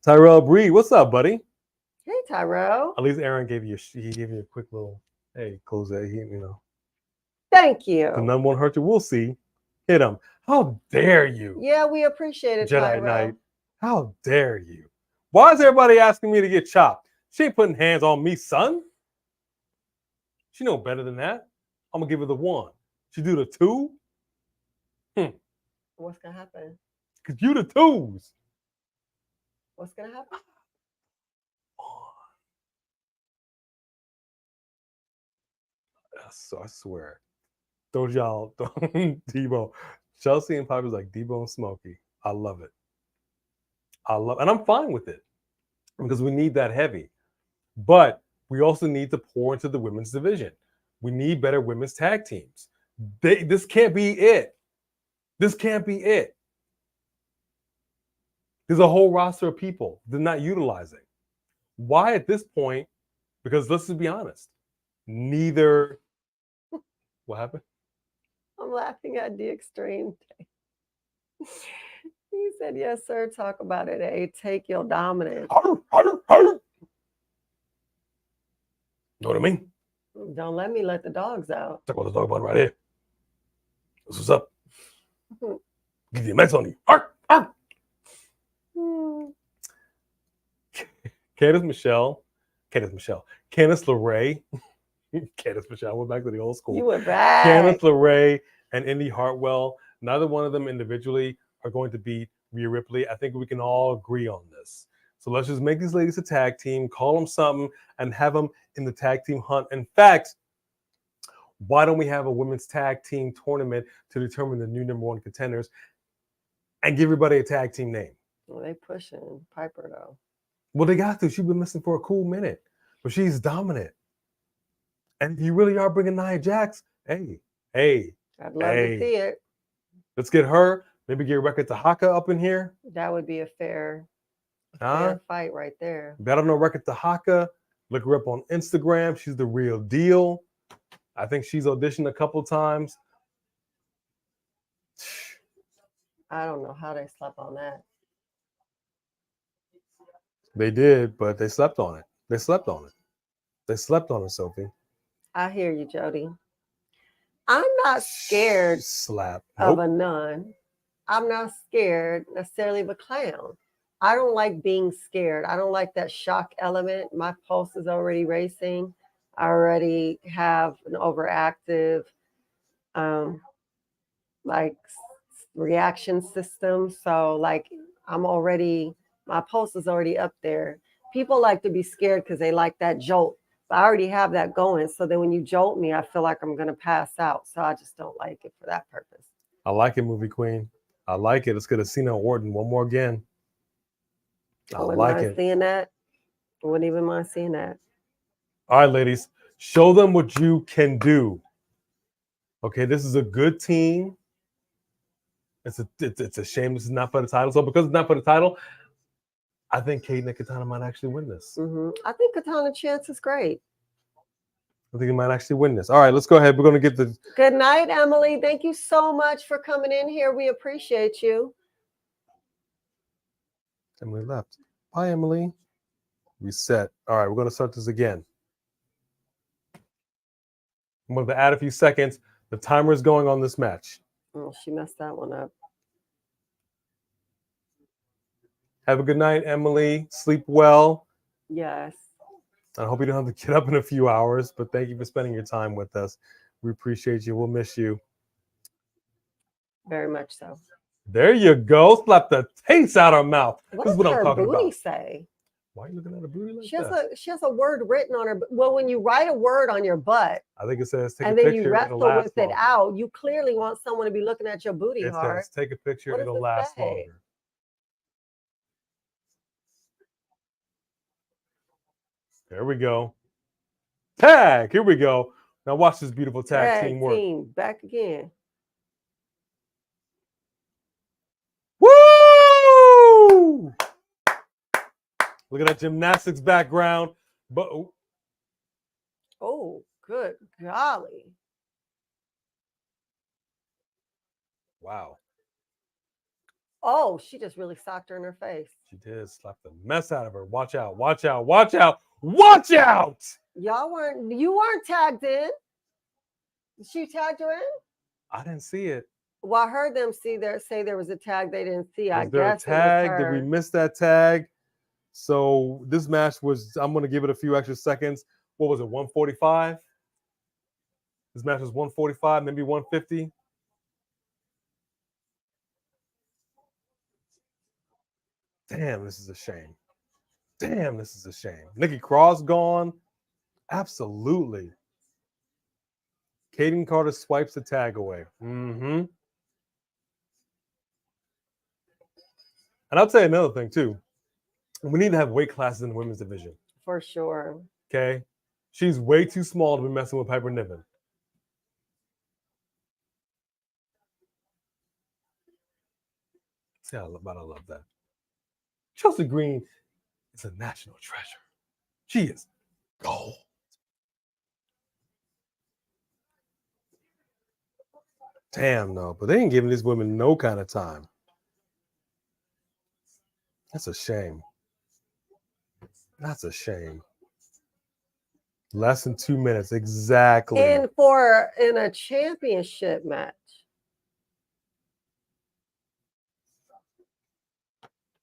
Tyrell Breed, what's up, buddy? Hey, Tyrell. At least Aaron gave you a quick little, hey, close that. Thank you. The Nun won't hurt you. We'll see. Hit him. How dare you? Yeah, we appreciate it, Jedi Tyrell. Knight. How dare you? Why is everybody asking me to get chopped? She ain't putting hands on me, son. She know better than that. I'm gonna give her the 1. She do the 2. What's gonna happen? Cause you the 2s. What's gonna happen? So I swear. Those y'all, Debo. Chelsea and Piper's like Debo and Smokey. I love it. And I'm fine with it because we need that heavy. But we also need to pour into the women's division. We need better women's tag teams. This can't be it. This can't be it. There's a whole roster of people they're not utilizing. Why at this point? Because let's just be honest. Neither. What happened? I'm laughing at the extreme. He said, yes, sir. Talk about it, eh? Take your dominance. Know what I mean? Don't let me let the dogs out. Talk about the dog bun right here. This what's up. Give you a mess on you. Arr, arr. Candice LeRae. Candice Michelle. Went back to the old school. You went back. Candice LeRae and Indy Hartwell. Neither one of them individually are going to beat Rhea Ripley. I think we can all agree on this. So let's just make these ladies a tag team, call them something, and have them in the tag team hunt. In fact, why don't we have a women's tag team tournament to determine the new number 1 contenders and give everybody a tag team name? Well, they pushing Piper, though. Well, they got to. She's been missing for a cool minute, but she's dominant. And if you really are bringing Nia Jax, hey. I'd love to see it. Let's get her. Maybe get Rebecca Tahaka up in here. That would be a fair fight right there. If I don't know Rebecca Tahaka, look her up on Instagram. She's the real deal. I think she's auditioned a couple times. I don't know how they slept on that. They did, but they slept on it. They slept on it, Sophie. I hear you, Jody. I'm not scared of a nun. I'm not scared necessarily of a clown. I don't like being scared. I don't like that shock element. My pulse is already racing. I already have an overactive reaction system. So my pulse is already up there. People like to be scared because they like that jolt. But I already have that going. So then when you jolt me, I feel like I'm going to pass out. So I just don't like it for that purpose. I like it, movie queen. I like it. Let's get Cena Orton one more again. I like it. Seeing that. I wouldn't even mind seeing that. All right, ladies. Show them what you can do. Okay, this is a good team. It's a shame this is not for the title. So because it's not for the title, I think Kate and Katana might actually win this. Mm-hmm. I think Katana chance is great. I think he might actually win this. All right, let's go ahead. We're going to get the... Good night, Emily. Thank you so much for coming in here. We appreciate you. Emily left. Bye, Emily. Reset. All right, we're going to start this again. I'm going to add a few seconds. The timer is going on this match. Oh, she messed that one up. Have a good night, Emily. Sleep well. Yes. I hope you don't have to get up in a few hours, but thank you for spending your time with us. We appreciate you. We'll miss you. Very much so. There you go. Slap the taste out of her mouth. What this is does what I'm her talking booty about. say? Why are you looking at her booty like she has that? a word written on her. Well, when you write a word on your butt, I think it says take and a then picture. you wrestle with it out, you clearly want someone to be looking at your booty hard. It says take a picture. What It'll last longer. There we go. Tag. Here we go. Now watch this beautiful tag team work. Team back again. Woo! Look at that gymnastics background. But Oh, good golly. wow. Oh, she just really socked her in her face. She did slap the mess out of her. Watch out, watch out, watch out, watch out! You weren't tagged in. She tagged her in? I didn't see it. Well, I heard them say there was a tag they didn't see. I Was there a guess tag? it was Did her. we miss that tag? So this match was, I'm going to give it a few extra seconds. What was it, 145? This match was 145, maybe 150. Damn, this is a shame. Damn, this is a shame. Nikki Cross gone. Absolutely. Kaden Carter swipes the tag away. Mm-hmm. And I'll tell you another thing, too. We need to have weight classes in the women's division. For sure. Okay? She's way too small to be messing with Piper Niven. See, I love that. Chelsea Green is a national treasure. She is gold. Damn, no. But they ain't giving these women no kind of time. That's a shame. That's a shame. Less than 2 minutes, exactly. And in a championship match.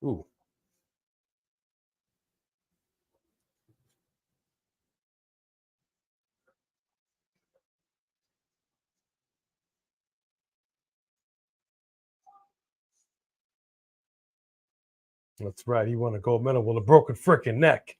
Ooh. That's right. He won a gold medal with a broken freaking neck.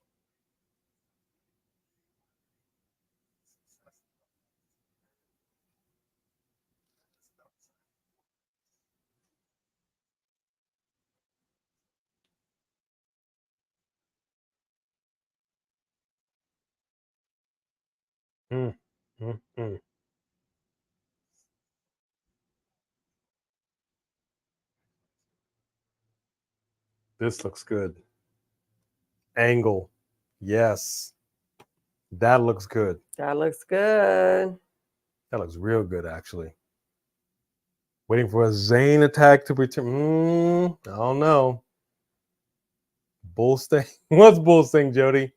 This looks good. Angle. Yes. That looks good. That looks good. That looks real good, actually. Waiting for a Zayn attack to return. I don't know. Bull Sting. What's Bull Sting, Jody?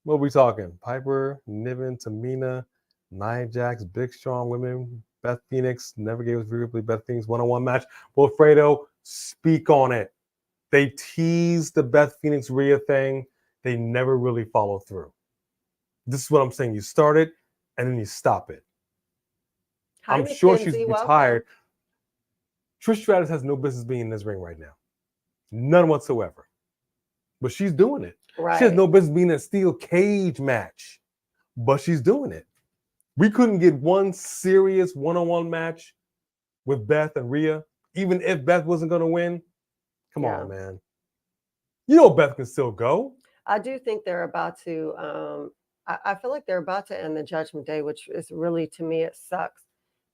What are we talking? Piper, Niven, Tamina, Nia Jax, Big Strong Women, Beth Phoenix, never gave us briefly Beth Phoenix one-on-one match. Wilfredo, speak on it. They teased the Beth Phoenix Rhea thing. They never really followed through. This is what I'm saying. You start it and then you stop it. Hi, I'm sure she's Mackenzie, retired. welcome. Trish Stratus has no business being in this ring right now. None whatsoever. But she's doing it. Right. She has no business being in a steel cage match. But she's doing it. We couldn't get one serious one-on-one match with Beth and Rhea, even if Beth wasn't going to win. Come on, man. You know Beth can still go. I do think they're about to, I feel like they're about to end the Judgment Day, which is really, to me, it sucks.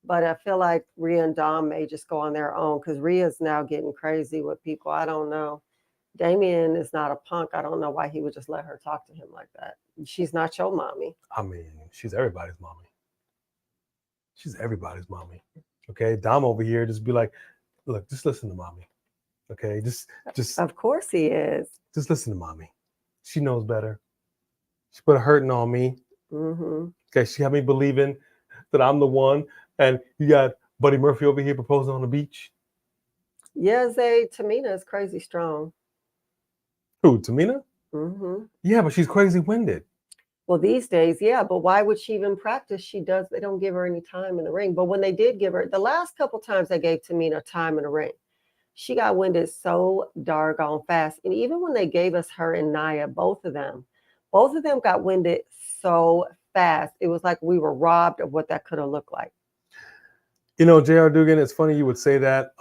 But I feel like Rhea and Dom may just go on their own because Rhea's now getting crazy with people. I don't know. Damien is not a punk. I don't know why he would just let her talk to him like that. She's not your mommy. I mean, she's everybody's mommy. She's everybody's mommy. Okay, Dom over here just be like, look, just listen to mommy. Okay, just. Of course he is. Just listen to mommy. She knows better. She put a hurting on me. Mm-hmm. Okay, she had me believing that I'm the one, and you got Buddy Murphy over here proposing on the beach. Yeah, Tamina is crazy strong. Who, Tamina? Mm-hmm. Yeah, but she's crazy winded. Well, these days, yeah, but why would she even practice? They don't give her any time in the ring. But when they did give her, the last couple times they gave Tamina time in the ring, she got winded so doggone fast. And even when they gave us her and Nia, both of them got winded so fast. It was like we were robbed of what that could have looked like. You know, J.R. Dugan, it's funny you would say that.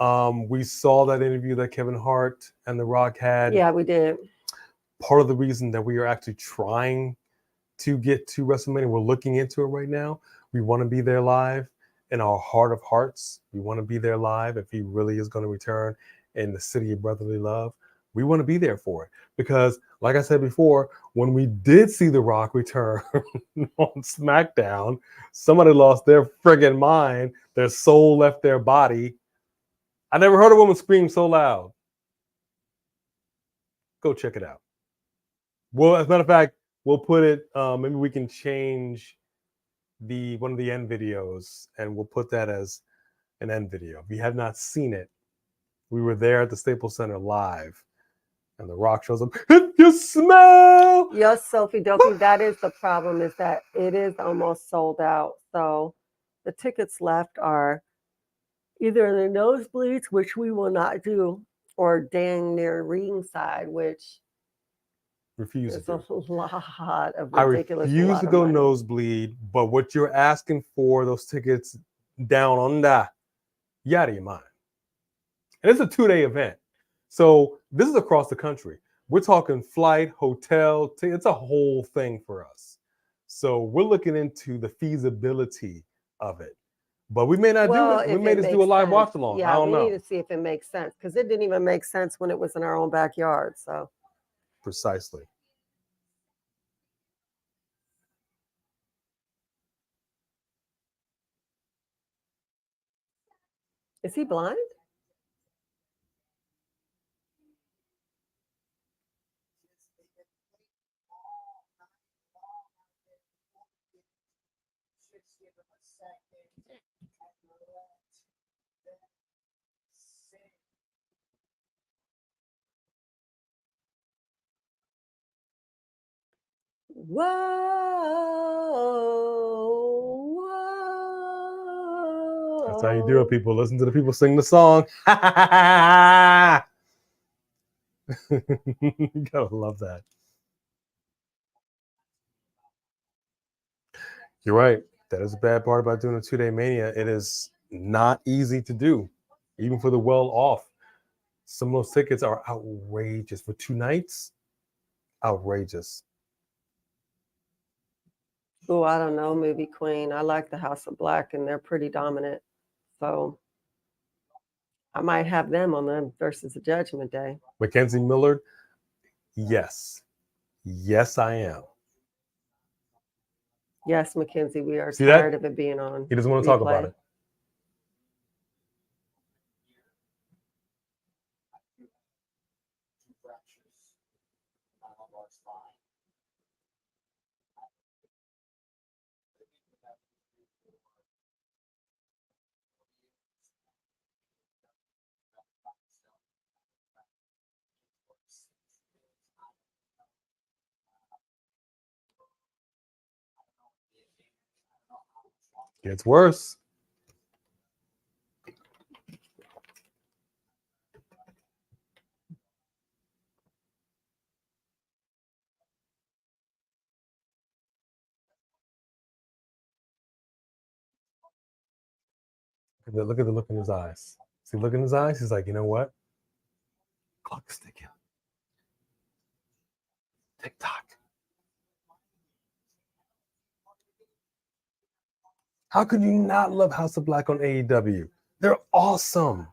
We saw that interview that Kevin Hart and The Rock had. Yeah, we did. Part of the reason that we are actually trying to get to WrestleMania. We're looking into it right now. We want to be there live in our heart of hearts. We want to be there live if he really is going to return in the city of brotherly love. We want to be there for it because, like I said before, when we did see The Rock return on SmackDown, somebody lost their friggin' mind. Their soul left their body. I never heard a woman scream so loud. Go check it out. Well, as a matter of fact, we'll put it. Maybe we can change one of the end videos, and we'll put that as an end video. If you have not seen it, we were there at the Staples Center live, and The Rock shows up. You smell? Yes, Sophie Dopey. That is the problem, is that it is almost sold out. So the tickets left are either in the nosebleeds, which we will not do, or dang near ringside, which Refuse is to a do. lot of I ridiculous. refuse to go nosebleed, but what you're asking for, those tickets down under, you out of your mind. And it's a 2-day event. So this is across the country. We're talking flight, hotel, it's a whole thing for us. So we're looking into the feasibility of it. But we may not do it. We may just do a live watch along. Yeah, I don't know. We need to see if it makes sense, because it didn't even make sense when it was in our own backyard. So Precisely. is he blind? Whoa, whoa. That's how you do it, people. Listen to the people sing the song. You gotta love that. You're right. That is a bad part about doing a 2-day Mania. It is not easy to do, even for the well-off. Some of those tickets are outrageous for 2 nights. Outrageous. Oh, I don't know, maybe Queen. I like the House of Black, and they're pretty dominant. So I might have them on them versus the Judgment Day. Mackenzie Millard, yes. Yes, I am. Yes, Mackenzie, we are See tired that? of it being on. He doesn't want to talk about it. Gets worse. Look at the look in his eyes. See, look in his eyes. He's like, you know what? Clock is ticking. Tick tock. How could you not love House of Black on AEW? They're awesome.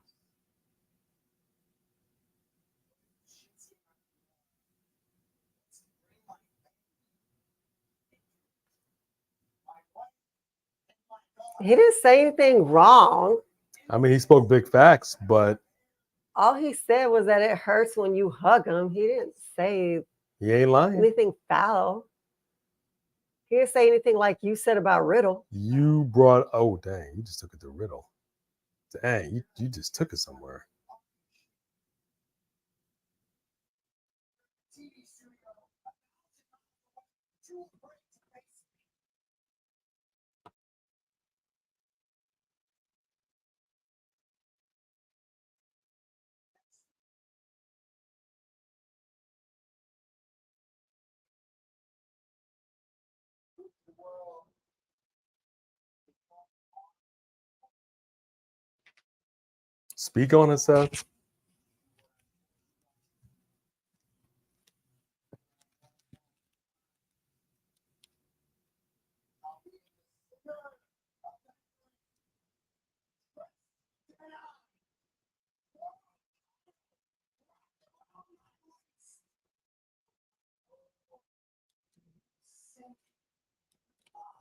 He didn't say anything wrong. I mean, he spoke big facts, but all he said was that it hurts when you hug him. He didn't say he ain't lying. anything foul. He didn't say anything like you said about Riddle. You brought, oh, dang, you just took it to Riddle. Dang, you just took it somewhere. Speak on it, Seth.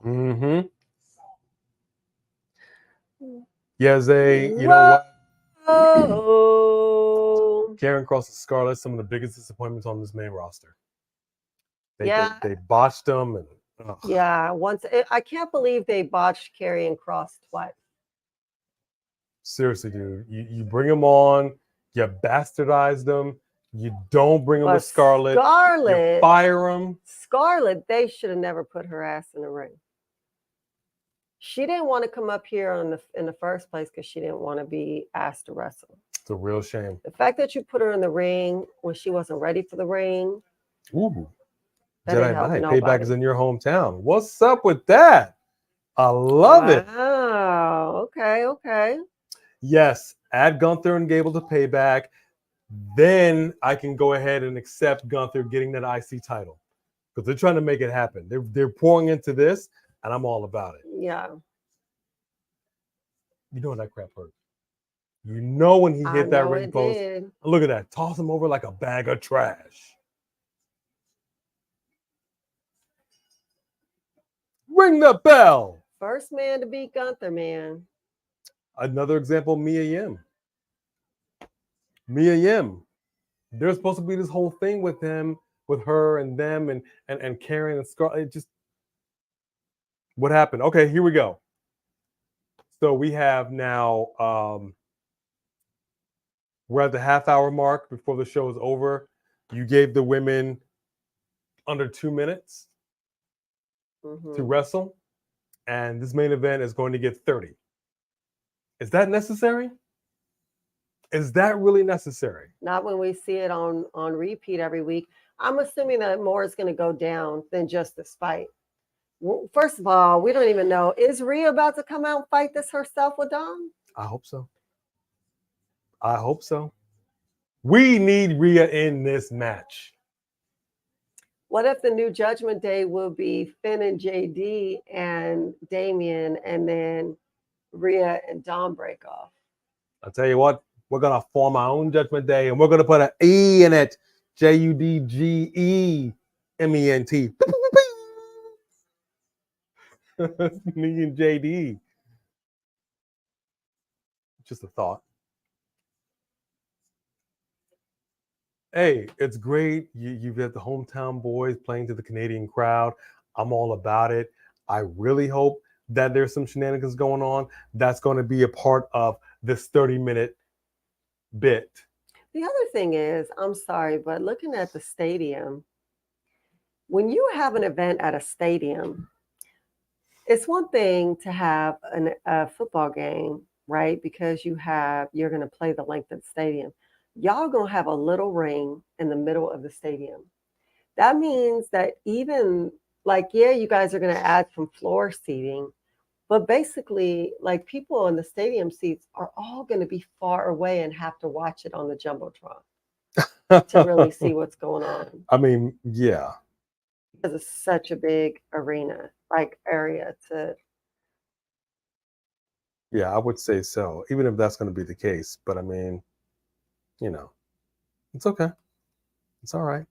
Mm-hmm. Yeah, Zay, you know what? Oh, Karen Cross and Scarlett, some of the biggest disappointments on this main roster. yeah. They botched them, and Yeah, I can't believe they botched Karrion Cross twice. seriously, dude, you bring them on, you bastardize them, you don't bring them with Scarlett, you fire them. Scarlett, they should have never put her ass in the ring. She didn't want to come up here in the first place because she didn't want to be asked to wrestle. It's a real shame. The fact that you put her in the ring when she wasn't ready for the ring. Ooh. That Jedi Knight, Payback is in your hometown. What's up with that? I love it. Wow. Okay. Yes, add Gunther and Gable to Payback. Then I can go ahead and accept Gunther getting that IC title because they're trying to make it happen. They're pouring into this, and I'm all about it. Yeah. You know that crap hurt. You know when he hit that ring post. Did. Look at that. Toss him over like a bag of trash. Ring the bell. First man to beat Gunther, man. Another example, Mia Yim. Mia Yim. There's supposed to be this whole thing with him, with her and them and Karen and Scarlett. It just, what happened? Okay, here we go. So we have now, we're at the half-hour mark before the show is over. You gave the women under 2 minutes to wrestle, and this main event is going to get 30. Is that necessary? Is that really necessary? Not when we see it on repeat every week. I'm assuming that more is going to go down than just this fight. Well, first of all, we don't even know. Is Rhea about to come out and fight this herself with Dom? I hope so. I hope so. We need Rhea in this match. What if the new Judgment Day will be Finn and JD and Damian, and then Rhea and Dom break off? I'll tell you what, we're going to form our own Judgment Day, and we're going to put an E in it. JUDGEMENT. Me and JD. Just a thought. Hey, it's great. You've got the hometown boys playing to the Canadian crowd. I'm all about it. I really hope that there's some shenanigans going on. That's going to be a part of this 30-minute bit. The other thing is, I'm sorry, but looking at the stadium, when you have an event at a stadium, it's one thing to have a football game, right? Because you're going to play the length of the stadium. Y'all going to have a little ring in the middle of the stadium. That means that even you guys are going to add some floor seating, but basically people in the stadium seats are all going to be far away and have to watch it on the Jumbotron to really see what's going on. I mean, yeah. Because it's such a big arena, area to. Yeah, I would say so, even if that's going to be the case. But I mean, it's okay. It's all right.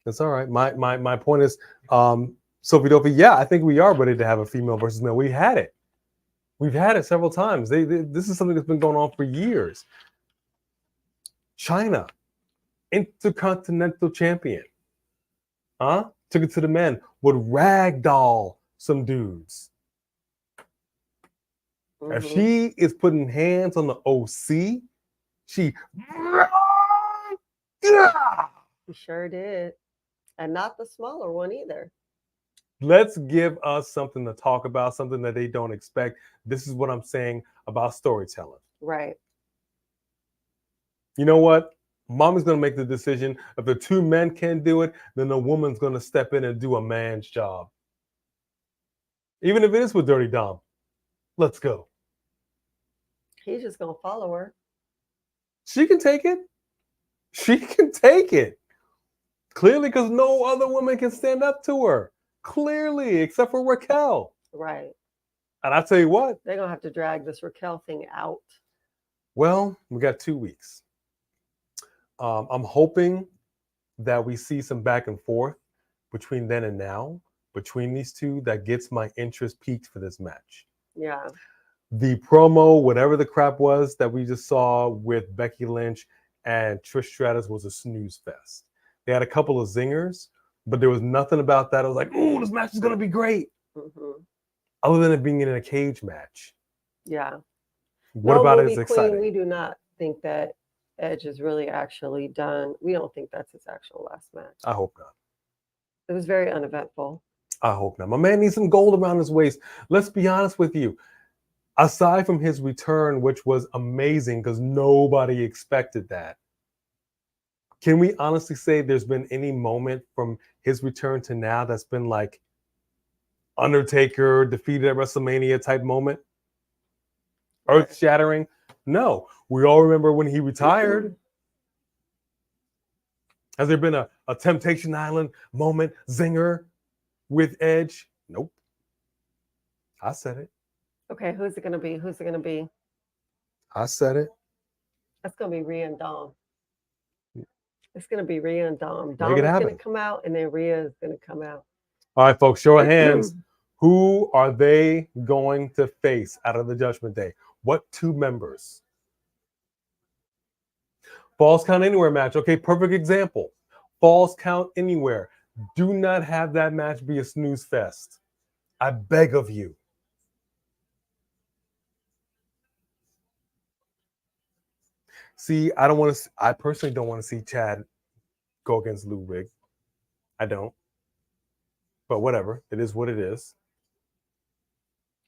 It's all right. My point is, Sophie Dopey, yeah, I think we are ready to have a female versus male. We had it. We've had it several times. This is something that's been going on for years. China, Intercontinental champion. Took it to the men, would ragdoll some dudes. Mm-hmm. If she is putting hands on the OC, she sure did. And not the smaller one either. Let's give us something to talk about, something that they don't expect. This is what I'm saying about storytelling. Right. You know what? Mommy's going to make the decision. If the two men can't do it, then the woman's going to step in and do a man's job. Even if it is with Dirty Dom. Let's go. He's just going to follow her. She can take it. She can take it. Clearly, because no other woman can stand up to her. Clearly, except for Raquel. Right. And I tell you what. They're going to have to drag this Raquel thing out. Well, we got 2 weeks. I'm hoping that we see some back and forth between then and now, between these two that gets my interest peaked for this match. Yeah. The promo, whatever the crap was that we just saw with Becky Lynch and Trish Stratus was a snooze fest. They had a couple of zingers, but there was nothing about that. I was like, ooh, this match is going to be great. Mm-hmm. Other than it being in a cage match. Yeah. What no, about it movie is queen, exciting? we do not think that Edge is really actually done. We don't think that's his actual last match. I hope not. It was very uneventful. I hope not. My man needs some gold around his waist. Let's be honest with you. Aside from his return, which was amazing because nobody expected that, can we honestly say there's been any moment from his return to now that's been like Undertaker defeated at WrestleMania type moment? Earth shattering? No. We all remember when he retired. Has there been a Temptation Island moment, zinger with Edge? Nope. I said it. Okay, who's it going to be? Who's it going to be? I said it. That's going to be Rhea and Dom. It's going to be Rhea and Dom. Dom Make it is happen. going to come out, and then Rhea is going to come out. All right, folks, show of hands. Who are they going to face out of the Judgment Day? What two members? Falls Count Anywhere match. Okay, perfect example. Falls Count Anywhere. Do not have that match be a snooze fest. I beg of you. See, I personally don't want to see Chad go against Lou Rig. I don't. But whatever. It is what it is.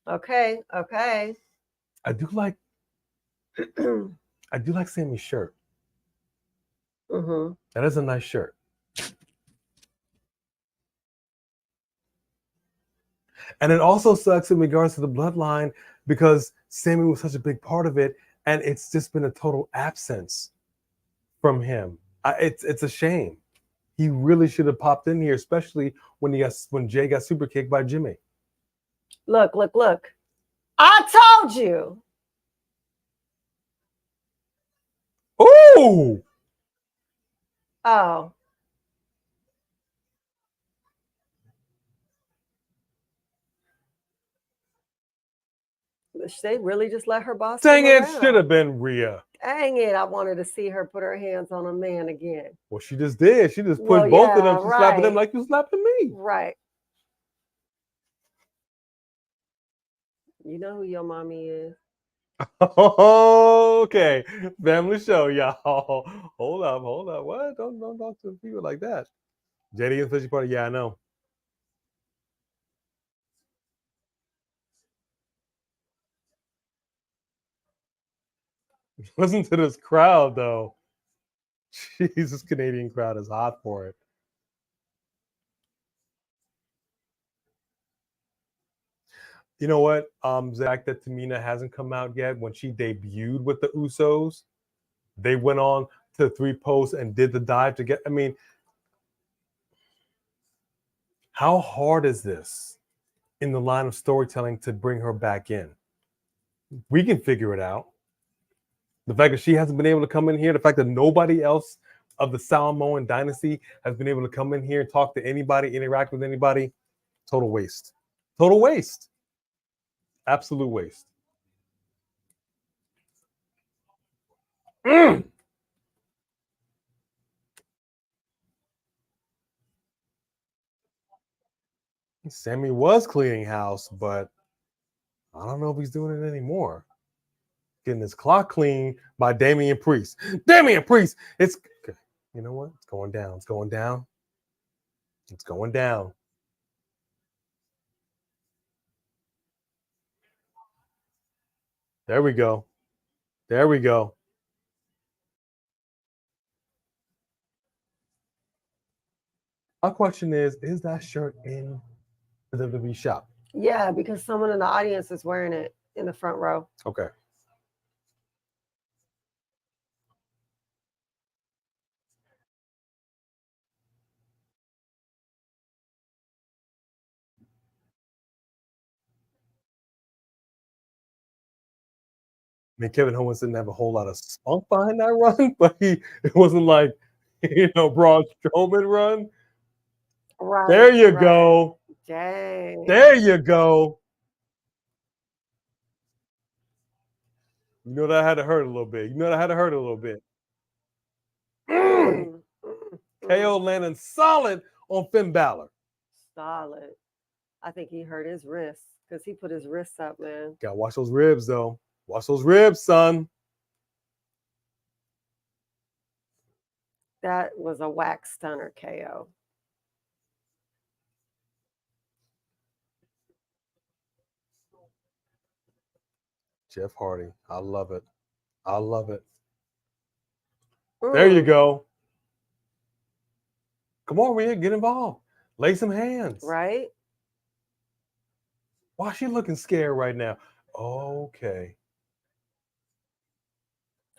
Okay. I do like Sammy's shirt. Mm-hmm. That is a nice shirt. And it also sucks in regards to the bloodline because Sammy was such a big part of it, and it's just been a total absence from him. It's a shame. He really should have popped in here, especially when Jay got super kicked by Jimmy. Look. I told you. Ooh! Oh. They really just let her boss. Dang it, should have been Rhea. Dang it, I wanted to see her put her hands on a man again. Well, she just did. She just pushed both of them. She's slapping them like you slapping me. Right. You know who your mommy is. Okay. Family show, y'all. Hold up. What? Don't talk to people like that. JD and Fishy Party, yeah, I know. Listen to this crowd, though. Jeez, this Canadian crowd is hot for it. You know what? The fact that Tamina hasn't come out yet, when she debuted with the Usos, they went on to 3 posts and did the dive to get. I mean, how hard is this in the line of storytelling to bring her back in? We can figure it out. The fact that she hasn't been able to come in here, the fact that nobody else of the Samoan dynasty has been able to come in here and talk to anybody, interact with anybody, total waste. Total waste. Absolute waste. Sammy was cleaning house, but I don't know if he's doing it anymore. Getting his clock cleaned by Damian Priest. Damian Priest! It's, you know what? It's going down. It's going down. It's going down. There we go. There we go. My question is that shirt in the WWE shop? Yeah, because someone in the audience is wearing it in the front row. Okay. I mean, Kevin Owens didn't have a whole lot of spunk behind that run, but it wasn't like, Braun Strowman run. Right. There you go. Dang. There you go. You know that had to hurt a little bit. KO landing solid on Finn Balor. Solid. I think he hurt his wrist because he put his wrists up, man. Gotta watch those ribs, though. Watch those ribs, son. That was a whack stunner, KO. Jeff Hardy. I love it. There you go. Come on, Rhea, get involved. Lay some hands. Right? Why is she looking scared right now? Okay.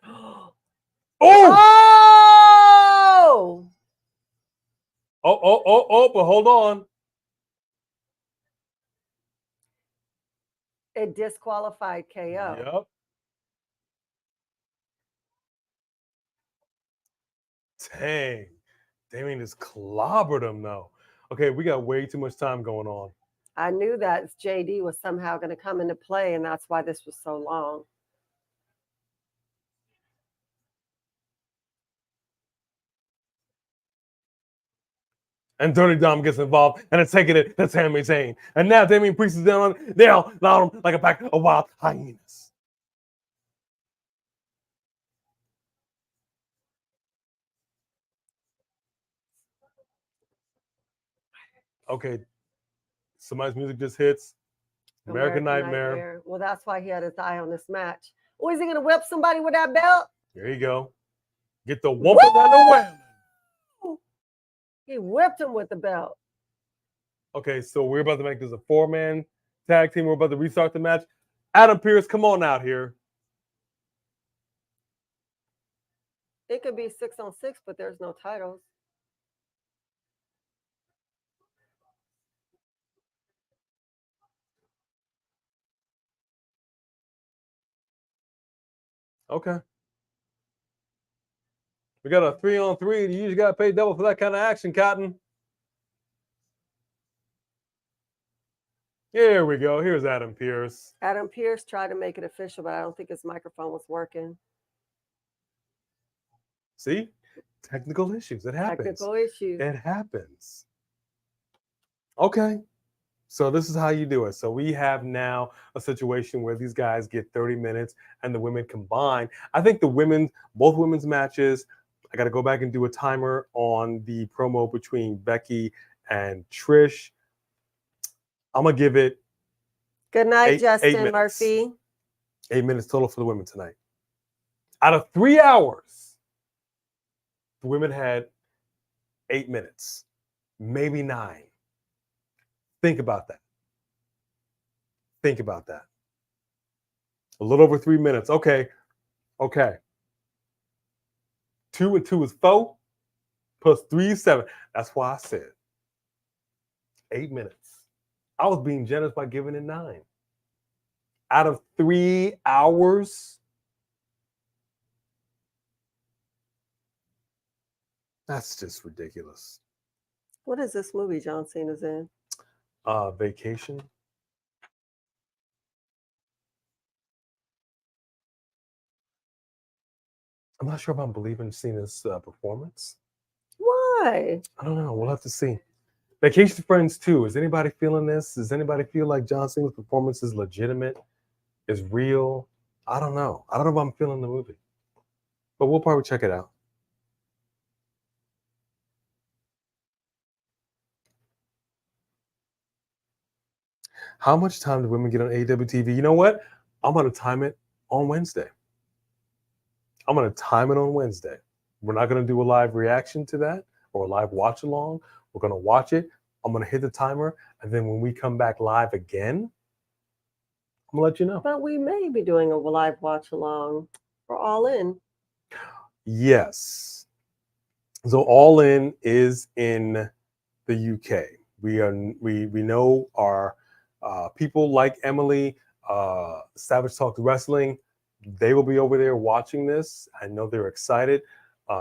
Oh! But hold on. It disqualified KO. Yep. Dang. Damien just clobbered him, though. Okay, we got way too much time going on. I knew that JD was somehow going to come into play, and that's why this was so long. And Dirty Dom gets involved, and it's taking it to Sami Zayn. And now Damian Priest is down on him like a pack of wild hyenas. Okay, somebody's music just hits. American Nightmare. Well, that's why he had his eye on this match. Oh, is he going to whip somebody with that belt? There you go. Get the whooping on the wham. He whipped him with the belt. Okay, so we're about to make this a 4-man tag team. We're about to restart the match. Adam Pearce, come on out here. It could be 6-on-6, but there's no titles. Okay. We got a 3-on-3. You usually got to pay double for that kind of action, Cotton. Here we go. Here's Adam Pearce. Adam Pearce tried to make it official, but I don't think his microphone was working. See? Technical issues. It happens. Technical issues. It happens. Okay. So this is how you do it. So we have now a situation where these guys get 30 minutes and the women combine. I think both women's matches, I got to go back and do a timer on the promo between Becky and Trish. I'm going to give it Good night, Justin Murphy. 8 minutes total for the women tonight. Out of 3 hours, the women had 8 minutes, maybe 9. Think about that. A little over 3 minutes. Okay. 2 and 2 is 4, plus 3 is 7. That's why I said 8 minutes. I was being generous by giving it 9. Out of 3 hours, that's just ridiculous. What is this movie John Cena's in? Vacation. I'm not sure if I'm believing Cena's performance. Why? I don't know. We'll have to see. Vacation Friends 2. Is anybody feeling this? Does anybody feel like John Cena's performance is legitimate? Is real? I don't know. I don't know if I'm feeling the movie. But we'll probably check it out. How much time do women get on AEW TV? You know what? I'm going to time it on Wednesday. We're not going to do a live reaction to that or a live watch along. We're going to watch it. I'm going to hit the timer. And then when we come back live again, I'm going to let you know. But we may be doing a live watch along for All In. Yes. So All In is in the UK. We know our people like Emily, Savage Talk Wrestling. They will be over there watching this. I know they're excited.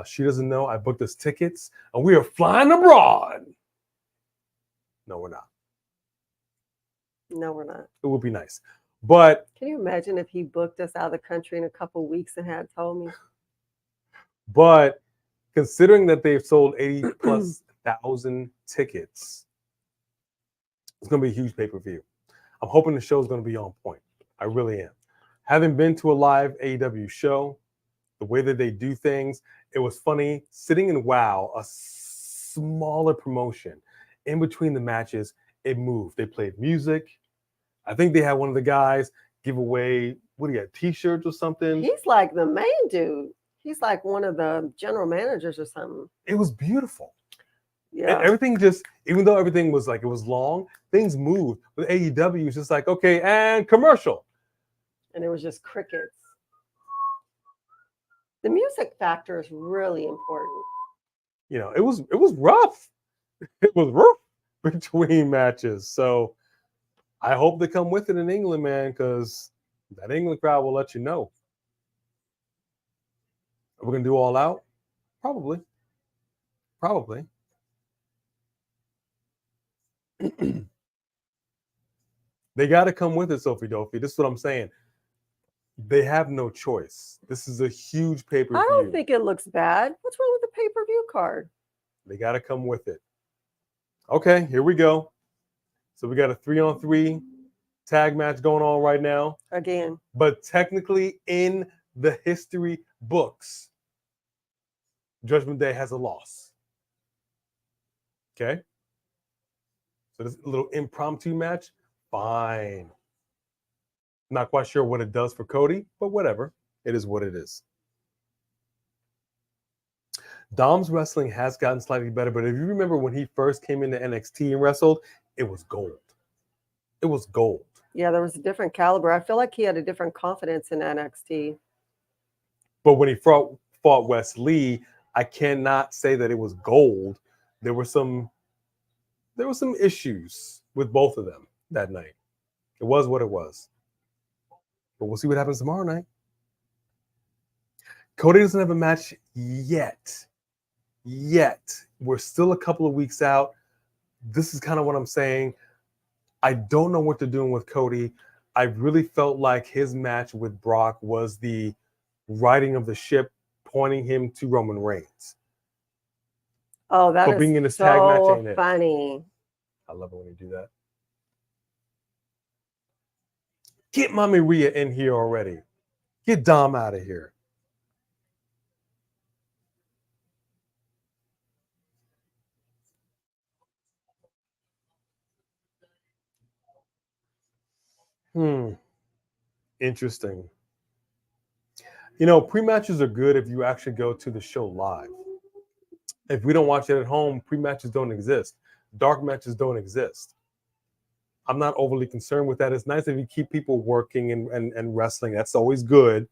She doesn't know I booked us tickets, and we are flying abroad. No, we're not. No, we're not. It would be nice. But Can you imagine if he booked us out of the country in a couple weeks and had told me? But considering that they've sold 80,000+ tickets, it's going to be a huge pay-per-view. I'm hoping the show is going to be on point. I really am. Having been to a live AEW show, the way that they do things, it was funny sitting in WoW, a smaller promotion. In between the matches, it moved. They played music. I think they had one of the guys give away, what do you got, t-shirts or something? He's like the main dude. He's like one of the general managers or something. It was beautiful. Yeah. And everything just, even though everything was like, it was long, things moved. With AEW, it's just like, okay, and commercial. And it was just crickets. The music factor is really important. You know, it was rough. It was rough between matches. So I hope they come with it in England, man, because that England crowd will let you know. Are we going to do all out? Probably. Probably. They got to come with it, Sophie Dophie. This is what I'm saying. They have no choice. This is a huge pay-per-view. I don't think it looks bad. What's wrong with the pay-per-view card? They got to come with it. Okay, here we go. So we got a 3-on-3 tag match going on right now. Again. But technically in the history books, Judgment Day has a loss. Okay? So this little impromptu match, fine. Not quite sure what it does for Cody, but whatever. It is what it is. Dom's wrestling has gotten slightly better, but if you remember when he first came into NXT and wrestled, it was gold. It was gold. Yeah, there was a different caliber. I feel like he had a different confidence in NXT. But when he fought Wes Lee, I cannot say that it was gold. There were some issues with both of them that night. It was what it was. But we'll see what happens tomorrow night. Cody doesn't have a match yet. We're still a couple of weeks out. This is kind of what I'm saying. I don't know what they're doing with Cody. I really felt like his match with Brock was the righting of the ship, pointing him to Roman Reigns. Oh, that but is being in this so tag match ain't it. funny. I love it when you do that. Get Mommy Rhea in here already. Get Dom out of here. Interesting. You know, pre-matches are good if you actually go to the show live. If we don't watch it at home, pre-matches don't exist. Dark matches don't exist. I'm not overly concerned with that. It's nice if you keep people working and wrestling. That's always good.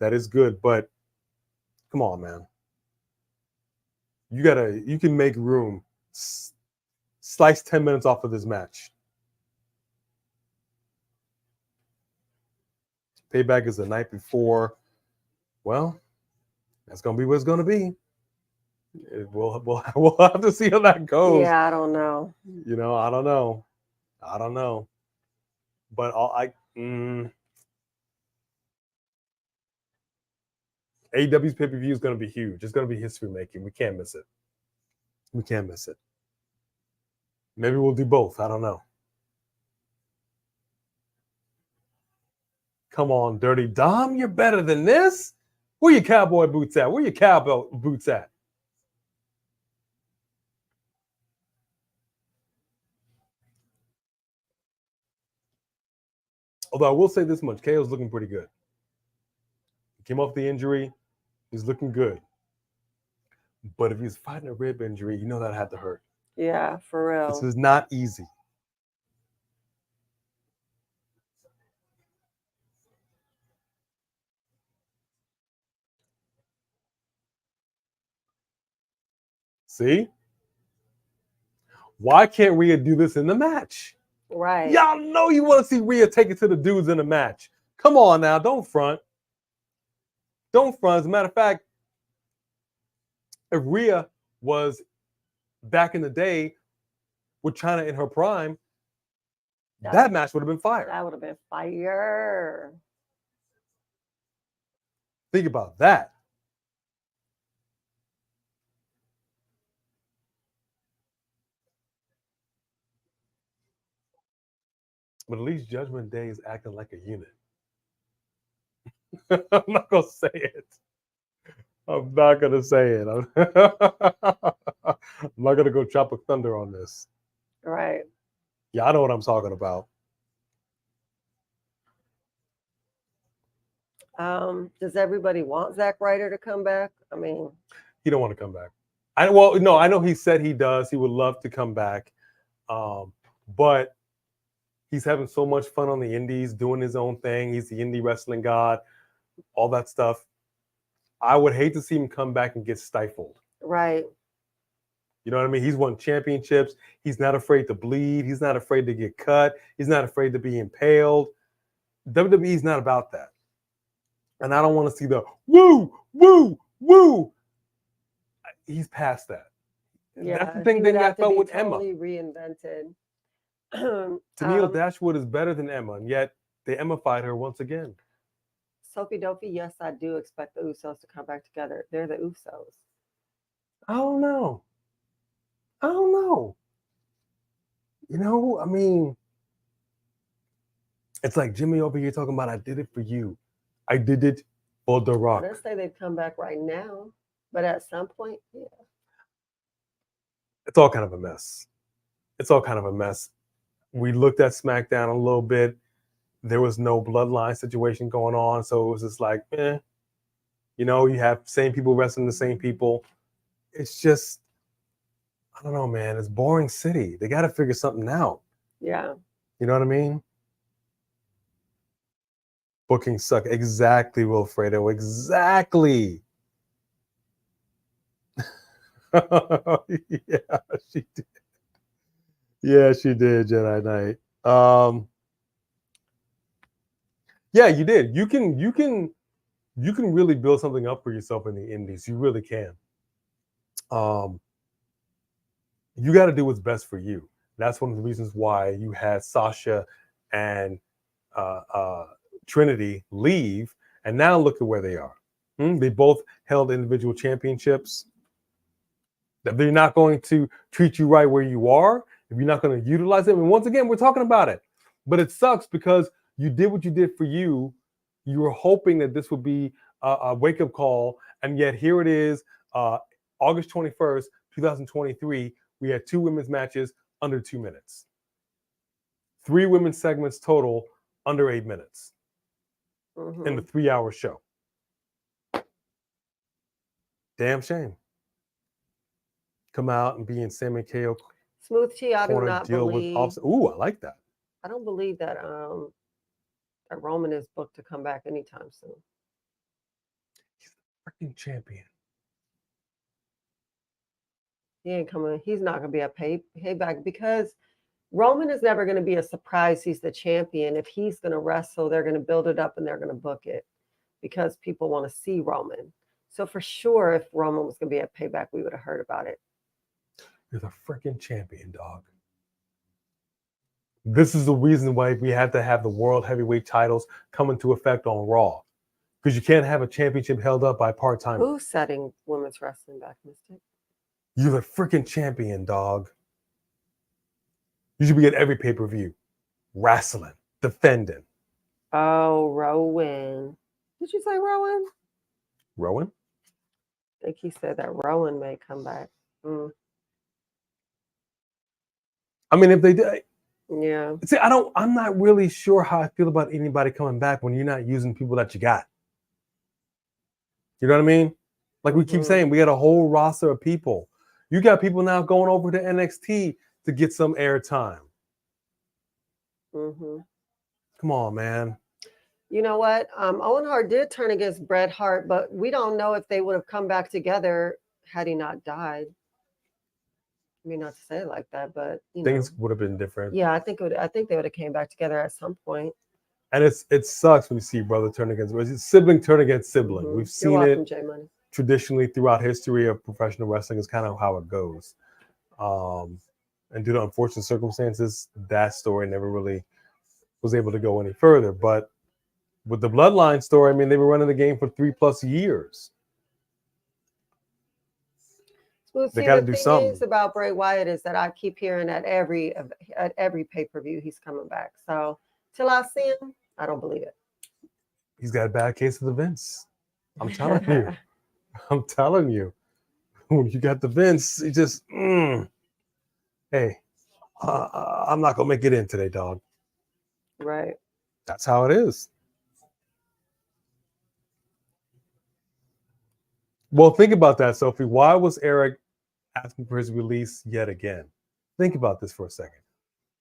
That is good. But come on, man. You can make room. Slice 10 minutes off of this match. Payback is the night before. Well, that's going to be what it's going to be. We'll have to see how that goes. Yeah, I don't know. You know, I don't know. But AEW's pay-per-view is going to be huge. It's going to be history making. We can't miss it. Maybe we'll do both. I don't know. Come on, Dirty Dom. You're better than this. Where your cowboy boots at? Where your cowboy boots at? Although I will say this much, KO's looking pretty good. He came off the injury. He's looking good. But if he's fighting a rib injury, you know that had to hurt. Yeah, for real. This is not easy. See? Why can't Rhea do this in the match? Right. Y'all know you want to see Rhea take it to the dudes in a match. Come on now, don't front. Don't front. As a matter of fact, if Rhea was back in the day with China in her prime, That match would have been fire. That would have been fire. Think about that. But at least Judgment Day is acting like a unit. I'm not going to say it. I'm not going to say it. I'm not going to go Tropic Thunder on this. Right. Yeah, I know what I'm talking about. Does everybody want Zack Ryder to come back? I mean, he don't want to come back. I know he said he does. He would love to come back. But he's having so much fun on the indies, doing his own thing. He's the indie wrestling god, all that stuff. I would hate to see him come back and get stifled. Right. You know what I mean? He's won championships. He's not afraid to bleed. He's not afraid to get cut. He's not afraid to be impaled. WWE's not about that. And I don't want to see the woo, woo, woo. He's past that. Yeah, that's the thing that I felt with totally Emma. Reinvented. Tenille Dashwood is better than Emma, and yet they Emma-fied her once again. Sophie Dopey, yes, I do expect the Usos to come back together. They're the Usos. I don't know. You know, I mean, it's like Jimmy over here talking about, I did it for you. I did it for The Rock. I didn't say they'd come back right now, but at some point, yeah. It's all kind of a mess. We looked at SmackDown a little bit. There was no bloodline situation going on, so it was just like, you know, you have same people wrestling the same people. It's just, I don't know, man. It's boring city. They got to figure something out. Yeah. You know what I mean? Bookings suck. Exactly, Wilfredo. Exactly. Yeah, she did. Yeah, she did, Jedi Knight. Yeah, you did. You can really build something up for yourself in the indies. You really can. You got to do what's best for you. That's one of the reasons why you had Sasha and Trinity leave, and now look at where they are. They both held individual championships. If they're not going to treat you right where you are, if you're not going to utilize them, and once again, we're talking about it. But it sucks because you did what you did for you. You were hoping that this would be a wake-up call, and yet here it is, August 21st, 2023. We had 2 women's matches under 2 minutes. 3 women's segments total under 8 minutes in the 3-hour show. Damn shame. Come out and be in Sammy KO. Smooth T, I do not believe. Ooh, I like that. I don't believe that that Roman is booked to come back anytime soon. He's the freaking champion. He ain't coming. He's not going to be a payback because Roman is never going to be a surprise. He's the champion. If he's going to wrestle, they're going to build it up and they're going to book it because people want to see Roman. So for sure, if Roman was going to be a payback, we would have heard about it. You're the freaking champion, dog. This is the reason why we had to have the world heavyweight titles come into effect on Raw. Because you can't have a championship held up by part-timers. Who's setting women's wrestling back, Mystic? You're the freaking champion, dog. You should be at every pay-per-view. Wrestling. Defending. Oh, Rowan. Did you say Rowan? Rowan? I think he said that Rowan may come back. I mean, if they did... Yeah. See, I'm not really sure how I feel about anybody coming back when you're not using people that you got. You know what I mean? Like we keep saying, we got a whole roster of people. You got people now going over to NXT to get some airtime. Come on, man. You know what? Owen Hart did turn against Bret Hart, but we don't know if they would have come back together had he not died. I mean, not to say it like that, but things would have been different. Yeah, I think they would have came back together at some point. And it sucks when you see brother turn against sibling turn against sibling. We've seen it traditionally throughout history of professional wrestling. Is kind of how it goes. And due to unfortunate circumstances, that story never really was able to go any further. But with the Bloodline story, I mean, they were running the game for 3+ years. Well, They see, got to the do thing something. is about Bray Wyatt is that I keep hearing at every pay-per-view he's coming back. So till I see him, I don't believe it. He's got a bad case of the Vince. I'm telling you. I'm telling you. When you got the Vince, you just, hey, I'm not going to make it in today, dog. Right. That's how it is. Well, think about that, Sophie. Why was Eric asking for his release yet again? Think about this for a second.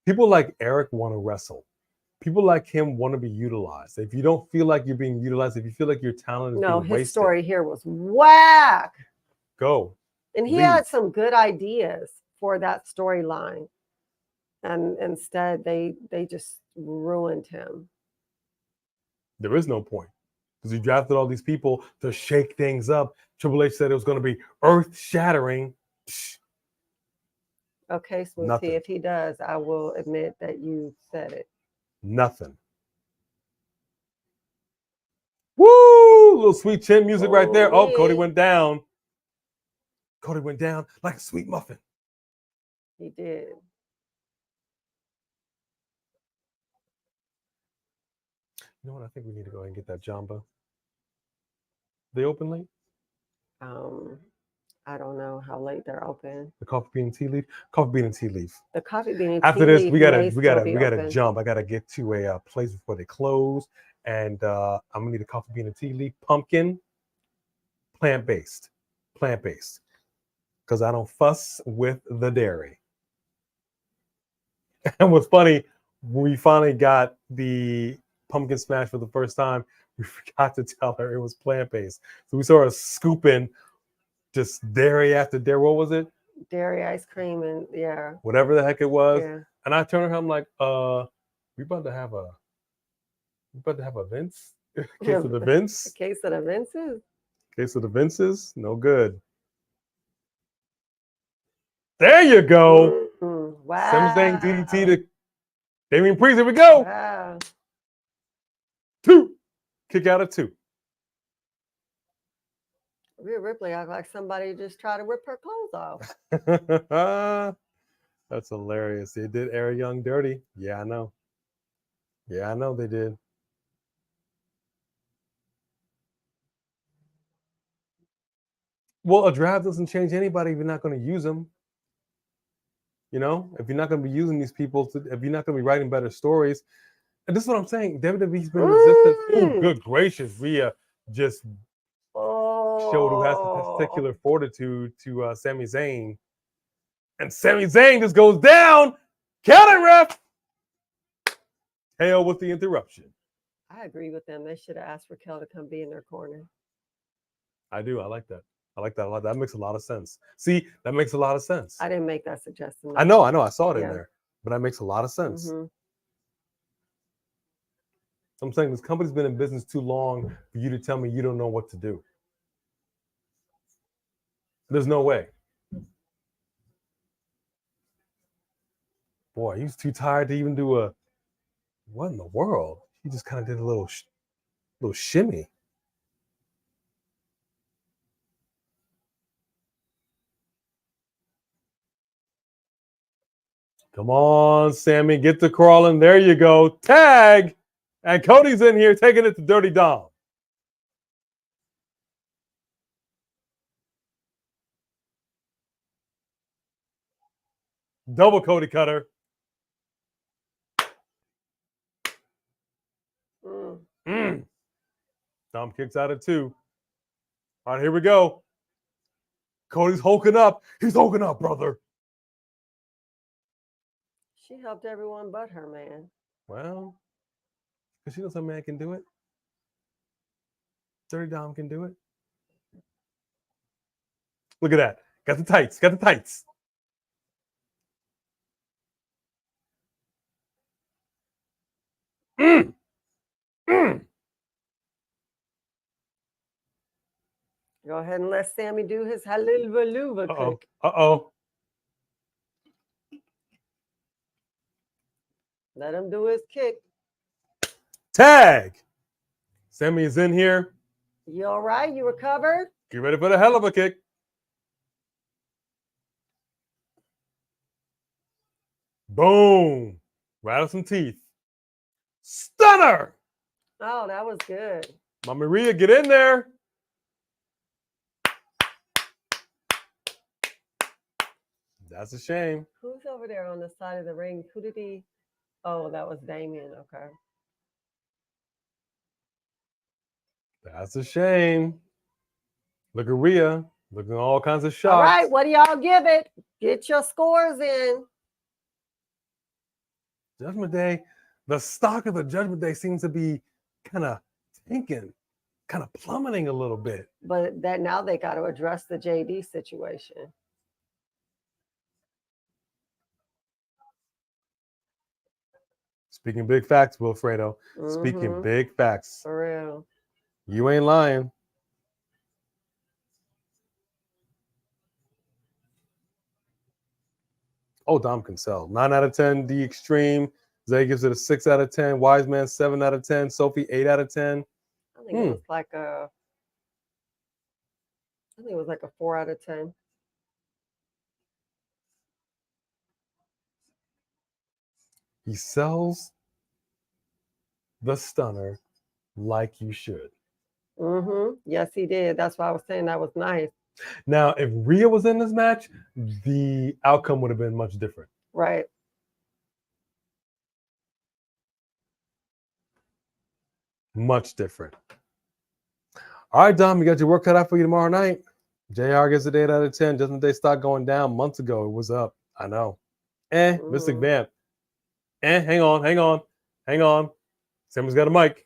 People like Eric want to wrestle. People like him want to be utilized. If you don't feel like you're being utilized, if you feel like your talent is being wasted. No, his story here was whack. Go. And he had some good ideas for that storyline. And instead, they just ruined him. There is no point. Because he drafted all these people to shake things up. Triple H said it was going to be earth-shattering. Okay, Smoothie, if he does, I will admit that you said it. Nothing. Woo! Little sweet chin music right there. Oh, Cody went down. Cody went down like a sweet muffin. He did. You know what? I think we need to go ahead and get that Jamba. They open late? I don't know how late they're open. The coffee bean and tea leaf? Coffee bean and tea leaf. The coffee bean and tea leaf. After this, we gotta jump. I gotta get to a place before they close. And I'm gonna need a coffee bean and tea leaf. Pumpkin, plant-based. Plant-based. Because I don't fuss with the dairy. And what's funny, when we finally got the pumpkin smash for the first time, we forgot to tell her it was plant-based. So we saw her scooping just dairy after dairy. What was it? Dairy ice cream and whatever the heck it was. Yeah. And I turned to her, I'm like, we about to have a Vince? Case of the Vince? Case of the Vinces? Case of the Vinces? No good. There you go. Mm-hmm. Wow. Sami Zayn DDT to Damian Priest. Here we go. Wow. 2. Kick out of 2. Rhea Ripley act like somebody just tried to rip her clothes off. That's hilarious. They did Eric Young dirty. Yeah, I know. Yeah, I know they did. Well, a draft doesn't change anybody if you're not going to use them. You know, if you're not going to be using these people, if you're not going to be writing better stories. And this is what I'm saying. WWE's been resistant. Oh, good gracious. Rhea just showed who has the testicular fortitude to Sami Zayn. And Sami Zayn just goes down. Count it, ref. Hell with the interruption. I agree with them. They should have asked Raquel to come be in their corner. I do. I like that. I like that a lot. That makes a lot of sense. See, that makes a lot of sense. I didn't make that suggestion. I know. I saw it in there. But that makes a lot of sense. Mm-hmm. I'm saying this company's been in business too long for you to tell me you don't know what to do. There's no way. Boy, he was too tired to even do a. What in the world? He just kind of did a little shimmy. Come on, Sammy, get to crawling. There you go. Tag. And Cody's in here taking it to Dirty Dom. Double Cody cutter. Dom kicks out at 2. All right, here we go. Cody's hulking up. He's hulking up, brother. She helped everyone but her man. Well, because she knows her man can do it. Dirty Dom can do it. Look at that. Got the tights. Got the tights. Go ahead and let Sammy do his hallelujah kick. Uh-oh. Let him do his kick. Tag. Sammy is in here. You all right? You recovered? Get ready for the hell of a kick. Boom. Rattle some teeth. Stunner. Oh, that was good. Mama Maria, get in there. That's a shame. Who's over there on the side of the ring? Who did he? Oh, that was Damien. Okay. That's a shame. Look at Rhea. Looking all kinds of shots. All right. What do y'all give it? Get your scores in. Judgment Day. The stock of the Judgment Day seems to be kind of tanking, kind of plummeting a little bit. But that now they got to address the JD situation. Speaking big facts, Wilfredo. Speaking big facts. For real. You ain't lying. Oh, Dom Cancel. 9 out of 10. The Extreme. Zay gives it a 6 out of 10. Wise Man, 7 out of 10. Sophie, 8 out of 10. I think it was like a 4 out of 10. He sells the stunner like you should. Yes, he did. That's why I was saying that was nice. Now, if Rhea was in this match, the outcome would have been much different. Right. Much different. All right, Dom, you got your work cut out for you tomorrow night. JR gets an 8 out of 10. Judgment Day stock going down months ago. It was up. I know. Mystic Vamp. Hang on. Sammy's got a mic.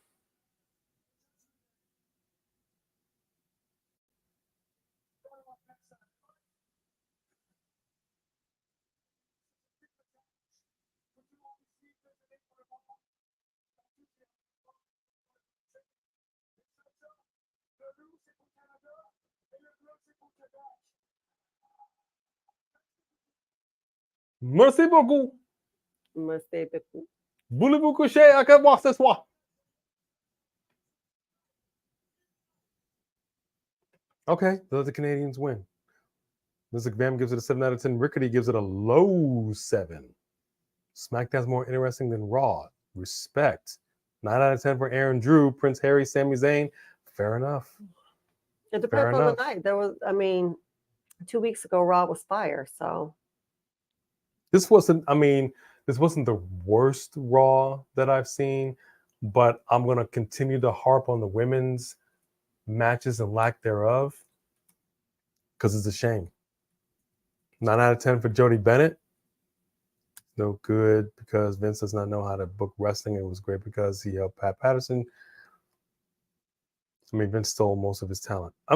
Merci beaucoup. Merci beaucoup. Voulez-vous coucher avec moi ce soir? Okay, the Canadians win. Mystic Vamp gives it a 7 out of 10. Rickety gives it a low 7. SmackDown's more interesting than Raw. Respect. 9 out of 10 for Aaron Drew, Prince Harry, Sami Zayn. Fair enough. It depends on the night. 2 weeks ago, Raw was fire. So this wasn't the worst Raw that I've seen, but I'm going to continue to harp on the women's matches and lack thereof because it's a shame. 9 out of 10 for Jody Bennett. No good because Vince does not know how to book wrestling. It was great because he helped Pat Patterson. Vince stole most of his talent. I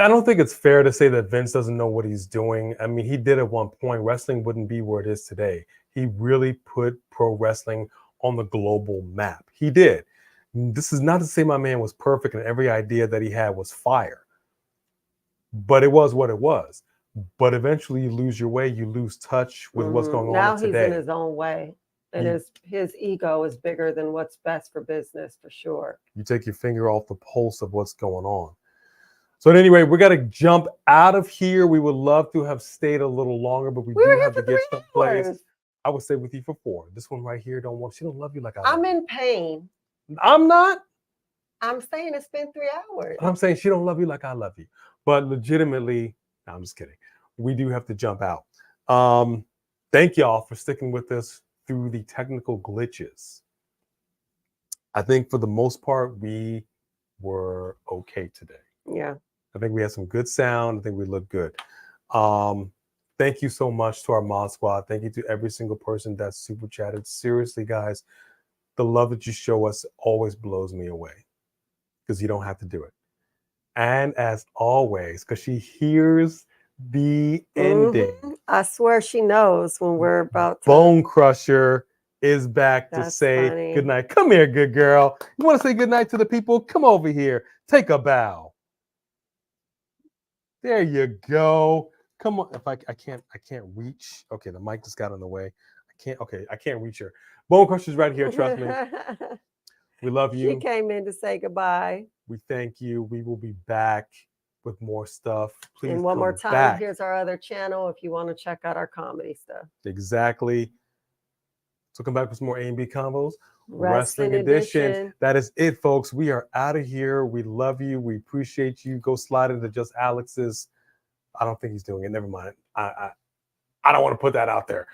don't think it's fair to say that Vince doesn't know what he's doing. He did at one point. Wrestling wouldn't be where it is today. He really put pro wrestling on the global map. He did. This is not to say my man was perfect and every idea that he had was fire. But it was what it was. But eventually you lose your way. You lose touch with what's going now on today. Now he's in his own way. And his ego is bigger than what's best for business, for sure. You take your finger off the pulse of what's going on. So at any rate, we got to jump out of here. We would love to have stayed a little longer, but we do have to get someplace. I would stay with you for 4. This one right here she don't love you like I love I'm in pain. I'm not. I'm saying it's been 3 hours. I'm saying she don't love you like I love you. But legitimately, no, I'm just kidding. We do have to jump out. Thank y'all for sticking with us through the technical glitches. I think for the most part, we were okay today. Yeah. I think we had some good sound. I think we looked good. Thank you so much to our mod squad. Thank you to every single person that super chatted. Seriously, guys, the love that you show us always blows me away because you don't have to do it. And as always, because she hears the ending. I swear she knows when we're about to. Bone Crusher is back to say good night. Come here, good girl. You want to say good night to the people? Come over here. Take a bow. There you go. Come on. If I can't reach. Okay, the mic just got in the way. I I can't reach her. Bone Crusher's right here. Trust me. We love you. She came in to say goodbye. We thank you. We will be back with more stuff. Please and one come more time, back. Here's our other channel if you want to check out our comedy stuff. Exactly. So come back with some more A&B combos. Wrestling edition. That is it, folks. We are out of here. We love you. We appreciate you. Go slide into Just Alex's. I don't think he's doing it. Never mind. I don't want to put that out there.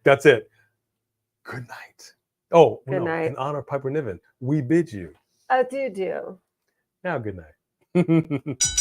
That's it. Good night. Oh, good night. In honor of Piper Niven, we bid you. Adieu. Now, good night.